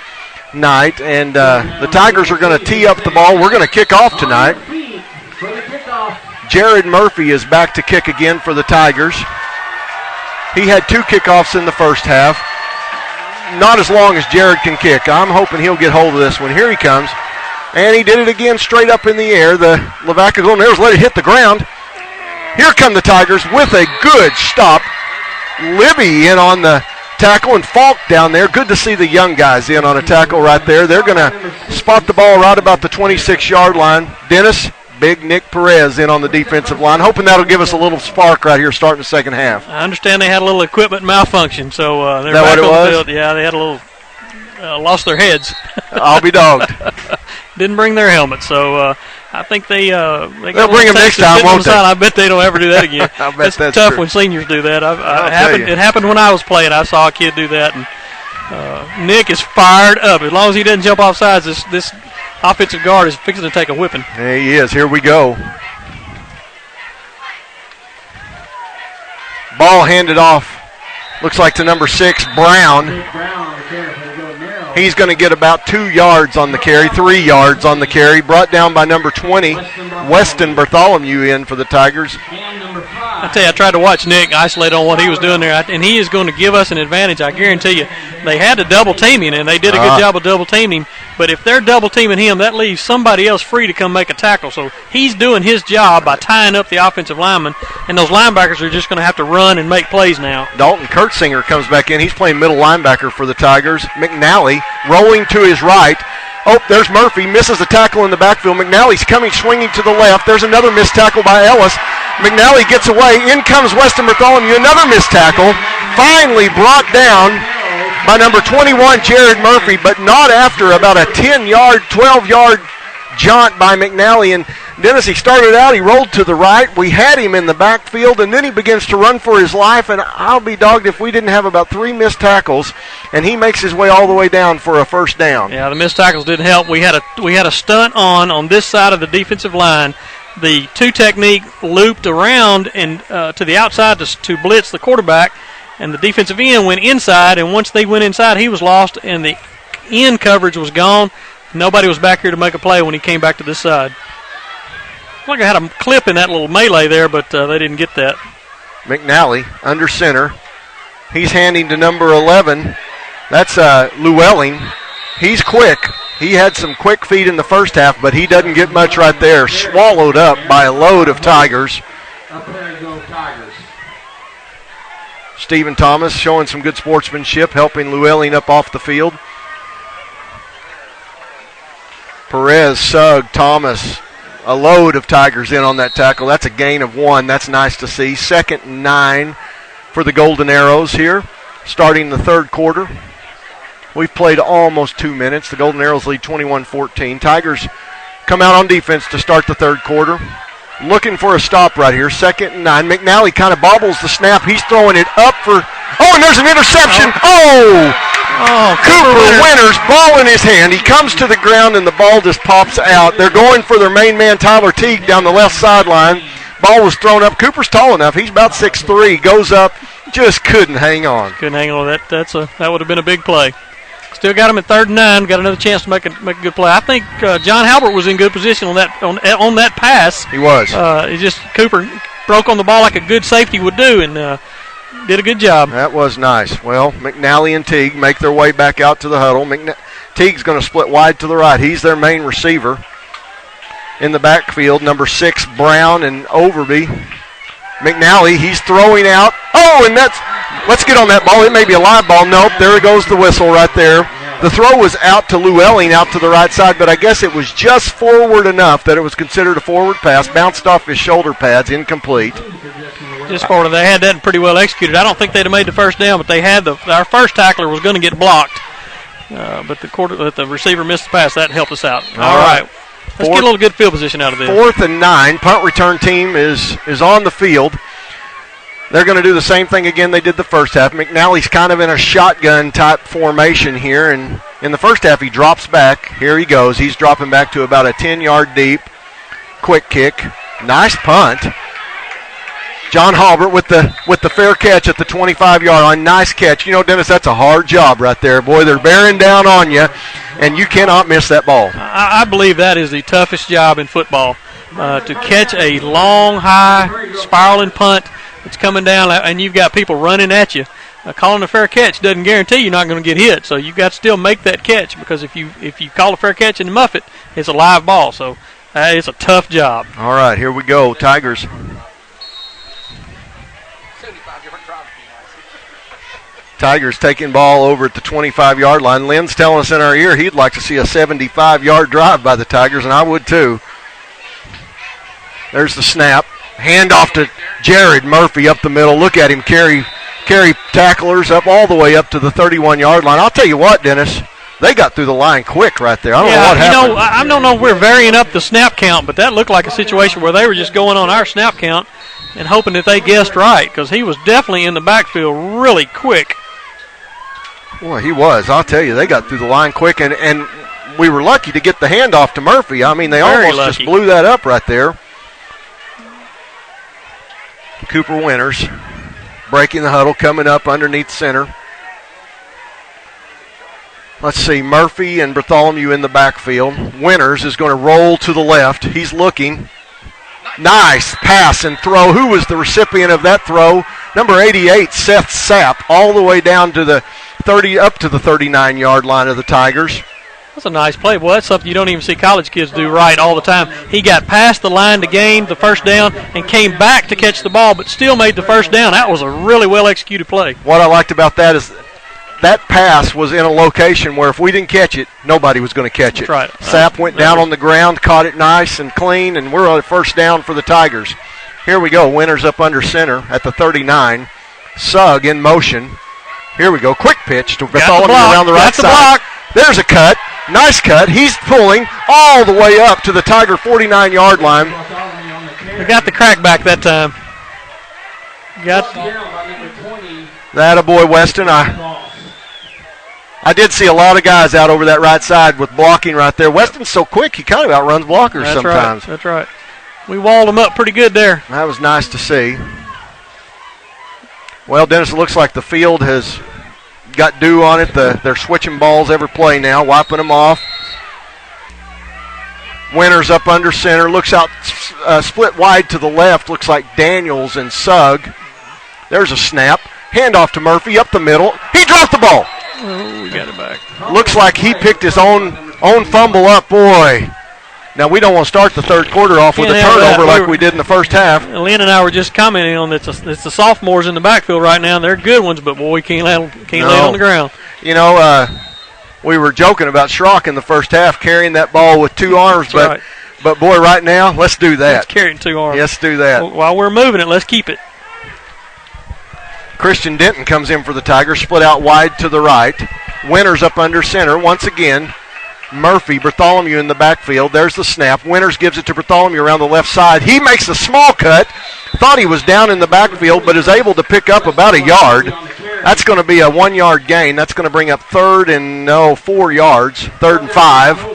night, and the Tigers are going to tee up the ball. We're going to kick off tonight. Jared Murphy is back to kick again for the Tigers. He had 2 kickoffs in the first half. Not as long as Jared can kick. I'm hoping he'll get hold of this one. Here he comes, and he did it again straight up in the air. The Lavaca Golden let it hit the ground. Here come the Tigers with a good stop. Libby in on the tackle and Falk down there. Good to see the young guys in on a tackle right there. They're going to spot the ball right about the 26-yard line. Dennis, Big Nick Perez in on the defensive line. Hoping that'll give us a little spark right here starting the second half. I understand they had a little equipment malfunction, so they're that back what it on was? the field. Yeah, they had a little lost their heads. I'll be dogged. Didn't bring their helmets, so I think they'll bring them next time, won't they? I bet they don't ever do that again. I bet that's tough true. when seniors do that. tell you. It happened when I was playing. I saw a kid do that, and Nick is fired up. As long as he doesn't jump off sides, this offensive guard is fixing to take a whipping. There he is. Here we go. Ball handed off. Looks like to number 6, Brown. He's going to get about 2 yards on the carry, 3 yards on the carry. Brought down by number 20, Weston Bartholomew in for the Tigers. I tell you, I tried to watch Nick isolate on what he was doing there, and he is going to give us an advantage. I guarantee you. They had to double team him, and they did a good job of double teaming him. But if they're double teaming him, that leaves somebody else free to come make a tackle. So he's doing his job by tying up the offensive lineman, and those linebackers are just going to have to run and make plays now. Dalton Kurtzinger comes back in. He's playing middle linebacker for the Tigers. McNally rolling to his right. Oh, there's Murphy. Misses the tackle in the backfield. McNally's coming swinging to the left. There's another missed tackle by Ellis. McNally gets away. In comes Weston Bartholomew. Another missed tackle. Finally brought down by number 21, Jared Murphy, but not after about a 10-yard, 12-yard jaunt by McNally. And Dennis, he started out, he rolled to the right. We had him in the backfield, and then he begins to run for his life. And I'll be dogged if we didn't have about 3 missed tackles, and he makes his way all the way down for a first down. Yeah, the missed tackles didn't help. We had a stunt on this side of the defensive line. The 2 technique looped around and to the outside to blitz the quarterback, and the defensive end went inside, and once they went inside, he was lost, and the end coverage was gone. Nobody was back here to make a play when he came back to this side. Like I had a clip in that little melee there, but they didn't get that. McNally under center. He's handing to number 11. That's Llewellyn. He's quick. He had some quick feet in the first half, but he doesn't get much right there. Swallowed up by a load of Tigers. Up there go Tigers. Stephen Thomas showing some good sportsmanship, helping Llewellyn up off the field. Perez, Sugg, Thomas, a load of Tigers in on that tackle. That's a gain of 1. That's nice to see. 2nd and 9 for the Golden Arrows here, starting the third quarter. We've played almost 2 minutes. The Golden Arrows lead 21-14. Tigers come out on defense to start the third quarter. Looking for a stop right here. 2nd and 9. McNally kind of bobbles the snap. He's throwing it up for... Oh, and there's an interception. Cooper Winters, ball in his hand. He comes to the ground, and the ball just pops out. They're going for their main man, Tyler Teague, down the left sideline. Ball was thrown up. Cooper's tall enough. He's about 6'3", goes up, just couldn't hang on. Couldn't hang on. That would have been a big play. Still got him at 3rd and 9. Got another chance to make a good play. I think John Halbert was in good position on that pass. He was. It just Cooper broke on the ball like a good safety would do, and did a good job. That was nice. Well, McNally and Teague make their way back out to the huddle. Teague's going to split wide to the right. He's their main receiver. In the backfield, number 6, Brown and Overby. McNally, he's throwing out. Oh, and let's get on that ball. It may be a live ball. Nope, there goes the whistle right there. The throw was out to Llewellyn out to the right side, but I guess it was just forward enough that it was considered a forward pass. Bounced off his shoulder pads, incomplete. Just forward. They had that pretty well executed. I don't think they'd have made the first down, but they had our first tackler was going to get blocked. But the receiver missed the pass. That helped us out. All right. Let's get a little good field position out of this. 4th and 9. Punt return team is on the field. They're going to do the same thing again they did the first half. McNally's kind of in a shotgun-type formation here, and in the first half he drops back. Here he goes. He's dropping back to about a 10-yard deep. Quick kick. Nice punt. John Halbert with the fair catch at the 25-yard line. Nice catch. You know, Dennis, that's a hard job right there. Boy, they're bearing down on you, and you cannot miss that ball. I believe that is the toughest job in football, to catch a long, high, spiraling punt that's coming down, and you've got people running at you. Calling a fair catch doesn't guarantee you're not going to get hit, so you've got to still make that catch, because if you call a fair catch and muff it, it's a live ball. So it's a tough job. All right, here we go. Tigers. Tigers taking ball over at the 25-yard line. Lynn's telling us in our ear he'd like to see a 75-yard drive by the Tigers, and I would too. There's the snap. Hand off to Jared Murphy up the middle. Look at him carry tacklers up all the way up to the 31-yard line. I'll tell you what, Dennis, they got through the line quick right there. I don't know what happened. I don't know if we're varying up the snap count, but that looked like a situation where they were just going on our snap count and hoping that they guessed right, because he was definitely in the backfield really quick. Boy, he was. I'll tell you, they got through the line quick, and we were lucky to get the handoff to Murphy. I mean, they almost just blew that up right there. Cooper Winters breaking the huddle, coming up underneath center. Let's see, Murphy and Bartholomew in the backfield. Winters is going to roll to the left. He's looking. Nice pass and throw. Who was the recipient of that throw? Number 88, Seth Sapp, all the way down to the 30, up to the 39-yard line of the Tigers. That's a nice play. Well, that's something you don't even see college kids do right all the time. He got past the line to gain the first down and came back to catch the ball, but still made the first down. That was a really well-executed play. What I liked about that is that pass was in a location where if we didn't catch it, nobody was going to catch it. That's right. Sapp went down on the ground, caught it nice and clean, and we're on first down for the Tigers. Here we go. Winters up under center at the 39. Sugg in motion. Here we go. Quick pitch to Bartholomew around the right side. There's a cut. Nice cut. He's pulling all the way up to the Tiger 49-yard line. We got the crack back that time. Got that a boy, Weston. I did see a lot of guys out over that right side with blocking right there. Weston's so quick, he kind of outruns blockers sometimes. That's right. We walled him up pretty good there. That was nice to see. Well, Dennis, it looks like the field has got dew on it. They're switching balls every play now, wiping them off. Winters up under center. Looks out, split wide to the left. Looks like Daniels and Sugg. There's a snap. Handoff to Murphy up the middle. He dropped the ball. Oh, we got it back. Looks like he picked his own fumble up, boy. Now, we don't want to start the third quarter off with a turnover like we did in the first half. Lynn and I were just commenting on that it's the sophomores in the backfield right now. They're good ones, but, boy, we can't lay it on the ground. You know, we were joking about Schrock in the first half carrying that ball with two arms, but boy, right now, let's do that. Let's carry it in two arms. Let's do that. While we're moving it, let's keep it. Christian Denton comes in for the Tigers, split out wide to the right. Winters up under center once again. Murphy, Bartholomew in the backfield. There's the snap. Winters gives it to Bartholomew around the left side. He makes a small cut. Thought he was down in the backfield, but is able to pick up about a yard. That's going to be a 1 yard gain. That's going to bring up 4 yards, 3rd and 5.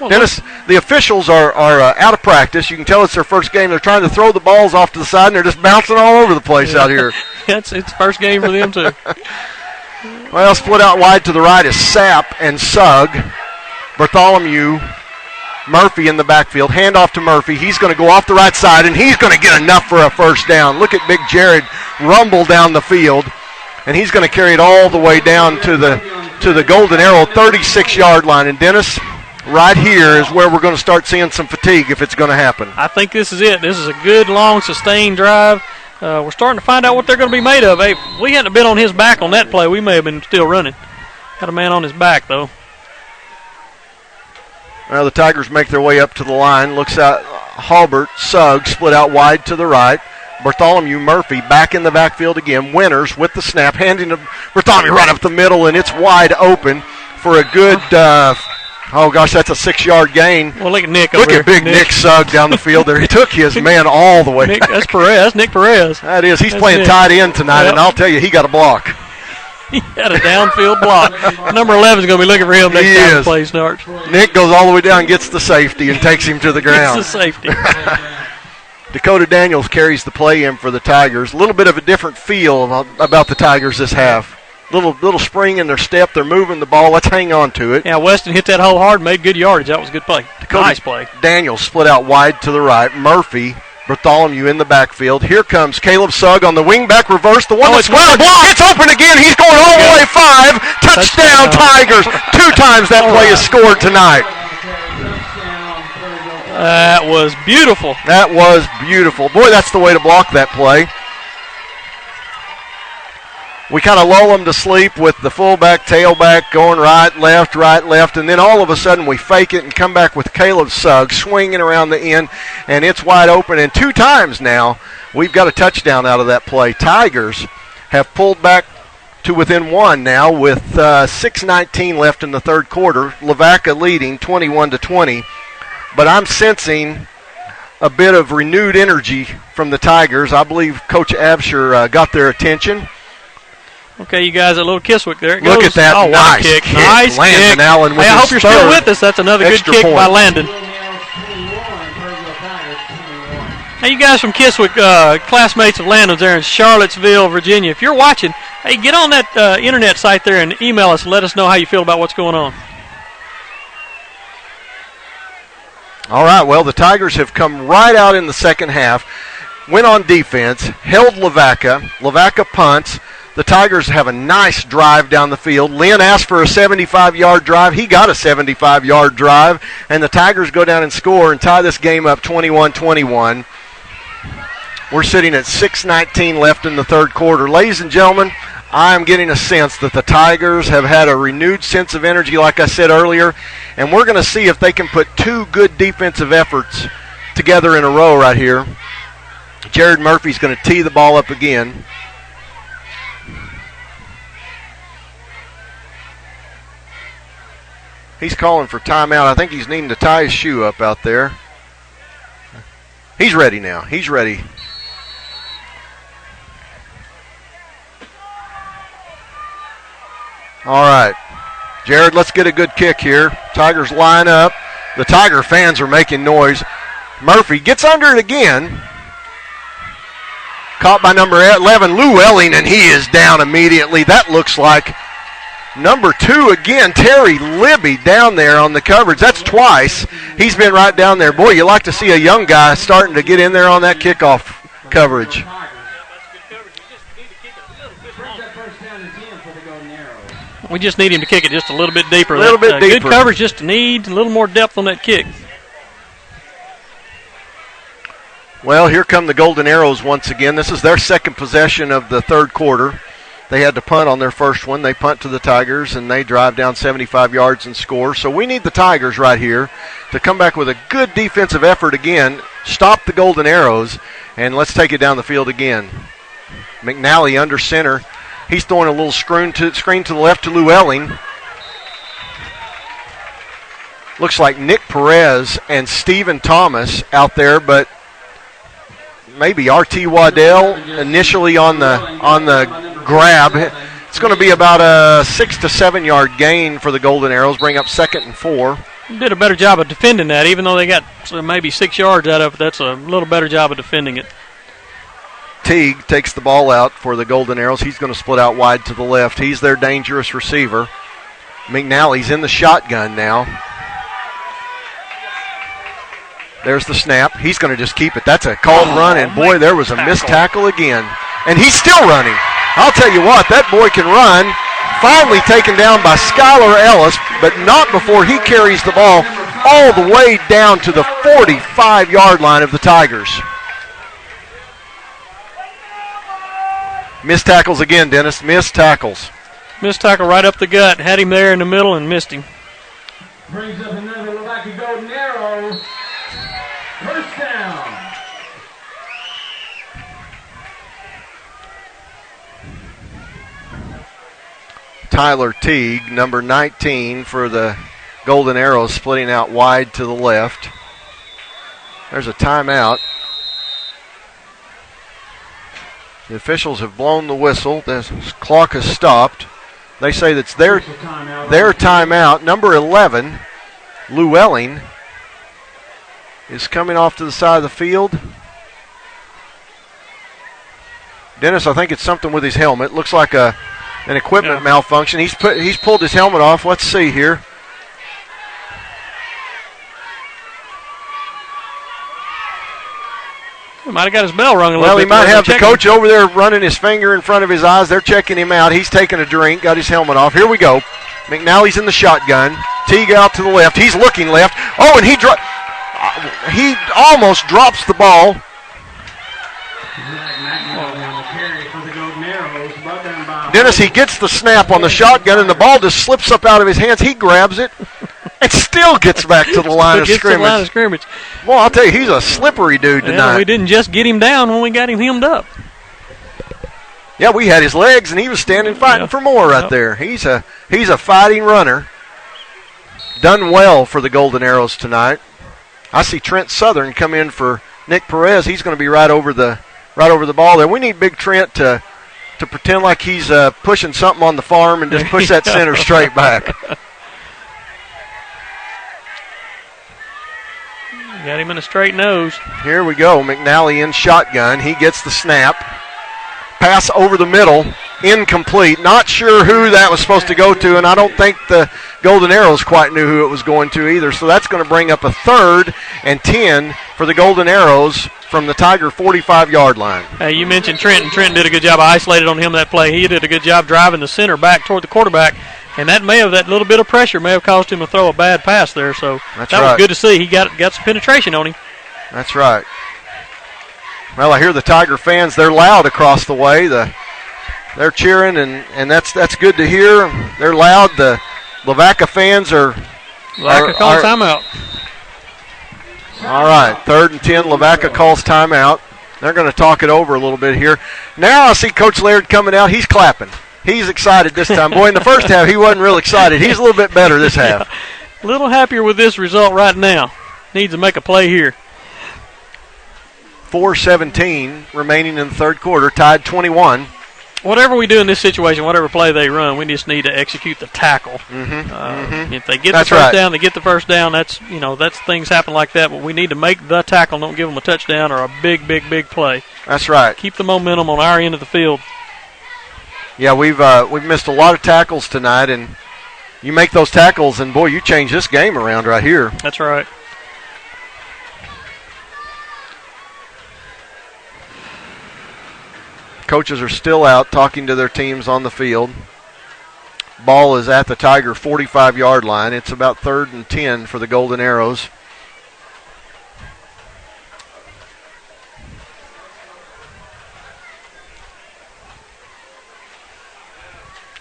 Dennis, the officials are out of practice. You can tell it's their first game. They're trying to throw the balls off to the side, and they're just bouncing all over the place out here. It's first game for them, too. Well, split out wide to the right is Sapp and Sugg. Bartholomew, Murphy in the backfield. Handoff to Murphy. He's going to go off the right side, and he's going to get enough for a first down. Look at Big Jared rumble down the field, and he's going to carry it all the way down to the Golden Arrow 36-yard line. And Dennis, right here is where we're going to start seeing some fatigue if it's going to happen. I think this is it. This is a good, long, sustained drive. We're starting to find out what they're going to be made of. Hey, if we hadn't been on his back on that play, we may have been still running. Got a man on his back, though. Well, the Tigers make their way up to the line. Looks out, Halbert, Sugg, split out wide to the right. Bartholomew, Murphy back in the backfield again. Winters with the snap, handing to Bartholomew right up the middle, and it's wide open for a good, that's a 6 yard gain. Well, look at Nick Look at big Nick Sugg down the field there. He took his man all the way. That's Perez. That's Nick Perez. That is. He's playing tight end tonight, and I'll tell you, he got a block. He had a downfield block. Number 11 is going to be looking for him next time the play starts. Nick goes all the way down, gets the safety, and takes him to the ground. Gets the safety. Dakota Daniels carries the play in for the Tigers. A little bit of a different feel about the Tigers this half. Little spring in their step. They're moving the ball. Let's hang on to it. Yeah, Weston hit that hole hard, made good yardage. That was a good play. Nice play. Daniels split out wide to the right. Murphy, Bartholomew in the backfield. Here comes Caleb Sugg on the wing back reverse. The one that's squared. It's open again. He's going all the way 5. Touchdown Tigers. 2 times that play is scored tonight. That was beautiful. That was beautiful. Boy, that's the way to block that play. we kind of lull them to sleep with the fullback, tailback going right, left, and then all of a sudden we fake it and come back with Caleb Suggs swinging around the end, and it's wide open. And 2 times now we've got a touchdown out of that play. Tigers have pulled back to within 1 now with 6:19 left in the third quarter. Lavaca leading 21-20, but I'm sensing a bit of renewed energy from the Tigers. I believe Coach Absher got their attention. Okay, you guys, a little Kiswick there. It goes. Look at that nice kick. Nice Landon kick. Allen with hey, I his hope you're still with us. That's another good kick point by Landon. Hey, you guys from Kiswick, classmates of Landon's there in Charlottesville, Virginia. If you're watching, hey, get on that internet site there and email us and let us know how you feel about what's going on. All right, well, the Tigers have come right out in the second half, went on defense, held Lavaca. Lavaca punts. The Tigers have a nice drive down the field. Lynn asked for a 75-yard drive. He got a 75-yard drive, and the Tigers go down and score and tie this game up 21-21. We're sitting at 6:19 left in the third quarter. Ladies and gentlemen, I'm getting a sense that the Tigers have had a renewed sense of energy, like I said earlier, and we're going to see if they can put 2 good defensive efforts together in a row right here. Jared Murphy's going to tee the ball up again. He's calling for timeout. I think he's needing to tie his shoe up out there. He's ready now. He's ready. All right. Jared, let's get a good kick here. Tigers line up. The Tiger fans are making noise. Murphy gets under it again. Caught by number 11, Lou Elling, and he is down immediately. That looks like number 2 again, Terry Libby down there on the coverage. That's twice. He's been right down there. Boy, you like to see a young guy starting to get in there on that kickoff coverage. We just need him to kick it just a little bit deeper. A little bit deeper. Good coverage, just need a little more depth on that kick. Well, here come the Golden Arrows once again. This is their second possession of the third quarter. They had to punt on their first one. They punt to the Tigers, and they drive down 75 yards and score. So we need the Tigers right here to come back with a good defensive effort again, stop the Golden Arrows, and let's take it down the field again. McNally under center. He's throwing a little screen to the left to Llewellyn. Looks like Nick Perez and Stephen Thomas out there, but maybe R.T. Waddell initially on the grab. It's going to be about a 6 to 7 yard gain for the Golden Arrows, bring up 2nd and 4. Did a better job of defending that, even though they got maybe 6 yards out of it. That's a little better job of defending it. Teague takes the ball out for the Golden Arrows. He's going to split out wide to the left. He's their dangerous receiver. McNally's in the shotgun now. There's the snap. He's going to just keep it. That's a called run, and boy, there was a missed tackle again. And he's still running. I'll tell you what, that boy can run. Finally taken down by Skylar Ellis, but not before he carries the ball all the way down to the 45-yard line of the Tigers. Missed tackles again, Dennis. Missed tackles. Missed tackle right up the gut. Had him there in the middle and missed him. Brings up another Lavaca Golden Arrow. First down. Tyler Teague, number 19 for the Golden Arrows, splitting out wide to the left. There's a timeout. The officials have blown the whistle. The clock has stopped. They say that's their timeout. Number 11, Llewellyn, is coming off to the side of the field. Dennis, I think it's something with his helmet. Looks like an equipment malfunction. He's pulled his helmet off. Let's see here. He might have got his bell rung a little bit. Well, he might have the coach over there running his finger in front of his eyes. They're checking him out. He's taking a drink, got his helmet off. Here we go. McNally's in the shotgun. Teague out to the left. He's looking left. Oh, and he almost drops the ball. Dennis, he gets the snap on the shotgun, and the ball just slips up out of his hands. He grabs it and still gets back to the line of scrimmage. Well, I'll tell you, he's a slippery dude tonight. Yeah, we didn't just get him down when we got him hemmed up. Yeah, we had his legs, and he was standing fighting for more right there. He's a fighting runner. Done well for the Golden Arrows tonight. I see Trent Southern come in for Nick Perez. He's going to be right over the ball there. We need Big Trent to pretend like he's pushing something on the farm and just push that center straight back. Got him in a straight nose. Here we go. McNally in shotgun. He gets the snap. Pass over the middle. Incomplete. Not sure who that was supposed to go to, and I don't think the Golden Arrows quite knew who it was going to either. So that's going to bring up a 3rd and 10 for the Golden Arrows from the Tiger 45-yard line. Hey, you mentioned Trent, and Trent did a good job. I isolated on him that play. He did a good job driving the center back toward the quarterback, and that little bit of pressure may have caused him to throw a bad pass there. So that was good to see. He got some penetration on him. That's right. Well, I hear the Tiger fans. They're loud across the way. They're cheering, and that's good to hear. They're loud. The Lavaca fans are calls timeout. All right, 3rd and 10. Lavaca calls timeout. They're going to talk it over a little bit here. Now I see Coach Laird coming out. He's clapping. He's excited this time. Boy, in the first half, he wasn't real excited. He's a little bit better this half. A little happier with this result right now. Needs to make a play here. 4:17 remaining in the third quarter, tied 21. Whatever we do in this situation, whatever play they run, we just need to execute the tackle. If they get the first down, they get the first down. That's things happen like that. But we need to make the tackle. Don't give them a touchdown or a big play. That's right. Keep the momentum on our end of the field. Yeah, we've missed a lot of tackles tonight, and you make those tackles, and boy, you change this game around right here. That's right. Coaches are still out talking to their teams on the field. Ball is at the Tiger 45-yard line. It's about 3rd and 10 for the Golden Arrows.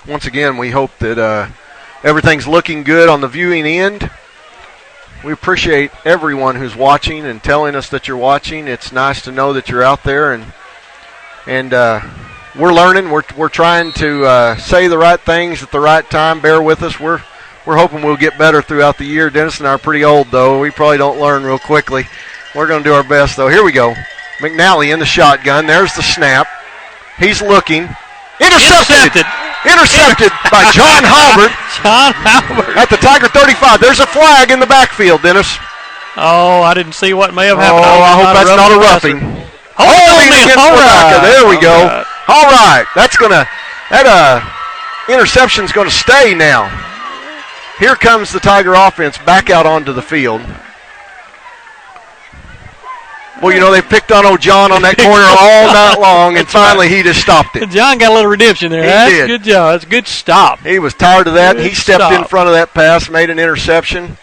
Once again, we hope that everything's looking good on the viewing end. We appreciate everyone who's watching and telling us that you're watching. It's nice to know that you're out there, and we're learning. We're trying to say the right things at the right time. Bear with us. We're hoping we'll get better throughout the year. Dennis and I are pretty old, though. We probably don't learn real quickly. We're going to do our best, though. Here we go. McNally in the shotgun. There's the snap. He's looking. Intercepted by John Halbert. John Halbert. At the Tiger 35. There's a flag in the backfield, Dennis. Oh, I didn't see what may have happened. Oh, I hope that's not a roughing. There we go. Right. All right. That interception's going to stay now. Here comes the Tiger offense back out onto the field. Well, they picked on old John on that corner all night long, and finally he just stopped it. John got a little redemption there. That's a good job. That's a good stop. He was tired of that. He stepped in front of that pass, made an interception.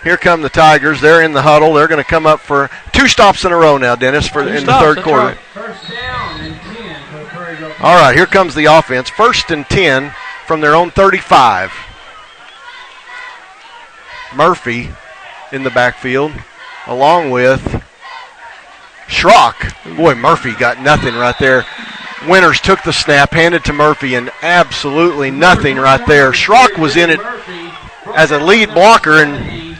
Here come the Tigers. They're in the huddle. They're going to come up for 2 stops in a row now, Dennis, in the third quarter. Right. First down and 10 for the Prairie Grove. All right, here comes the offense. 1st and 10 from their own 35. Murphy in the backfield, along with Schrock. Boy, Murphy got nothing right there. Winters took the snap, handed to Murphy, and absolutely nothing right there. Schrock was in it as a lead blocker, and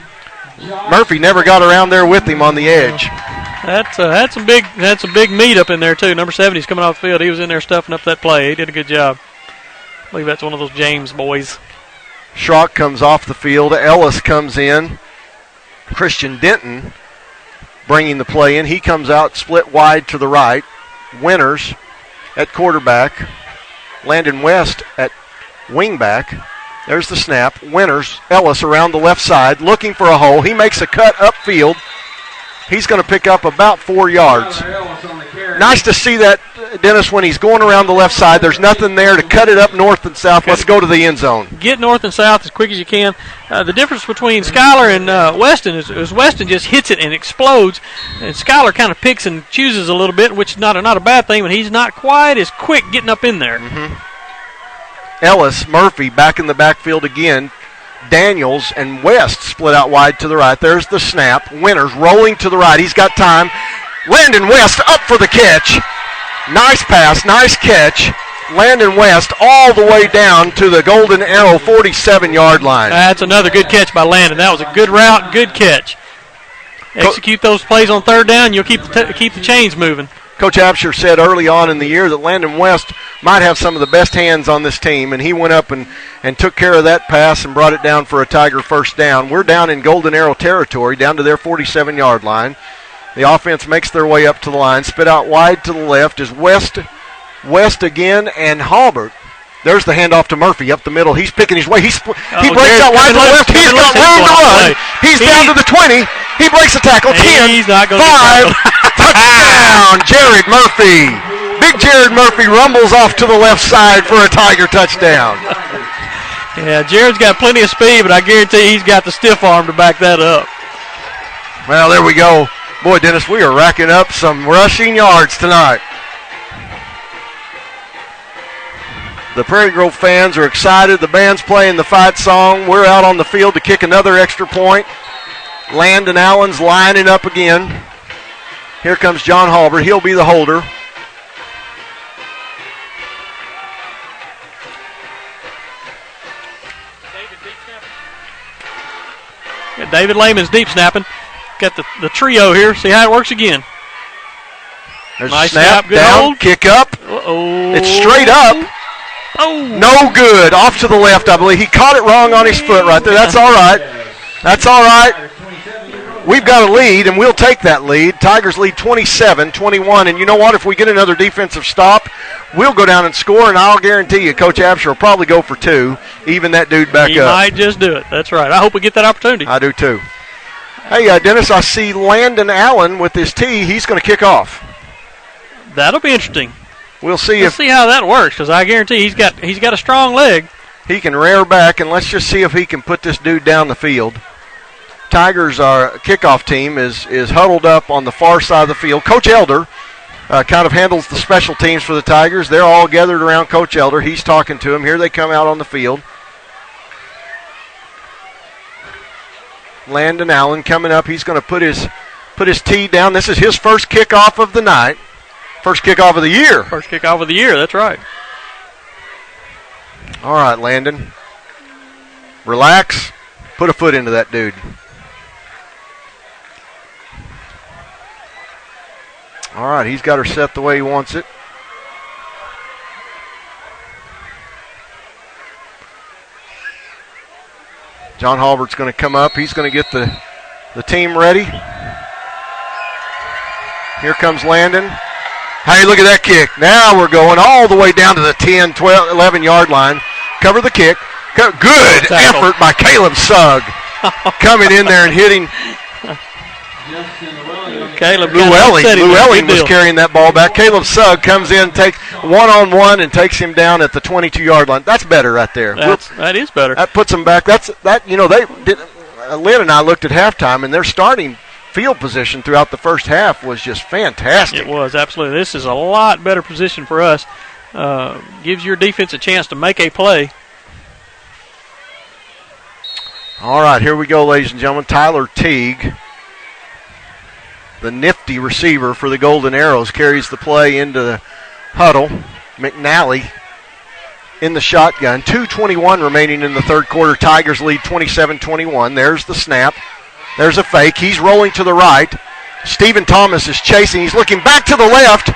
Murphy never got around there with him on the edge. Had some big meat up in there too. Number 70's coming off the field. He was in there stuffing up that play. He did a good job. I believe that's one of those James boys. Schrock comes off the field. Ellis comes in. Christian Denton bringing the play in. He comes out split wide to the right. Winters at quarterback. Landon West at wingback. There's the snap. Winters, Ellis around the left side, looking for a hole. He makes a cut upfield. He's going to pick up about 4 yards. nice to see that, Dennis, when he's going around the left side. There's nothing there to cut it up north and south. Let's go to the end zone. Get north and south as quick as you can. The difference between Schuyler and Weston is Weston just hits it and explodes, and Schuyler kind of picks and chooses a little bit, which is not a bad thing, but he's not quite as quick getting up in there. Ellis, Murphy back in the backfield again. Daniels and West split out wide to the right. There's the snap. Winters rolling to the right. He's got time. Landon West up for the catch. Nice pass, nice catch. Landon West all the way down to the Golden Arrow 47-yard line. That's another good catch by Landon. That was a good route, good catch. Execute those plays on third down, you'll keep the chains moving. Coach Absher said early on in the year that Landon West might have some of the best hands on this team, and he went up and took care of that pass and brought it down for a Tiger first down. We're down in Golden Arrow territory, down to their 47-yard line. The offense makes their way up to the line, spit out wide to the left is West again, and Halbert. There's the handoff to Murphy up the middle. He's picking his way. He breaks out wide to the left. He's got room to run. He's down to the 20. He breaks the tackle. 10, 5, touchdown, Jared Murphy. Big Jared Murphy rumbles off to the left side for a Tiger touchdown. Yeah, Jared's got plenty of speed, but I guarantee he's got the stiff arm to back that up. Well, there we go. Boy, Dennis, we are racking up some rushing yards tonight. The Prairie Grove fans are excited. The band's playing the fight song. We're out on the field to kick another extra point. Landon Allen's lining up again. Here comes John Halbert. He'll be the holder. Yeah, David Lehman's deep snapping. Got the trio here. See how it works again. There's nice a snap, good down, hold. kick up. Uh-oh. It's straight up. Oh. No good. Off to the left, I believe. He caught it wrong on his foot right there. That's all right. That's all right. We've got a lead, and we'll take that lead. Tigers lead 27-21. And you know what? If we get another defensive stop, we'll go down and score, and I'll guarantee you Coach Absher will probably go for two, even that dude back he up. He might just do it. That's right. I hope we get that opportunity. I do, too. Hey, Dennis, I see Landon Allen with his tee. He's going to kick off. That'll be interesting. We'll see Let's see how that works, because I guarantee he's got a strong leg. He can rear back, and let's just see if he can put this dude down the field. Tigers, our kickoff team, is huddled up on the far side of the field. Coach Elder kind of handles the special teams for the Tigers. They're all gathered around Coach Elder. He's talking to them. Here they come out on the field. Landon Allen coming up. He's going to put his tee down. This is his first kickoff of the night. First kickoff of the year. First kickoff of the year, that's right. All right, Landon. Relax. Put a foot into that dude. All right, he's got her set the way he wants it. John Halbert's going to come up. He's going to get the team ready. Here comes Landon. Hey, look at that kick. Now we're going all the way down to the 10, 12, 11-yard line. Cover the kick. Good effort by Caleb Sugg. Coming in there and hitting. Caleb Llewellyn was carrying that ball back. Caleb Sugg comes in, takes one-on-one, and takes him down at the 22-yard line. That's better right there. That is better. That puts them back. Lynn and I looked at halftime, and their starting field position throughout the first half was just fantastic. It was, absolutely. This is a lot better position for us. Gives your defense a chance to make a play. All right, here we go, ladies and gentlemen. Tyler Teague, the nifty receiver for the Golden Arrows, carries the play into the huddle. McNally in the shotgun. 2:21 remaining in the third quarter. Tigers lead 27-21. There's the snap. There's a fake. He's rolling to the right. Stephen Thomas is chasing. He's looking back to the left.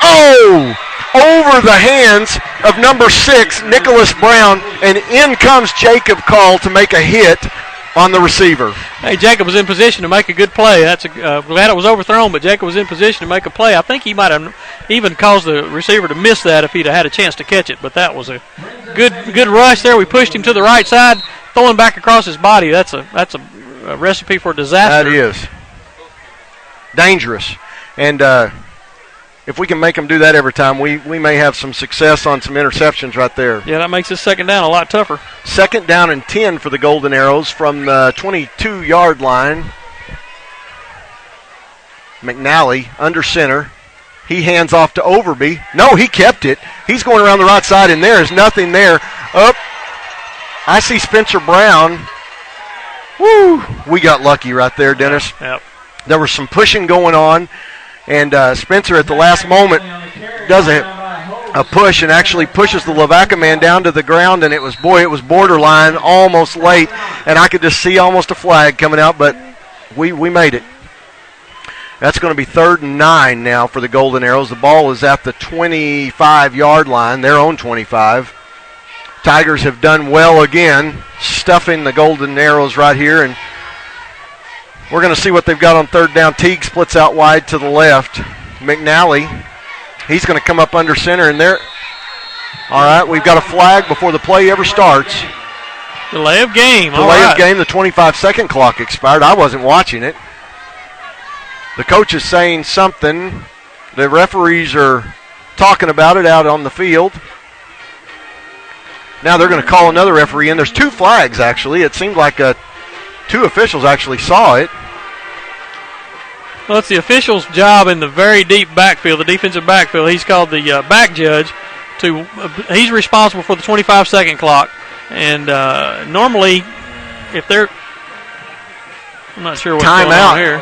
Oh! Over the hands of number 6, Nicholas Brown, and in comes Jacob Call to make a hit on the receiver. Hey, Jacob was in position to make a good play. Glad it was overthrown, but Jacob was in position to make a play. I think he might have even caused the receiver to miss that if he'd had a chance to catch it, but that was a good rush there. We pushed him to the right side, throwing back across his body. That's a recipe for disaster. That is dangerous. And if we can make them do that every time, we may have some success on some interceptions right there. Yeah, that makes this second down a lot tougher. Second down and 10 for the Golden Arrows from the 22-yard line. McNally under center. He hands off to Overby. No, he kept it. He's going around the right side, and there is nothing there. Up. I see Spencer Brown. Woo! We got lucky right there, Dennis. Yep. There was some pushing going on, and Spencer at the last moment does a push and actually pushes the Lavaca man down to the ground, and it was borderline, almost late, and I could just see almost a flag coming out, but we made it. That's going to be 3rd and 9 now for the Golden Arrows. The ball is at the 25-yard line, their own 25. Tigers have done well again, stuffing the Golden Arrows right here, and we're going to see what they've got on 3rd down. Teague splits out wide to the left. McNally, he's going to come up under center, and there. All right, we've got a flag before the play ever starts. Delay of game. Delay of game, the 25-second clock expired. I wasn't watching it. The coach is saying something. The referees are talking about it out on the field. Now they're going to call another referee in. There's 2 flags, actually. It seemed like 2 officials actually saw it. Well, it's the official's job in the very deep backfield, the defensive backfield. He's called the back judge. He's responsible for the 25-second clock. And normally, if they're – I'm not sure what's going on here.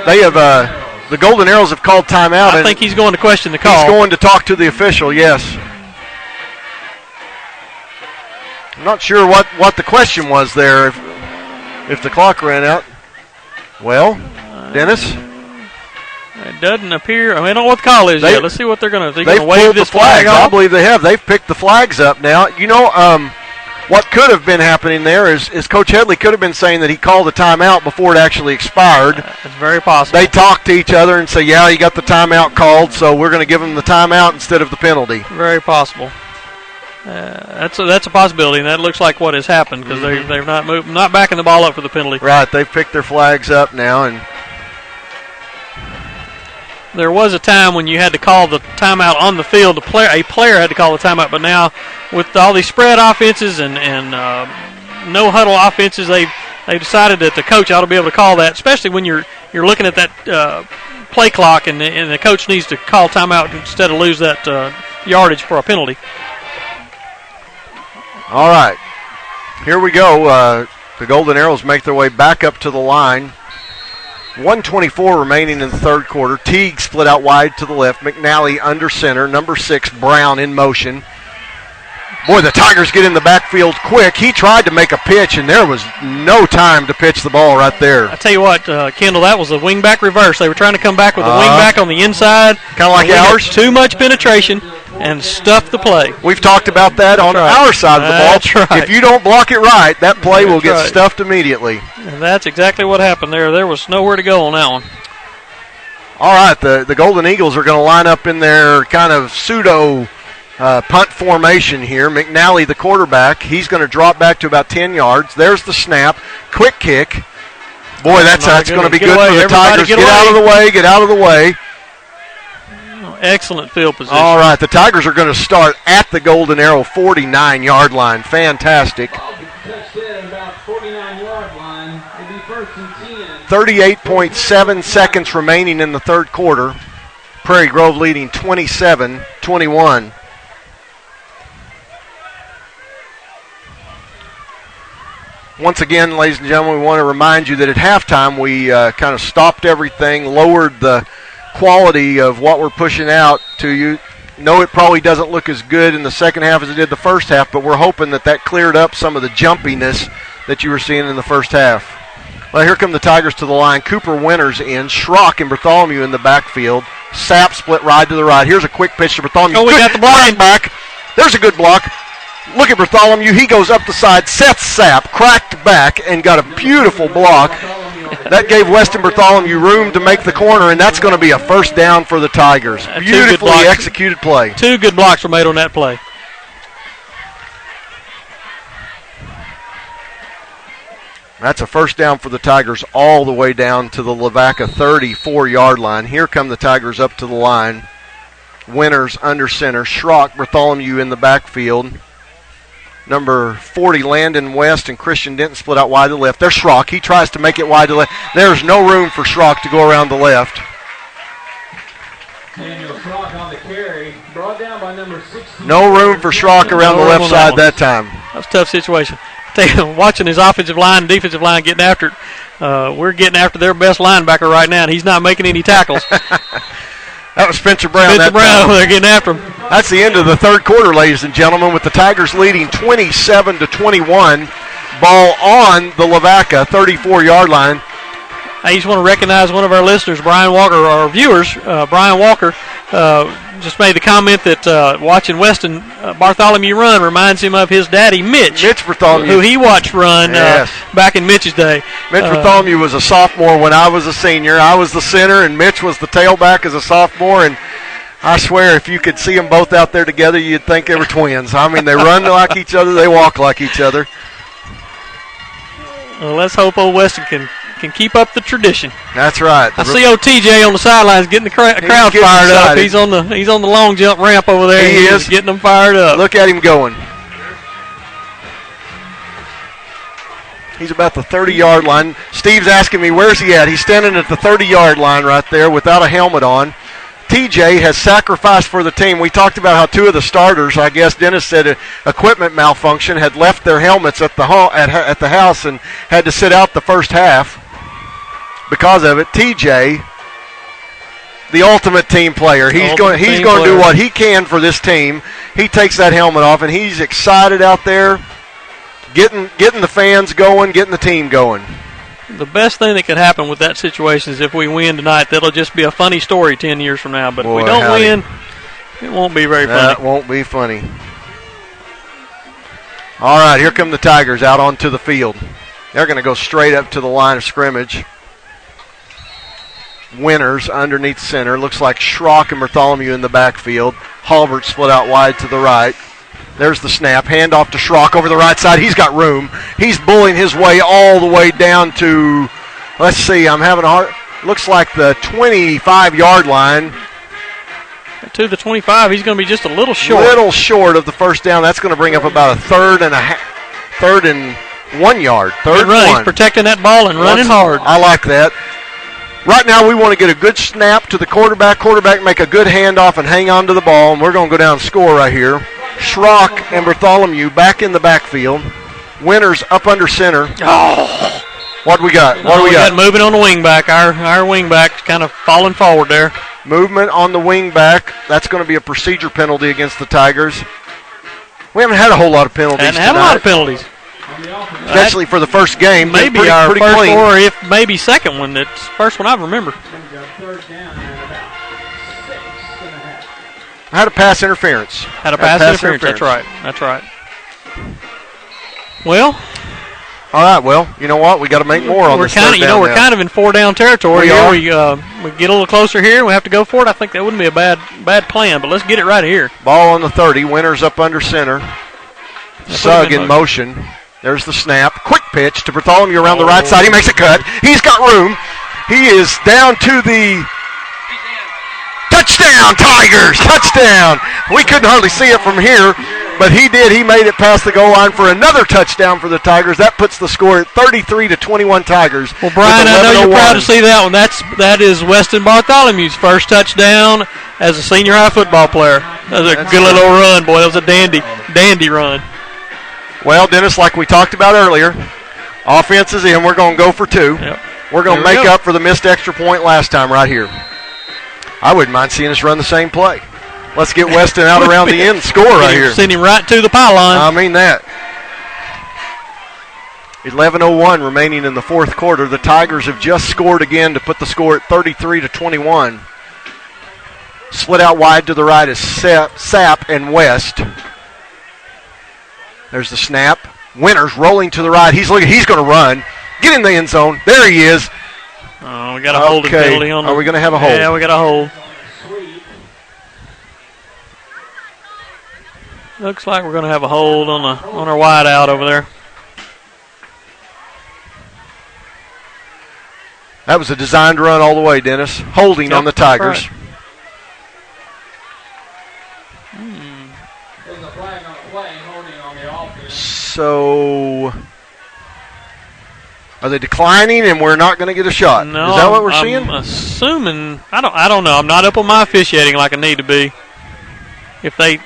They have the Golden Arrows have called timeout. I think he's going to question the call. He's going to talk to the official, yes. I'm not sure what the question was there if the clock ran out. Well, Dennis? It doesn't appear. I don't know what the call is yet. Let's see what they're going to do. They're going to wave this flag off? I believe they have. They've picked the flags up now. You know, what could have been happening there is Coach Headley could have been saying that he called the timeout before it actually expired. It's very possible. They talk to each other and say, yeah, you got the timeout called, so we're going to give them the timeout instead of the penalty. Very possible. That's a possibility, and that looks like what has happened because they're not backing the ball up for the penalty. Right, they've picked their flags up now, and there was a time when you had to call the timeout on the field. A player had to call the timeout, but now with all these spread offenses and no huddle offenses, they decided that the coach ought to be able to call that, especially when you're looking at that play clock and the coach needs to call timeout instead of lose that yardage for a penalty. All right, here we go. The Golden Arrows make their way back up to the line. 1:24 remaining in the 3rd quarter. Teague split out wide to the left. McNally under center. Number 6, Brown in motion. Boy, the Tigers get in the backfield quick. He tried to make a pitch, and there was no time to pitch the ball right there. I tell you what, Kendall, that was a wingback reverse. They were trying to come back with a wingback on the inside. Kind of like ours. Too much penetration and stuff the play. We've talked about that on our side of the ball. That's right. If you don't block it right, that play will get stuffed immediately. And that's exactly what happened there. There was nowhere to go on that one. All right, the Golden Eagles are going to line up in their kind of pseudo punt formation here. McNally, the quarterback, he's going to drop back to about 10 yards. There's the snap. Quick kick. Boy, that's going to be good for the Tigers. Get out of the way, get out of the way. Excellent field position. All right, the Tigers are going to start at the Golden Arrow 49-yard line. Fantastic. 38.7 seconds remaining in the 3rd quarter. Prairie Grove leading 27-21. Once again, ladies and gentlemen, we want to remind you that at halftime we kind of stopped everything, lowered the quality of what we're pushing out to you. No, it probably doesn't look as good in the second half as it did the first half, but we're hoping that cleared up some of the jumpiness that you were seeing in the first half. Well, here come the Tigers to the line. Cooper Winters in. Schrock and Bartholomew in the backfield. Sapp split right to the right. Here's a quick pitch to Bartholomew. Oh, we got the block. Back. There's a good block. Look at Bartholomew. He goes up the side. Seth Sapp cracked back and got a beautiful block. That gave Weston Bartholomew room to make the corner, and that's going to be a first down for the Tigers. Beautifully executed play. 2 good blocks were made on that play. That's a first down for the Tigers all the way down to the Lavaca 34-yard line. Here come the Tigers up to the line. Winters under center. Schrock, Bartholomew in the backfield. Number 40, Landon West and Christian Denton split out wide to the left. There's Schrock. He tries to make it wide to the left. There's no room for Schrock to go around the left. Daniel Schrock on the carry, brought down by number 16. No room for Schrock around the left side that time. That was a tough situation. Watching his offensive line and defensive line getting after it. We're getting after their best linebacker right now, and he's not making any tackles. That was Spencer Brown. They're getting after him. That's the end of the third quarter, ladies and gentlemen, with the Tigers leading 27-21. Ball on the Lavaca 34-yard line. I just want to recognize one of our listeners, Brian Walker, our viewers. Brian Walker just made the comment that watching Weston Bartholomew run reminds him of his daddy, Mitch Bartholomew, who he watched run back in Mitch's day. Mitch Bartholomew was a sophomore when I was a senior. I was the center, and Mitch was the tailback as a sophomore. And I swear, if you could see them both out there together, you'd think they were twins. I mean, they run like each other, they walk like each other. Well, let's hope old Weston can keep up the tradition. That's right. I see old TJ on the sidelines getting the crowd fired up. He's on the long jump ramp over there. He is getting them fired up. Look at him going. He's about the 30-yard line. Steve's asking me, where's he at? He's standing at the 30-yard line right there without a helmet on. TJ has sacrificed for the team. We talked about how two of the starters, I guess Dennis said equipment malfunction, had left their helmets at the house and had to sit out the first half because of it. TJ, the ultimate team player. He's going to do what he can for this team. He takes that helmet off, and he's excited out there, getting the fans going, getting the team going. The best thing that could happen with that situation is if we win tonight, that'll just be a funny story 10 years from now. But if we don't win, it won't be very funny. That won't be funny. All right, here come the Tigers out onto the field. They're going to go straight up to the line of scrimmage. Winters underneath center. Looks like Schrock and Bartholomew in the backfield. Halbert split out wide to the right. There's the snap. Handoff to Schrock over the right side. He's got room. He's bullying his way all the way down to, let's see, I'm having a hard, looks like the 25-yard line. To the 25, he's going to be just a little short. Little short of the first down. That's going to bring up about a third and 1 yard. Third and one. He's protecting that ball and running hard. I like that. Right now we want to get a good snap to the quarterback. Quarterback make a good handoff and hang on to the ball, and we're going to go down and score right here. Schrock and Bartholomew back in the backfield. Winters up under center. Oh. What do we got? We got movement on the wing back. Our wing back's kind of falling forward there. Movement on the wing back. That's going to be a procedure penalty against the Tigers. We haven't had a whole lot of penalties tonight. Had a lot of penalties. Especially for the first game. Maybe pretty, our pretty first clean. or if maybe second one. That's the first one I remember. Had a pass interference. Had a pass interference. That's right. That's right. Well. All right. Well, you know what? We got to make more on this. We're kind of in 4-down territory here. We get a little closer here. We have to go for it. I think that wouldn't be a bad plan, but let's get it right here. Ball on the 30. Winters up under center. Sugg in motion. There's the snap. Quick pitch to Bartholomew around the right side. He makes a cut. He's got room. He is down to the touchdown, Tigers! Touchdown! We couldn't hardly see it from here, but he did. He made it past the goal line for another touchdown for the Tigers. That puts the score at 33-21 Tigers. Well, Brian, I know you're proud to see that one. That is Weston Bartholomew's first touchdown as a senior high football player. That was a good little run, boy. That was a dandy run. Well, Dennis, like we talked about earlier, offense is in. We're going to go for two. Yep. We're going to make up for the missed extra point last time right here. I wouldn't mind seeing us run the same play. Let's get Weston out around the end and score right here. Send him right to the pylon. I mean that. 11:01 remaining in the fourth quarter. The Tigers have just scored again to put the score at 33-21. Split out wide to the right is Sapp and West. There's the snap. Winters rolling to the right. He's going to run. Get in the end zone. There he is. Oh, we got a holding penalty on him. Are we going to have a hold? Yeah, we got a hold. Looks like we're going to have a hold on our wide out over there. That was a designed run all the way, Dennis. Holding on the Tigers. Right. on the play, holding on the offense. So, are they declining and we're not going to get a shot? No, is that what we're seeing? I'm assuming. I don't know. I'm not up on my officiating like I need to be. If they.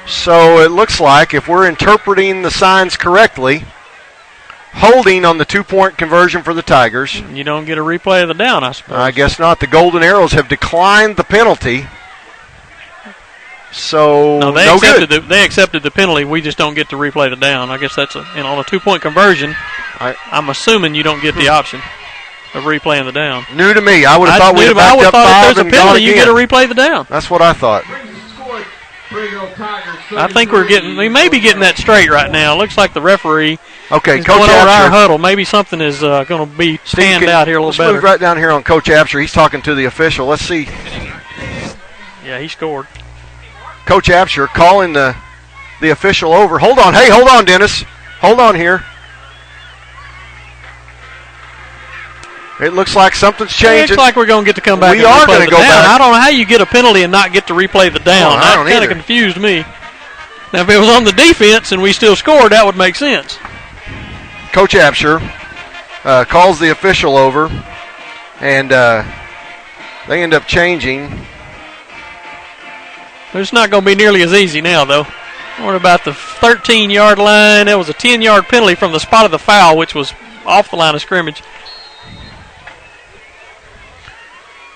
So it looks like, if we're interpreting the signs correctly, holding on the 2-point conversion for the Tigers. You don't get a replay of the down, I suppose. I guess not. The Golden Arrows have declined the penalty. So no, no good. They accepted the penalty. We just don't get to replay the down. I guess that's on a 2-point conversion. I'm assuming you don't get the option of replaying the down. New to me. I would have thought we'd have backed up 5 if there's a and penalty, gone again. you get to replay the down. That's what I thought. I think we may be getting that straight right now. Looks like the referee is Coach going over our huddle. Maybe something is going to be panned out here a little better. Let's move right down here on Coach Absher. He's talking to the official. Let's see. Yeah, he scored. Coach Absher calling the official over. Hold on. Hey, hold on, Dennis. Hold on here. It looks like something's changing. It looks like we're going to get to come back. We are going to go back. I don't know how you get a penalty and not get to replay the down. That kind of confused me. Now, if it was on the defense and we still scored, that would make sense. Coach Absher calls the official over, and they end up changing. It's not going to be nearly as easy now, though. What about the 13-yard line? That was a 10-yard penalty from the spot of the foul, which was off the line of scrimmage.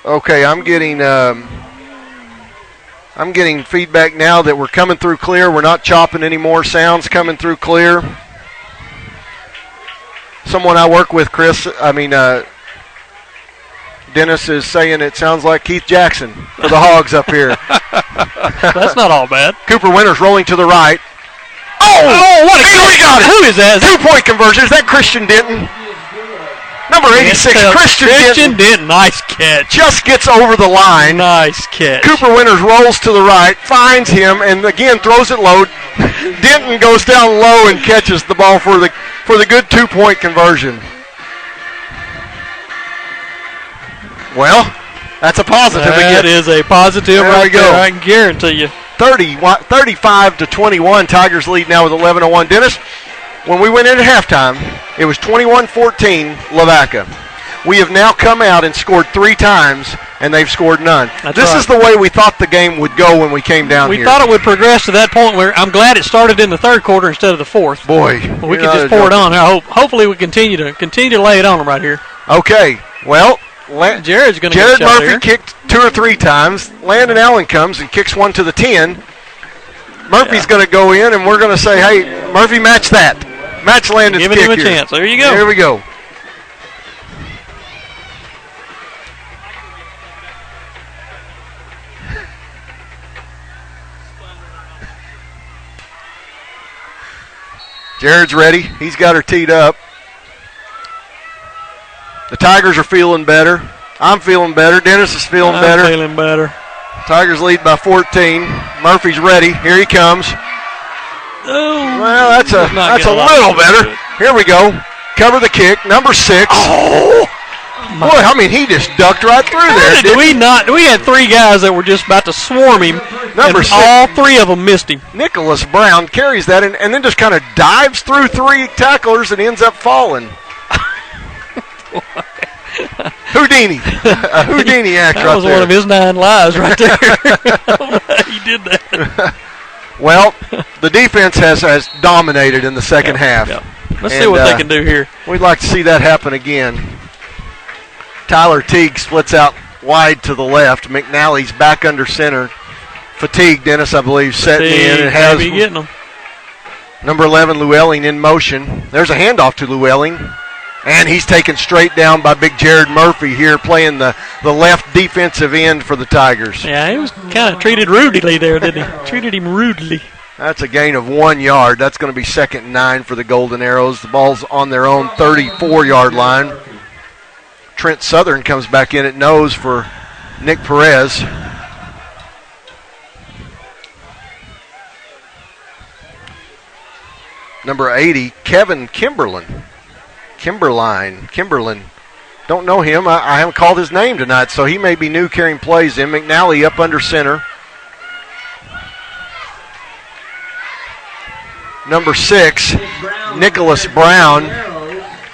Okay, I'm getting feedback now that we're coming through clear. We're not chopping anymore. Sounds coming through clear. Someone I work with, Dennis is saying it sounds like Keith Jackson for the Hogs up here. That's not all bad. Cooper Winters rolling to the right. Oh, what a catch. We got it. Who is that? 2-point conversion. Is that Christian Denton? Number 86, Christian Denton. Nice catch. Just gets over the line. Nice catch. Cooper Winters rolls to the right, finds him, and again throws it low. Denton goes down low and catches the ball for the good 2-point conversion. Well, that's a positive again. That is a positive right there, I can guarantee you. 35-21, Tigers lead now with 11:01. Dennis, when we went into halftime, it was 21-14 Lavaca. We have now come out and scored 3 times, and they've scored none. This is the way we thought the game would go when we came down here. We thought it would progress to that point where I'm glad it started in the third quarter instead of the fourth. Boy. We can just pour it on. Hopefully we continue to lay it on them right here. Okay, well, Jared Murphy kicked 2 or 3 times. Landon Allen comes and kicks one to the 10. Murphy's going to go in, and we're going to say, hey, Murphy, match that. Match Landon's kick. Giving him a chance. There you go. There we go. Jared's ready. He's got her teed up. The Tigers are feeling better. I'm feeling better. Dennis is feeling better. I'm feeling better. Tigers lead by 14. Murphy's ready. Here he comes. Oh, well, that's a little better. Here we go. Cover the kick. Number 6. Oh! Boy, I mean, he just ducked right through there. Did we not? We had 3 guys that were just about to swarm him. Number 6. All 3 of them missed him. Nicholas Brown carries that and then just kind of dives through 3 tacklers and ends up falling. Houdini. A Houdini act right there. That was one of his 9 lives right there. I don't know how he did that. Well, the defense has dominated in the second half. Yeah. Let's see what they can do here. We'd like to see that happen again. Tyler Teague splits out wide to the left. McNally's back under center. Fatigue, Dennis, I believe, setting in. It has getting them. Number 11, Llewellyn, in motion. There's a handoff to Llewellyn. And he's taken straight down by big Jared Murphy here, playing the left defensive end for the Tigers. Yeah, he was kind of treated rudely there, didn't he? Treated him rudely. That's a gain of 1 yard. That's going to be 2nd and 9 for the Golden Arrows. The ball's on their own 34-yard line. Trent Southern comes back in at nose for Nick Perez. Number 80, Kevin Kimberlin. Don't know him. I haven't called his name tonight, so he may be new carrying plays in. McNally up under center. number 6, Nicholas Brown,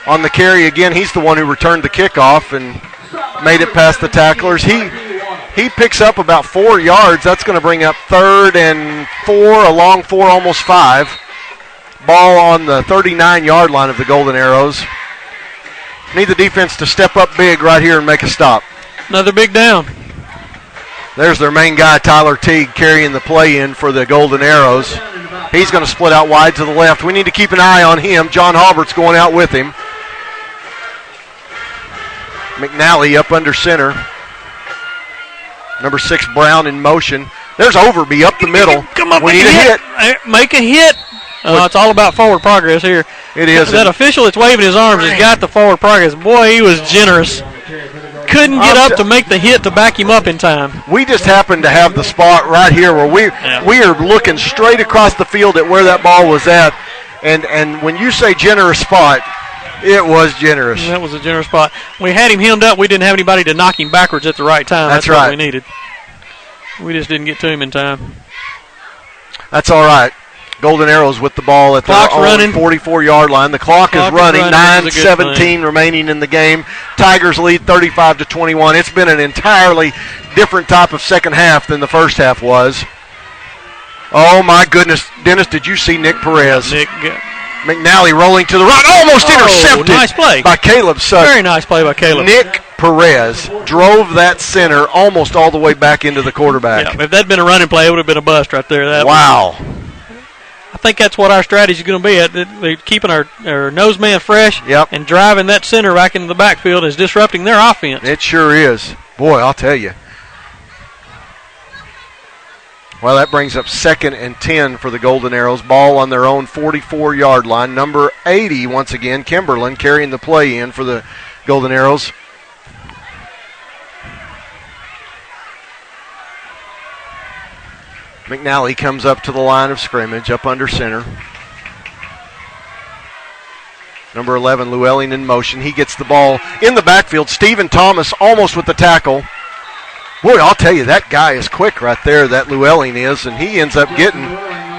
on the carry again. He's the one who returned the kickoff and made it past the tacklers. He picks up about 4 yards. That's going to bring up 3rd and 4, a long 4, almost 5. Ball on the 39-yard line of the Golden Arrows. Need the defense to step up big right here and make a stop. Another big down. There's their main guy, Tyler Teague, carrying the play in for the Golden Arrows. He's going to split out wide to the left. We need to keep an eye on him. John Halbert's going out with him. McNally up under center. Number 6, Brown in motion. There's Overby up the middle. Come up, we need a hit. Make a hit. It's all about forward progress here. It is. That official that's waving his arms has got the forward progress. Boy, he was generous. Couldn't get up to make the hit to back him up in time. We just happened to have the spot right here where we are looking straight across the field at where that ball was at. And when you say generous spot, it was generous. That was a generous spot. We had him hemmed up. We didn't have anybody to knock him backwards at the right time. That's right. What we needed. We just didn't get to him in time. That's all right. Golden Arrows with the ball at their own 44-yard line. The clock is running. 9:17 remaining in the game. Tigers lead 35-21. It's been an entirely different type of second half than the first half was. Oh, my goodness. Dennis, did you see Nick Perez? McNally rolling to the right. Almost intercepted. Nice play by Caleb Sutton. Very nice play by Caleb. Nick Perez drove that center almost all the way back into the quarterback. Yeah, if that had been a running play, it would have been a bust right there. Wow. I think that's what our strategy is going to be. They're keeping our nose man fresh and driving that center back into the backfield is disrupting their offense. It sure is. Boy, I'll tell you. Well, that brings up 2nd and 10 for the Golden Arrows. Ball on their own 44-yard line. Number 80, once again, Kimberlin carrying the play in for the Golden Arrows. McNally comes up to the line of scrimmage, up under center. Number 11, Llewellyn in motion. He gets the ball in the backfield. Stephen Thomas almost with the tackle. Boy, I'll tell you, that guy is quick right there, that Llewellyn is, and he ends up getting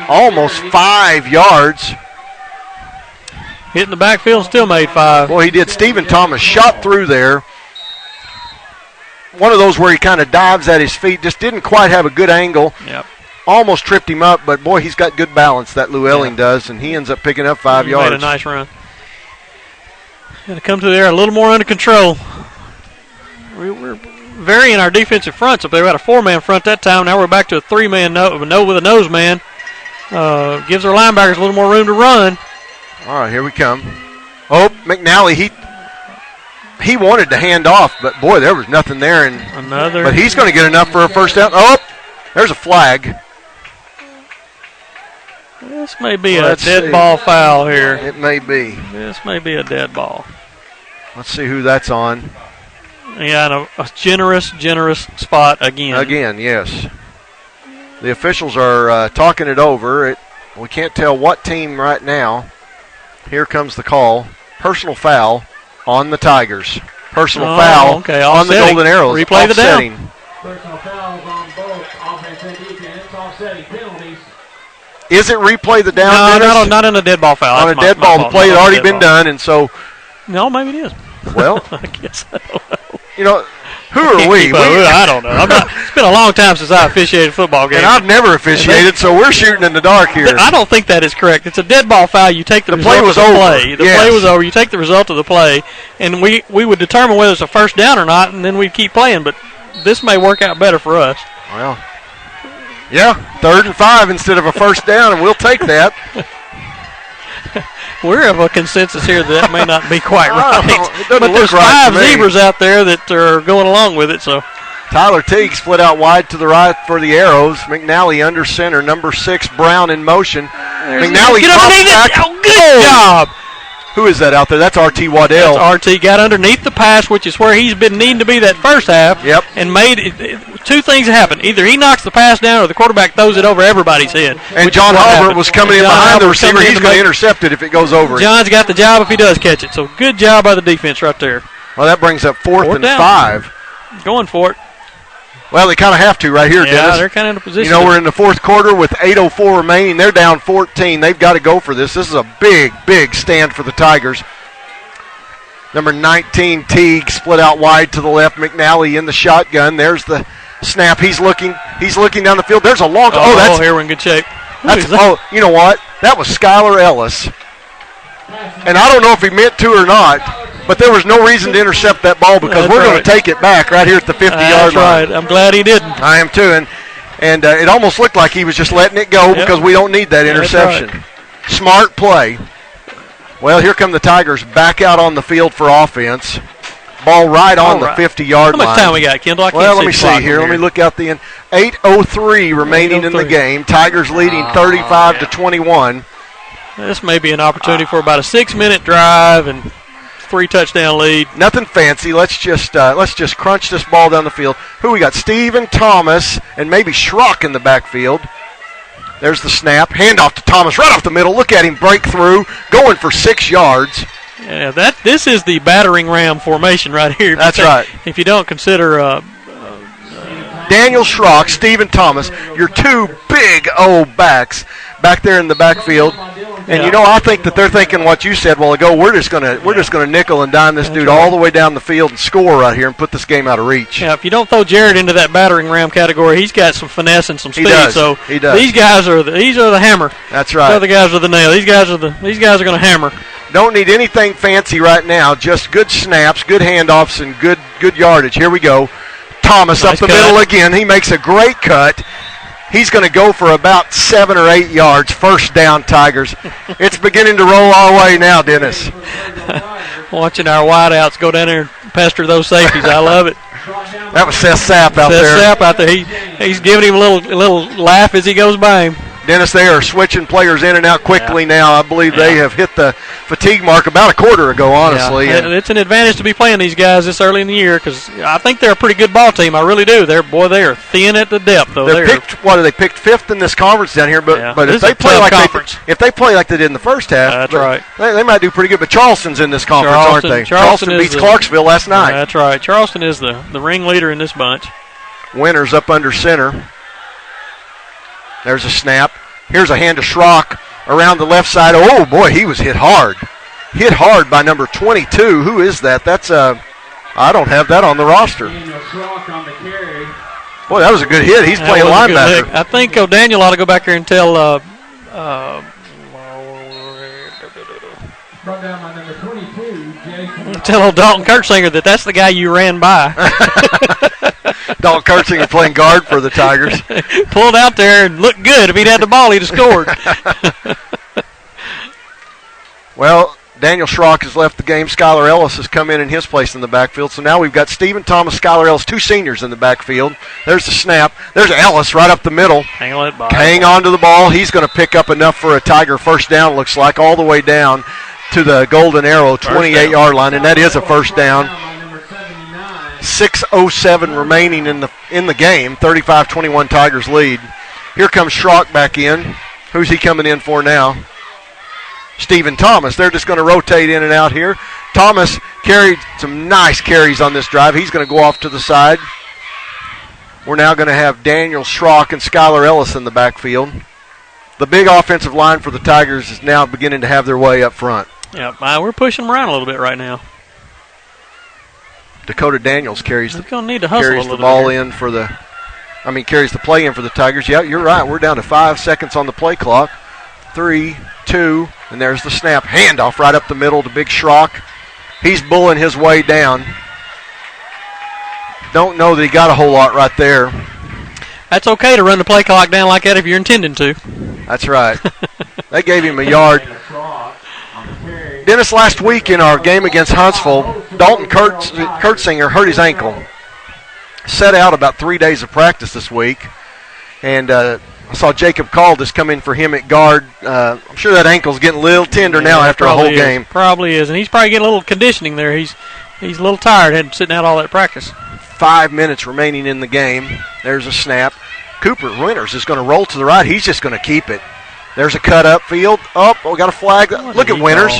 almost 5 yards. Hitting the backfield, still made 5. Boy, he did. Stephen Thomas shot through there. One of those where he kind of dives at his feet, just didn't quite have a good angle. Yep. Almost tripped him up, but boy, he's got good balance, that Llewellyn does, and he ends up picking up 5 yards. Made a nice run. Got to come to there a little more under control. We're varying our defensive fronts. If they were at a 4-man front that time, now we're back to a 3-man with a nose man. Gives our linebackers a little more room to run. All right, here we come. Oh, McNally, he wanted to hand off, but boy, there was nothing there. But he's going to get enough for a first down. Oh, there's a flag. This may be a dead ball foul here. It may be. This may be a dead ball. Let's see who that's on. Yeah, and a generous spot again. Again, yes. The officials are talking it over. We can't tell what team right now. Here comes the call. Personal foul on the Tigers. Personal foul on the Golden Arrows. Replay the down. Personal fouls on both offense and defense. Offsetting penalties. Is it replay the down? No, not in a dead ball foul. On a dead ball. The play had already been done, and so. No, maybe it is. Well, I guess I don't know. You know, who are we? I don't know. It's been a long time since I officiated football games. And I've never officiated, so we're shooting in the dark here. I don't think that is correct. It's a dead ball foul. You take the result play was of the over. play. The play was over. You take the result of the play, and we would determine whether it's a first down or not, and then we'd keep playing. But this may work out better for us. Well, yeah, 3rd and 5 instead of a first down, and we'll take that. We're of a consensus here that may not be quite right. But there's 5 zebras out there that are going along with it. So Tyler Teague split out wide to the right for the Arrows. McNally under center. Number 6, Brown in motion. McNally drops back. Oh, good job. Who is that out there? That's R.T. Waddell. That's R.T. got underneath the pass, which is where he's been needing to be that first half. Yep. And made two things happen. Either he knocks the pass down or the quarterback throws it over everybody's head. And John Halbert was coming in behind the receiver. He's going to intercept it if it goes over. John's got the job if he does catch it. So good job by the defense right there. Well, that brings up 4th and 5. Going for it. Well, they kind of have to right here, Yeah, Dennis. they're kind of in a position. You know, we're in the fourth quarter with 8:04 remaining. They're down 14. They've got to go for this. This is a big, big stand for the Tigers. Number 19, Teague, split out wide to the left. McNally in the shotgun. There's the snap. He's looking down the field. There's a long. Here we're in good shape. You know what? That was Skylar Ellis. And I don't know if he meant to or not, but there was no reason to intercept that ball because we're going to take it back right here at the 50-yard line. That's right. I'm glad he didn't. I am too. And it almost looked like he was just letting it go because we don't need that interception. Right. Smart play. Well, here come the Tigers back out on the field for offense. Ball right on the 50-yard line. How much time we got, Kendall? Let me see here. Let me look out the end. 8:03 remaining in the game. Tigers leading 35-21. This may be an opportunity for about a 6-minute drive and 3-touchdown lead. Nothing fancy. Let's just crunch this ball down the field. Who we got? Stephen Thomas and maybe Schrock in the backfield. There's the snap. Handoff to Thomas right off the middle. Look at him break through, going for 6 yards. Yeah, this is the battering ram formation right here. That's right. If you don't consider Daniel Schrock, Stephen Thomas, your two big old backs back there in the backfield. And you know, I think that they're thinking what you said a while ago. We're just gonna nickel and dime this dude all the way down the field and score right here and put this game out of reach. Yeah, if you don't throw Jared into that battering ram category, he's got some finesse and some speed. He does. These guys are the hammer. That's right. The other guys are the nail. These guys are going to hammer. Don't need anything fancy right now. Just good snaps, good handoffs, and good yardage. Here we go. Thomas Nice up the cut. middle again. He makes a great cut. He's going to go for about 7 or 8 yards. First down, Tigers. It's beginning to roll our way now, Dennis. Watching our wideouts go down there and pester those safeties. I love it. That was Seth Sapp out there. Seth Sapp out there. He's giving him a little laugh as he goes by him. Dennis, they are switching players in and out quickly now. I believe they have hit the fatigue mark about a quarter ago, honestly. Yeah. It's an advantage to be playing these guys this early in the year because I think they're a pretty good ball team. I really do. They are thin at the depth. Though. They picked fifth in this conference down here, but if they play like they did in the first half, that's right. They might do pretty good. But Charleston's in this conference, aren't they? Charleston beats Clarksville last night. That's right. Charleston is the ringleader in this bunch. Winters up under center. There's a snap. Here's a hand to Schrock around the left side. Oh, boy, he was hit hard. Hit hard by number 22. Who is that? That's I don't have that on the roster. Boy, that was a good hit. He's playing linebacker. I think Daniel ought to go back here and tell old Dalton Kurtzinger that's the guy you ran by. Dalton Kurtzinger playing guard for the Tigers. Pulled out there and looked good. If he'd had the ball, he'd have scored. Well, Daniel Schrock has left the game. Skylar Ellis has come in his place in the backfield. So now we've got Stephen Thomas, Skylar Ellis, two seniors in the backfield. There's the snap. There's Ellis right up the middle. Hang on to the ball. He's going to pick up enough for a Tiger first down, looks like, all the way down to the Golden Arrow 28-yard line, and that is a first down. 6:07 remaining in the game. 35-21 Tigers lead. Here comes Schrock back in. Who's he coming in for now? Stephen Thomas. They're just going to rotate in and out here. Thomas carried some nice carries on this drive. He's going to go off to the side. We're now going to have Daniel Schrock and Skylar Ellis in the backfield. The big offensive line for the Tigers is now beginning to have their way up front. Yeah, we're pushing them around a little bit right now. Dakota Daniels carries the ball in for the carries the play in for the Tigers. Yeah, you're right. We're down to 5 seconds on the play clock. 3, 2, and there's the snap. Handoff right up the middle to Big Schrock. He's bulling his way down. Don't know that he got a whole lot right there. That's okay to run the play clock down like that if you're intending to. That's right. They gave him a yard. Dennis, last week in our game against Huntsville, Dalton Kurtzinger hurt his ankle. Set out about 3 days of practice this week. And I saw Jacob Caldas come in for him at guard. I'm sure that ankle's getting a little tender now after a whole game. Probably is. And he's probably getting a little conditioning there. He's a little tired, had sitting out all that practice. 5 minutes remaining in the game. There's a snap. Cooper Winters is going to roll to the right. He's just going to keep it. There's a cut up field. We got a flag. Look at Winters.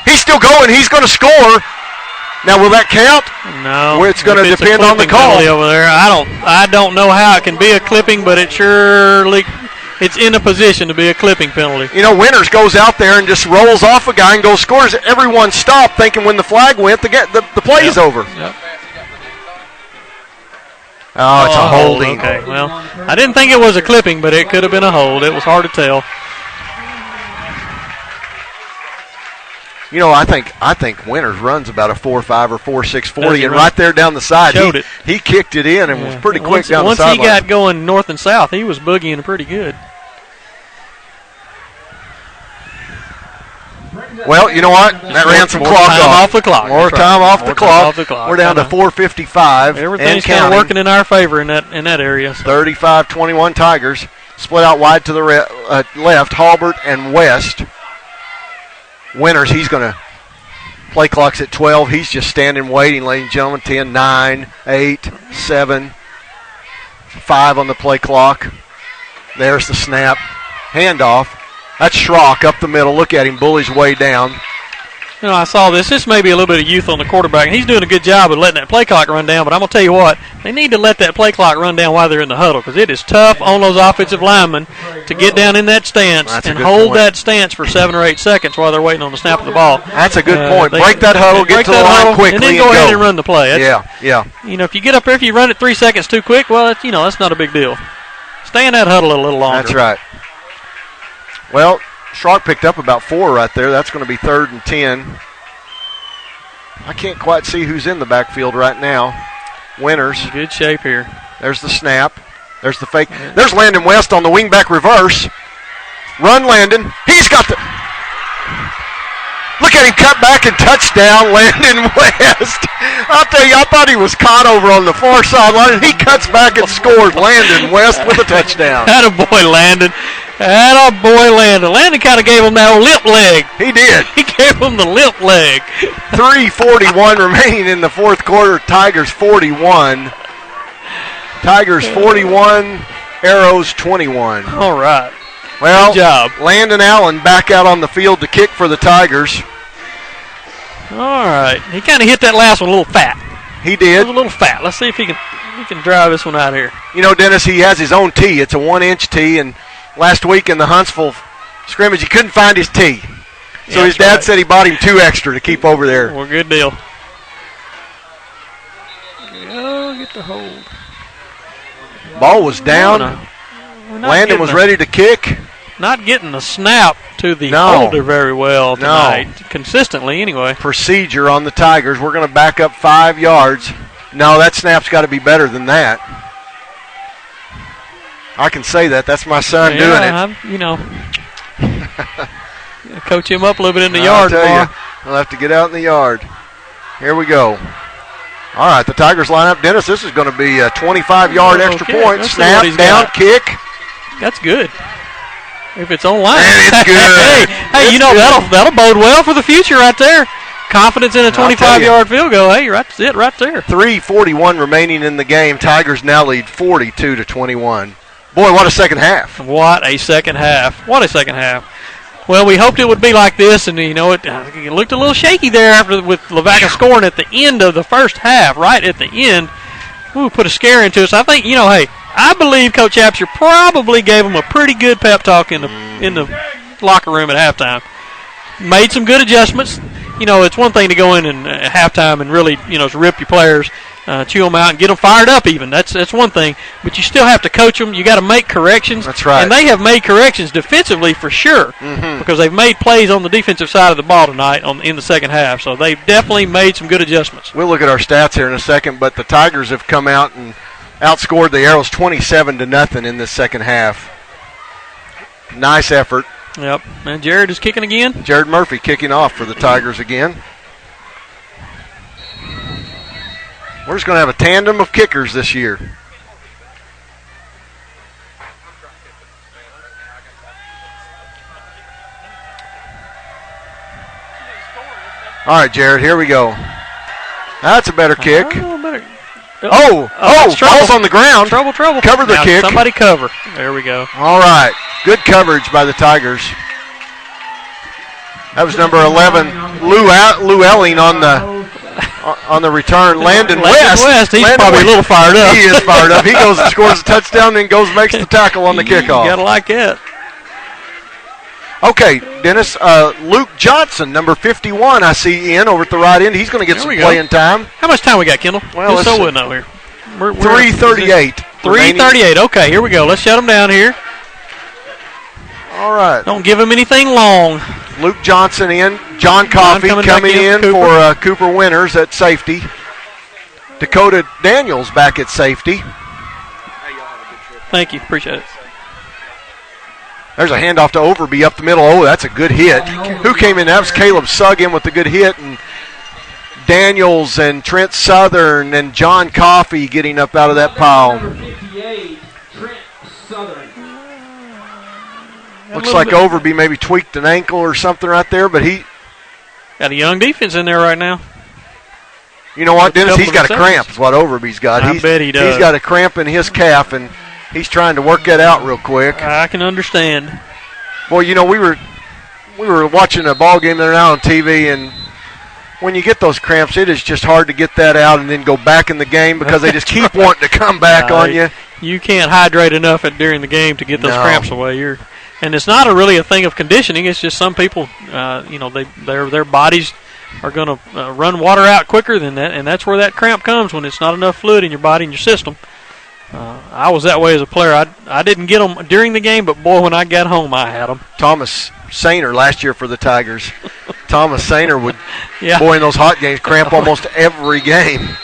He's still going. He's going to score. Now, will that count? No. Well, it's going to depend on the call. Over there. I don't know how it can be a clipping, but it's in a position to be a clipping penalty. You know, Winters goes out there and just rolls off a guy and goes scores. Everyone stopped thinking when the flag went, the play is over. Yep. Oh, it's a holding. Okay, well, I didn't think it was a clipping, but it could have been a hold. It was hard to tell. You know, I think Winters runs about a 4.5 or 4.6 40, and right there down the side, he kicked it in and was pretty quick down the sideline. Once he got going north and south, he was boogieing pretty good. Well, you know what? That ran some clock off the clock. More time off the clock. We're down to 4:55. Everything's kind of working in our favor in that area. So. 35-21 Tigers. Split out wide to the left. Halbert and West. Winters, he's going to play clock's at 12. He's just standing waiting, ladies and gentlemen. 10, 9, 8, 7, 5 on the play clock. There's the snap. Handoff. That's Schrock up the middle. Look at him, bullies way down. You know, I saw this. This may be a little bit of youth on the quarterback, and he's doing a good job of letting that play clock run down, but I'm going to tell you what, they need to let that play clock run down while they're in the huddle, because it is tough on those offensive linemen to get down in that stance and hold that stance for 7 or 8 seconds while they're waiting on the snap of the ball. That's a good point. Break that huddle, get to the line quickly, and then go ahead and run the play. Yeah. You know, if you get up there, if you run it 3 seconds too quick, well, that's not a big deal. Stay in that huddle a little longer. That's right. Well, Schrock picked up about 4 right there. That's going to be 3rd and 10. I can't quite see who's in the backfield right now. Winters. Good shape here. There's the snap. There's the fake. There's Landon West on the wingback reverse. Run, Landon. He's got the... Look at him cut back and touchdown, Landon West. I'll tell you, I thought he was caught over on the far sideline, and he cuts back and scores. Landon West with a touchdown. Attaboy, Landon. Attaboy, Landon. Landon kind of gave him that old lip leg. He did. He gave him the lip leg. 3:41 remaining in the fourth quarter. Tigers 41. Tigers 41. Arrows 21. All right. Well, good job. Landon Allen back out on the field to kick for the Tigers. All right. He kind of hit that last one a little fat. He did. It was a little fat. Let's see if he can drive this one out here. You know, Dennis, he has his own tee. It's a 1-inch tee, and last week in the Huntsville scrimmage, he couldn't find his tee. So his dad said he bought him 2 extra to keep over there. Well, good deal. Oh, get the hold. Ball was down. Landon was ready to kick. Not getting the snap to the holder very well tonight. Consistently, anyway. Procedure on the Tigers. We're going to back up 5 yards. No, that snap's got to be better than that. I can say that. That's my son doing it. Coach him up a little bit in the yard. I'll have to get out in the yard. Here we go. All right, the Tigers line up. Dennis, this is going to be a 25-yard extra point. Snap, down, kick. That's good. If it's online. And it's good. hey, that'll bode well for the future right there. Confidence in a 25-yard field goal. Hey, that's it right there. 3:41 remaining in the game. Tigers now lead 42-21. Boy, what a second half. What a second half. What a second half. Well, we hoped it would be like this, and, it looked a little shaky there with Lavaca scoring at the end of the first half, right at the end. Ooh, put a scare into us. I think, I believe Coach Apsher probably gave them a pretty good pep talk in the locker room at halftime. Made some good adjustments. It's one thing to go in and at halftime and really, to rip your players, chew them out and get them fired up even. That's one thing. But you still have to coach them. You got to make corrections. That's right. And they have made corrections defensively for sure because they've made plays on the defensive side of the ball tonight in the second half. So they've definitely made some good adjustments. We'll look at our stats here in a second, but the Tigers have come out and outscored the Arrows 27-0 in this second half. Nice effort. Yep. And Jared is kicking again. Jared Murphy kicking off for the Tigers again. We're just going to have a tandem of kickers this year. All right, Jared, here we go. That's a better kick. Ball's on the ground. Trouble. Cover the kick. Somebody cover. There we go. All right. Good coverage by the Tigers. That was number 11, Lou Elling on the on the return. Landon West. He's probably a little fired up. He is fired up. He goes and scores a touchdown, then goes and makes the tackle on the kickoff. You got to like that. Okay, Dennis, Luke Johnson, number 51, I see in over at the right end. He's going to get some playing time. How much time we got, Kendall? Well, just so we'll know here. 3:38. 3:38. Okay, here we go. Let's shut him down here. All right. Don't give him anything long. Luke Johnson in. John Coffey coming in for Cooper Winters at safety. Dakota Daniels back at safety. Thank you. Appreciate it. There's a handoff to Overby up the middle. Oh, that's a good hit. Who came in? That was Caleb Sugg in with the good hit. And Daniels and Trent Southern and John Coffey getting up out of that pile. Number 58, Trent Southern. Looks like Overby maybe tweaked an ankle or something right there, but he got a young defense in there right now. You know what, Dennis? He's got a cramp is what Overby's got. I bet he does. He's got a cramp in his calf, and he's trying to work that out real quick. I can understand. Well, you know, we were watching a ball game there now on TV, and when you get those cramps, it is just hard to get that out and then go back in the game because they just keep wanting to come back on you. You can't hydrate enough during the game to get those cramps away. And it's not really a thing of conditioning. It's just some people, their bodies are going to run water out quicker than that, and that's where that cramp comes, when it's not enough fluid in your body and your system. I was that way as a player. I didn't get them during the game, but, boy, when I got home, I had them. Thomas Sainer last year for the Tigers. Thomas Sainer would, boy, in those hot games, cramp almost every game.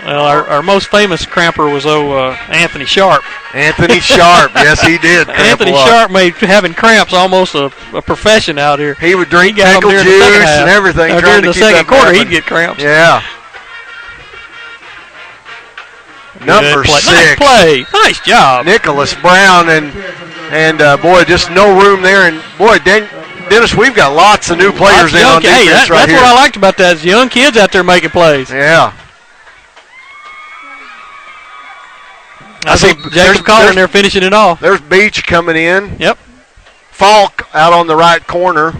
Well, our most famous cramper was Anthony Sharp. Anthony Sharp, yes, he did. Anthony Sharp made having cramps almost a profession out here. He would drink pickle juice and everything. During the second quarter, he'd get cramps. Yeah. Number 6. Nice play. Nice job. Nicholas Brown, and boy, just no room there. And, boy, Dennis, we've got lots of new players in on defense that's right here. That's what I liked about that, is young kids out there making plays. Yeah. I see Jacob Collin there finishing it off. There's Beach coming in. Yep. Falk out on the right corner.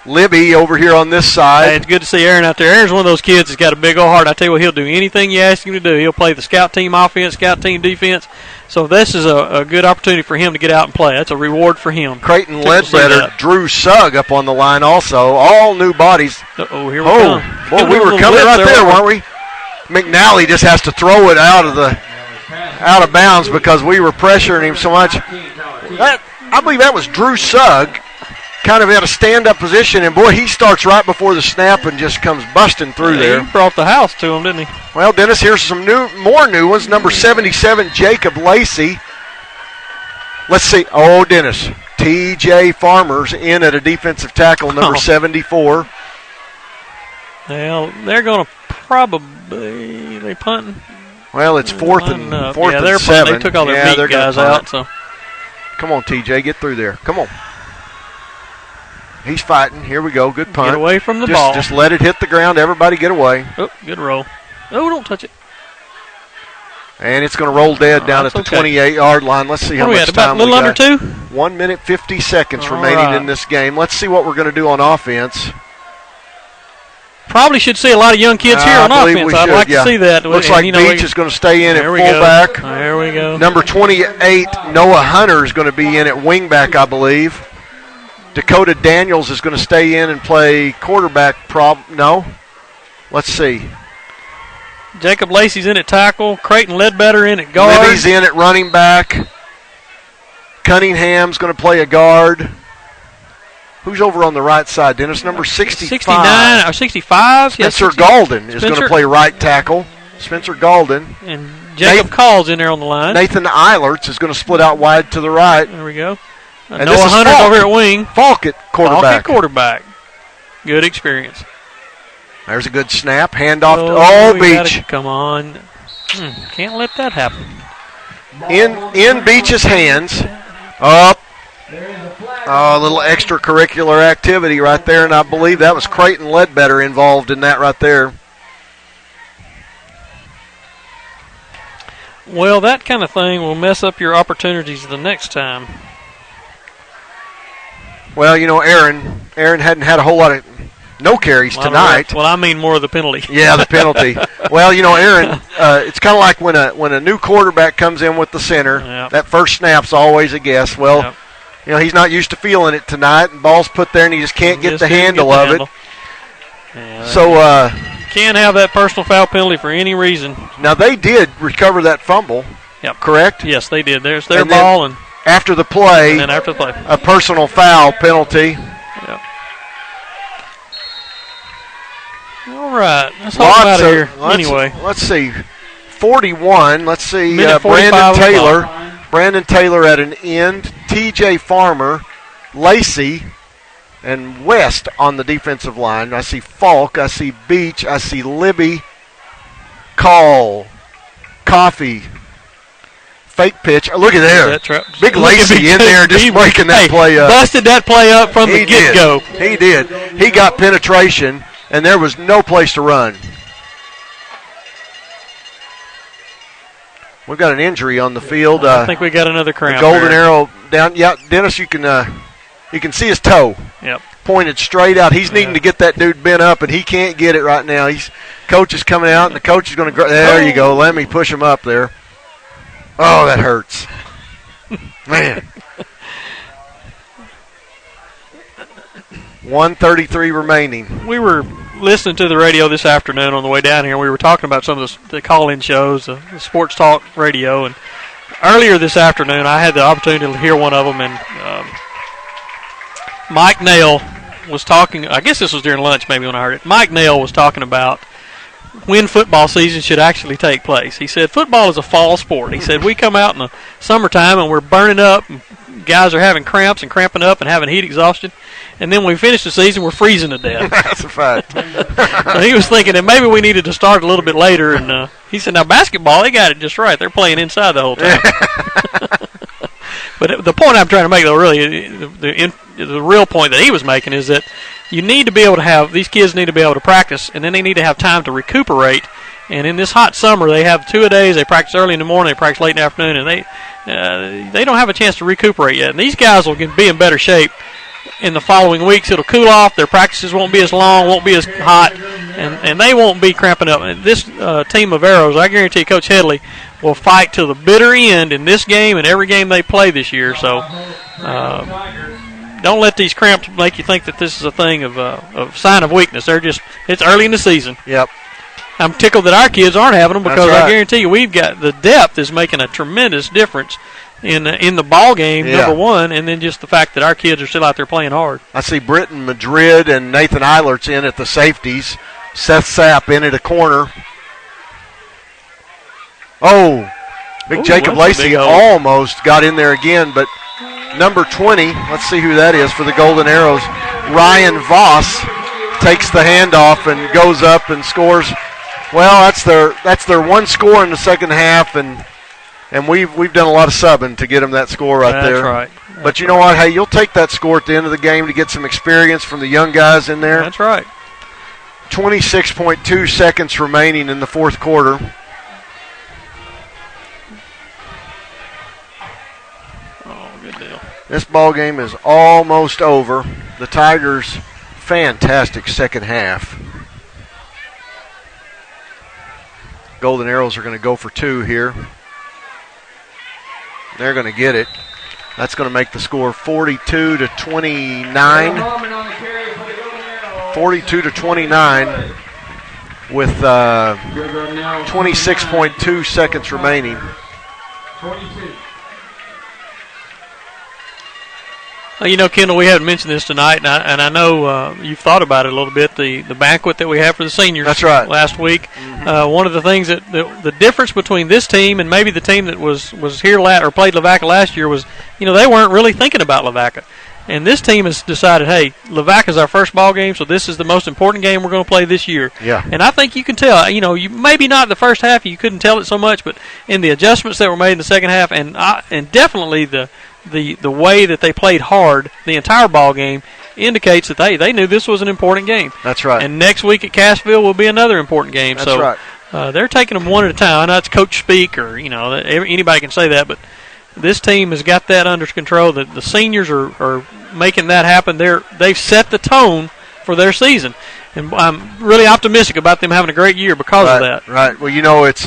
Libby over here on this side. Hey, it's good to see Aaron out there. Aaron's one of those kids that's got a big old heart. I tell you what, he'll do anything you ask him to do. He'll play the scout team offense, scout team defense. So this is a good opportunity for him to get out and play. That's a reward for him. Creighton Ledbetter, Drew Sugg up on the line also. All new bodies. Uh-oh, here we come. Boy, we were coming right there, weren't we? McNally just has to throw it out of bounds because we were pressuring him so much. I believe that was Drew Sugg, kind of at a stand-up position, and boy, he starts right before the snap and just comes busting through there. He brought the house to him, didn't he? Well, Dennis, here's some more new ones. Number 77, Jacob Lacey. Let's see. Oh, Dennis, T.J. Farmer's in at a defensive tackle, number 74. Well, they're going to probably they punting. Well, it's fourth and they're 7. They took all their meat guys out. So, come on, TJ, get through there. Come on. He's fighting. Here we go. Good punt. Get away from the ball. Just let it hit the ground. Everybody get away. Oh, good roll. Oh, don't touch it. And it's going to roll dead down at the 28-yard line. Let's see how much time we got. A little under 2? 1 minute, 50 seconds remaining in this game. Let's see what we're going to do on offense. Probably should see a lot of young kids here on offense. I'd like to see that. Looks like Beach is going to stay in at fullback. There we go. Number 28, Noah Hunter, is going to be in at wingback, I believe. Dakota Daniels is going to stay in and play quarterback. No? Let's see. Jacob Lacey's in at tackle. Creighton Ledbetter in at guard. Libby's in at running back. Cunningham's going to play a guard. Who's over on the right side, Dennis? Number 65. 69 or 65. Spencer Galden is going to play right tackle. Spencer Galden. And Jacob Call's in there on the line. Nathan Eilerts is going to split out wide to the right. There we go. And Noah Hunter's over at wing. Falk at quarterback. Good experience. There's a good snap. Handoff to Beach. Come on. Can't let that happen. In Beach's hands. Up. A little extracurricular activity right there, and I believe that was Creighton Ledbetter involved in that right there. Well, that kind of thing will mess up your opportunities the next time. Well, Aaron hadn't had a whole lot of no carries tonight. Well, I mean more of the penalty. Yeah, the penalty. Well, Aaron, it's kind of like when a new quarterback comes in with the center. Yep. That first snap's always a guess. Well, he's not used to feeling it tonight, and ball's put there, and he just can't get the handle of it. Yeah, so can't have that personal foul penalty for any reason. Now they did recover that fumble. Yep. Correct? Yes, they did. There's their ball, and after the play, a personal foul penalty. Yep. All right, let's hop out of here. Anyway, let's see. 41. Let's see. Brandon Taylor at an end. T.J. Farmer, Lacey, and West on the defensive line. I see Falk. I see Beach. I see Libby. Call. Coffee. Fake pitch. Look at there. Big Lacey in there just breaking that play up. Busted that play up from the get-go. He did. He got penetration, and there was no place to run. We've got an injury on the field. I think we got another cramp. The golden arrow down. Yeah, Dennis, you can see his toe. Yep. Pointed straight out. He's needing to get that dude bent up, and he can't get it right now. Coach is coming out, and the coach is going to. There you go. Let me push him up there. Oh, that hurts. Man. 1:33 remaining. We were listening to the radio this afternoon on the way down here. We were talking about some of the call-in shows, the sports talk radio, and earlier this afternoon I had the opportunity to hear one of them, and Mike Nail was talking. I guess this was during lunch maybe when I heard it. Mike Nail was talking about when football season should actually take place. He said football is a fall sport. He said we come out in the summertime and we're burning up, and guys are having cramps and cramping up and having heat exhaustion, and then when we finish the season we're freezing to death. That's a fact. So he was thinking that maybe we needed to start a little bit later, and he said now basketball, they got it just right. They're playing inside the whole time. But the point I'm trying to make, though, really, the real point that he was making is that you need to be able to have, these kids need to be able to practice, and then they need to have time to recuperate. And in this hot summer, they have 2 a days. They practice early in the morning, they practice late in the afternoon, and they don't have a chance to recuperate yet. And these guys will be in better shape in the following weeks. It'll cool off. Their practices won't be as long, won't be as hot, and they won't be cramping up. And this team of Arrows, I guarantee Coach Headley will fight to the bitter end in this game and every game they play this year. So don't let these cramps make you think that this is a thing of sign of weakness. It's early in the season. Yep. I'm tickled that our kids aren't having them because right. I guarantee you we've got the depth is making a tremendous difference in the ball game, number one, and then just the fact that our kids are still out there playing hard. I see Britton Madrid and Nathan Eilert's in at the safeties. Seth Sapp in at a corner. Oh, big Jacob Lacey almost got in there again, but number 20, let's see who that is for the Golden Arrows. Ryan Voss takes the handoff and goes up and scores. Well, that's their one score in the second half, and we've done a lot of subbing to get them that score right there. That's right. But you know what? Hey, you'll take that score at the end of the game to get some experience from the young guys in there. That's right. 26.2 seconds remaining in the fourth quarter. Oh, good deal. This ball game is almost over. The Tigers, fantastic second half. Golden Arrows are going to go for 2 here. They're going to get it. That's going to make the score 42-29. 42-29 with 26.2 seconds remaining. 22. Kendall, we haven't mentioned this tonight, and I know you've thought about it a little bit, the banquet that we had for the seniors. That's right. Last week. One of the things that the difference between this team and maybe the team that was here or played Lavaca last year was, they weren't really thinking about Lavaca. And this team has decided, hey, Lavaca's our first ball game, so this is the most important game we're going to play this year. Yeah. And I think you can tell, you maybe not the first half, you couldn't tell it so much, but in the adjustments that were made in the second half, and definitely the way that they played hard the entire ball game indicates that they knew this was an important game. That's right. And next week at Cassville will be another important game. That's right. They're taking them one at a time. I know it's coach speak, or anybody can say that, but this team has got that under control. The seniors are making that happen. They've set the tone for their season, and I'm really optimistic about them having a great year because of that. Right. Well, it's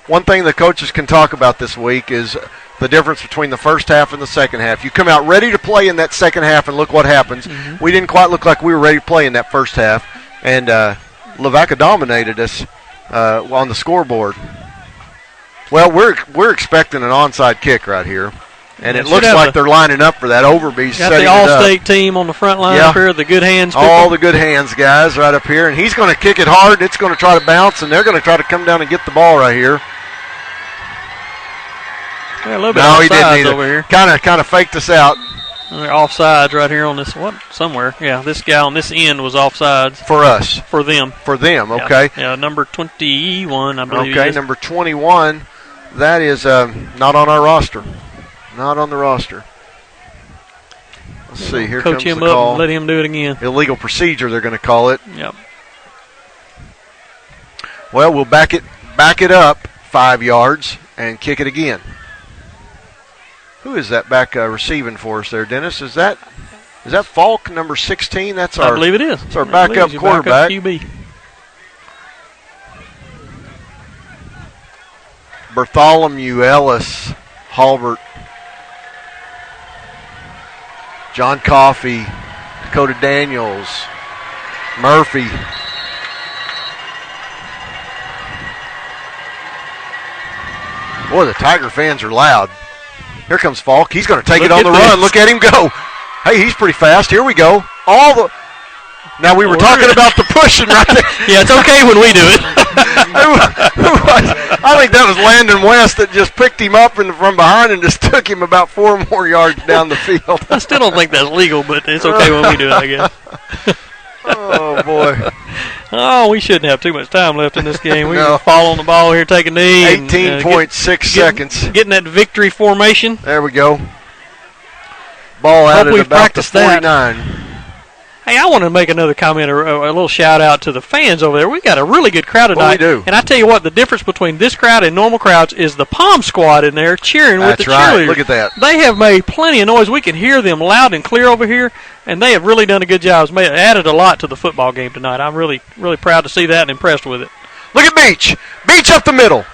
one thing the coaches can talk about this week is the difference between the first half and the second half. You come out ready to play in that second half, and look what happens. Mm-hmm. We didn't quite look like we were ready to play in that first half, and Lavaca dominated us on the scoreboard. Well, we're expecting an onside kick right here, and it looks like they're lining up for that. Overby's setting it up. Got the All-State team on the front line up here, the good hands. All the good hands guys right up here, and he's going to kick it hard. It's going to try to bounce, and they're going to try to come down and get the ball right here. Yeah, a little bit offsides over here. Kind of faked us out. They're offsides right here on this somewhere. Yeah, this guy on this end was offsides. For us. For them. For them, okay. Yeah, number 21, I believe. Okay, number 21. That is not on our roster. Not on the roster. Let's see. Here comes the call. Coach him up and let him do it again. Illegal procedure, they're going to call it. Yep. Well, we'll back it up 5 yards and kick it again. Who is that back receiving for us there, Dennis? Is that Falk, number 16? I believe it is. It's our backup quarterback. Backup QB. Bartholomew Ellis, Halbert, John Coffey, Dakota Daniels, Murphy. Boy, the Tiger fans are loud. Here comes Falk. He's going to take it on the run. Look at him go. Hey, he's pretty fast. Here we go. Now, we were talking about the pushing right there. Yeah, it's okay when we do it. I think that was Landon West that just picked him up from behind and just took him about 4 more yards down the field. I still don't think that's legal, but it's okay when we do it, I guess. Oh, boy. Oh, we shouldn't have too much time left in this game. We can fall on the ball here, take a knee. 18.6 seconds. Getting that victory formation. There we go. Ball out at about the 49. That. Hey, I want to make another comment or a little shout-out to the fans over there. We got a really good crowd tonight. Well, we do. And I tell you what, the difference between this crowd and normal crowds is the Palm Squad in there cheering with the cheerleaders. That's right. Look at that. They have made plenty of noise. We can hear them loud and clear over here, and they have really done a good job. It's added a lot to the football game tonight. I'm really, really proud to see that and impressed with it. Look at Beach. Beach up the middle.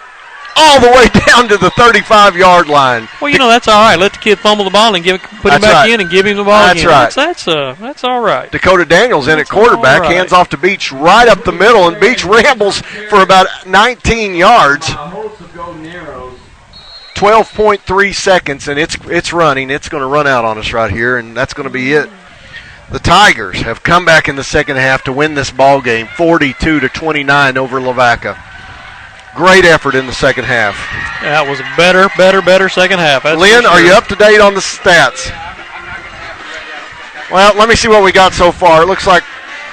All the way down to the 35-yard line. Well, that's all right. Let the kid fumble the ball and put him back in and give him the ball again. That's right. That's all right. Dakota Daniels in at quarterback, hands off to Beach right up the middle, and Beach rambles for about 19 yards. 12.3 seconds, and it's running. It's going to run out on us right here, and that's going to be it. The Tigers have come back in the second half to win this ball game, 42-29 over Lavaca. Great effort in the second half. That was a better second half. Lynn, are you up to date on the stats? Well, let me see what we got so far. It looks like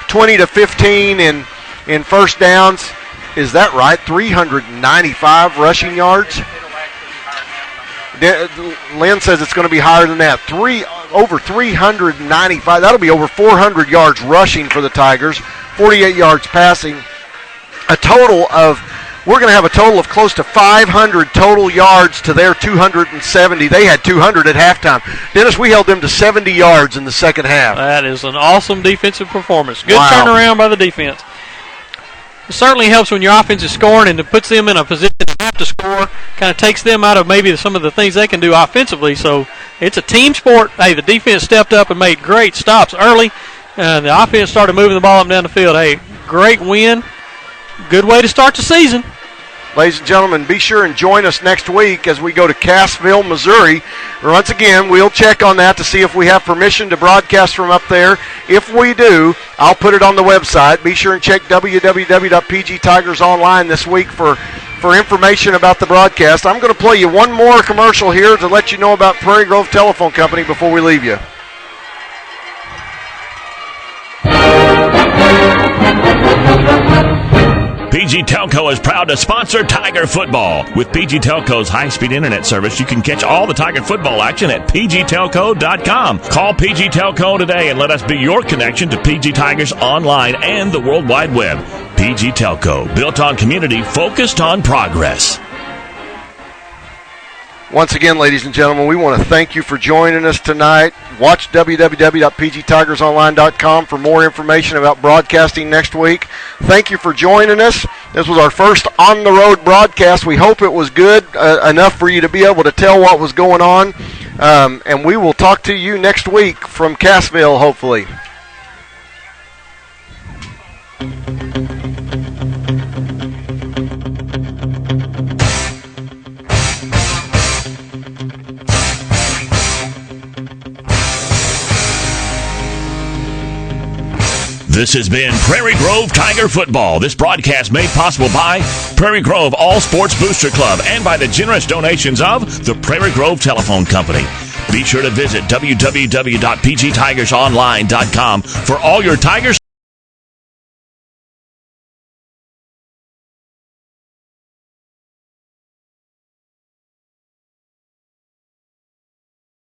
20-15 in first downs. Is that right? 395 rushing yards? Lynn says it's going to be higher than that. Over 395. That'll be over 400 yards rushing for the Tigers. 48 yards passing. We're going to have a total of close to 500 total yards to their 270. They had 200 at halftime. Dennis, we held them to 70 yards in the second half. That is an awesome defensive performance. Good turnaround by the defense. It certainly helps when your offense is scoring and it puts them in a position to have to score. Kind of takes them out of maybe some of the things they can do offensively. So it's a team sport. Hey, the defense stepped up and made great stops early. And the offense started moving the ball up and down the field. Hey, great win. Good way to start the season. Ladies and gentlemen, be sure and join us next week as we go to Cassville, Missouri. Once again, we'll check on that to see if we have permission to broadcast from up there. If we do, I'll put it on the website. Be sure and check www.pgtigersonline this week for information about the broadcast. I'm going to play you one more commercial here to let you know about Prairie Grove Telephone Company before we leave you. PG Telco is proud to sponsor Tiger football. With PG Telco's high-speed internet service, you can catch all the Tiger football action at pgtelco.com. Call PG Telco today and let us be your connection to PG Tigers online and the World Wide Web. PG Telco, built on community, focused on progress. Once again, ladies and gentlemen, we want to thank you for joining us tonight. Watch www.pgtigersonline.com for more information about broadcasting next week. Thank you for joining us. This was our first on-the-road broadcast. We hope it was good enough for you to be able to tell what was going on. And we will talk to you next week from Cassville, hopefully. This has been Prairie Grove Tiger Football. This broadcast made possible by Prairie Grove All Sports Booster Club and by the generous donations of the Prairie Grove Telephone Company. Be sure to visit www.pgtigersonline.com for all your Tigers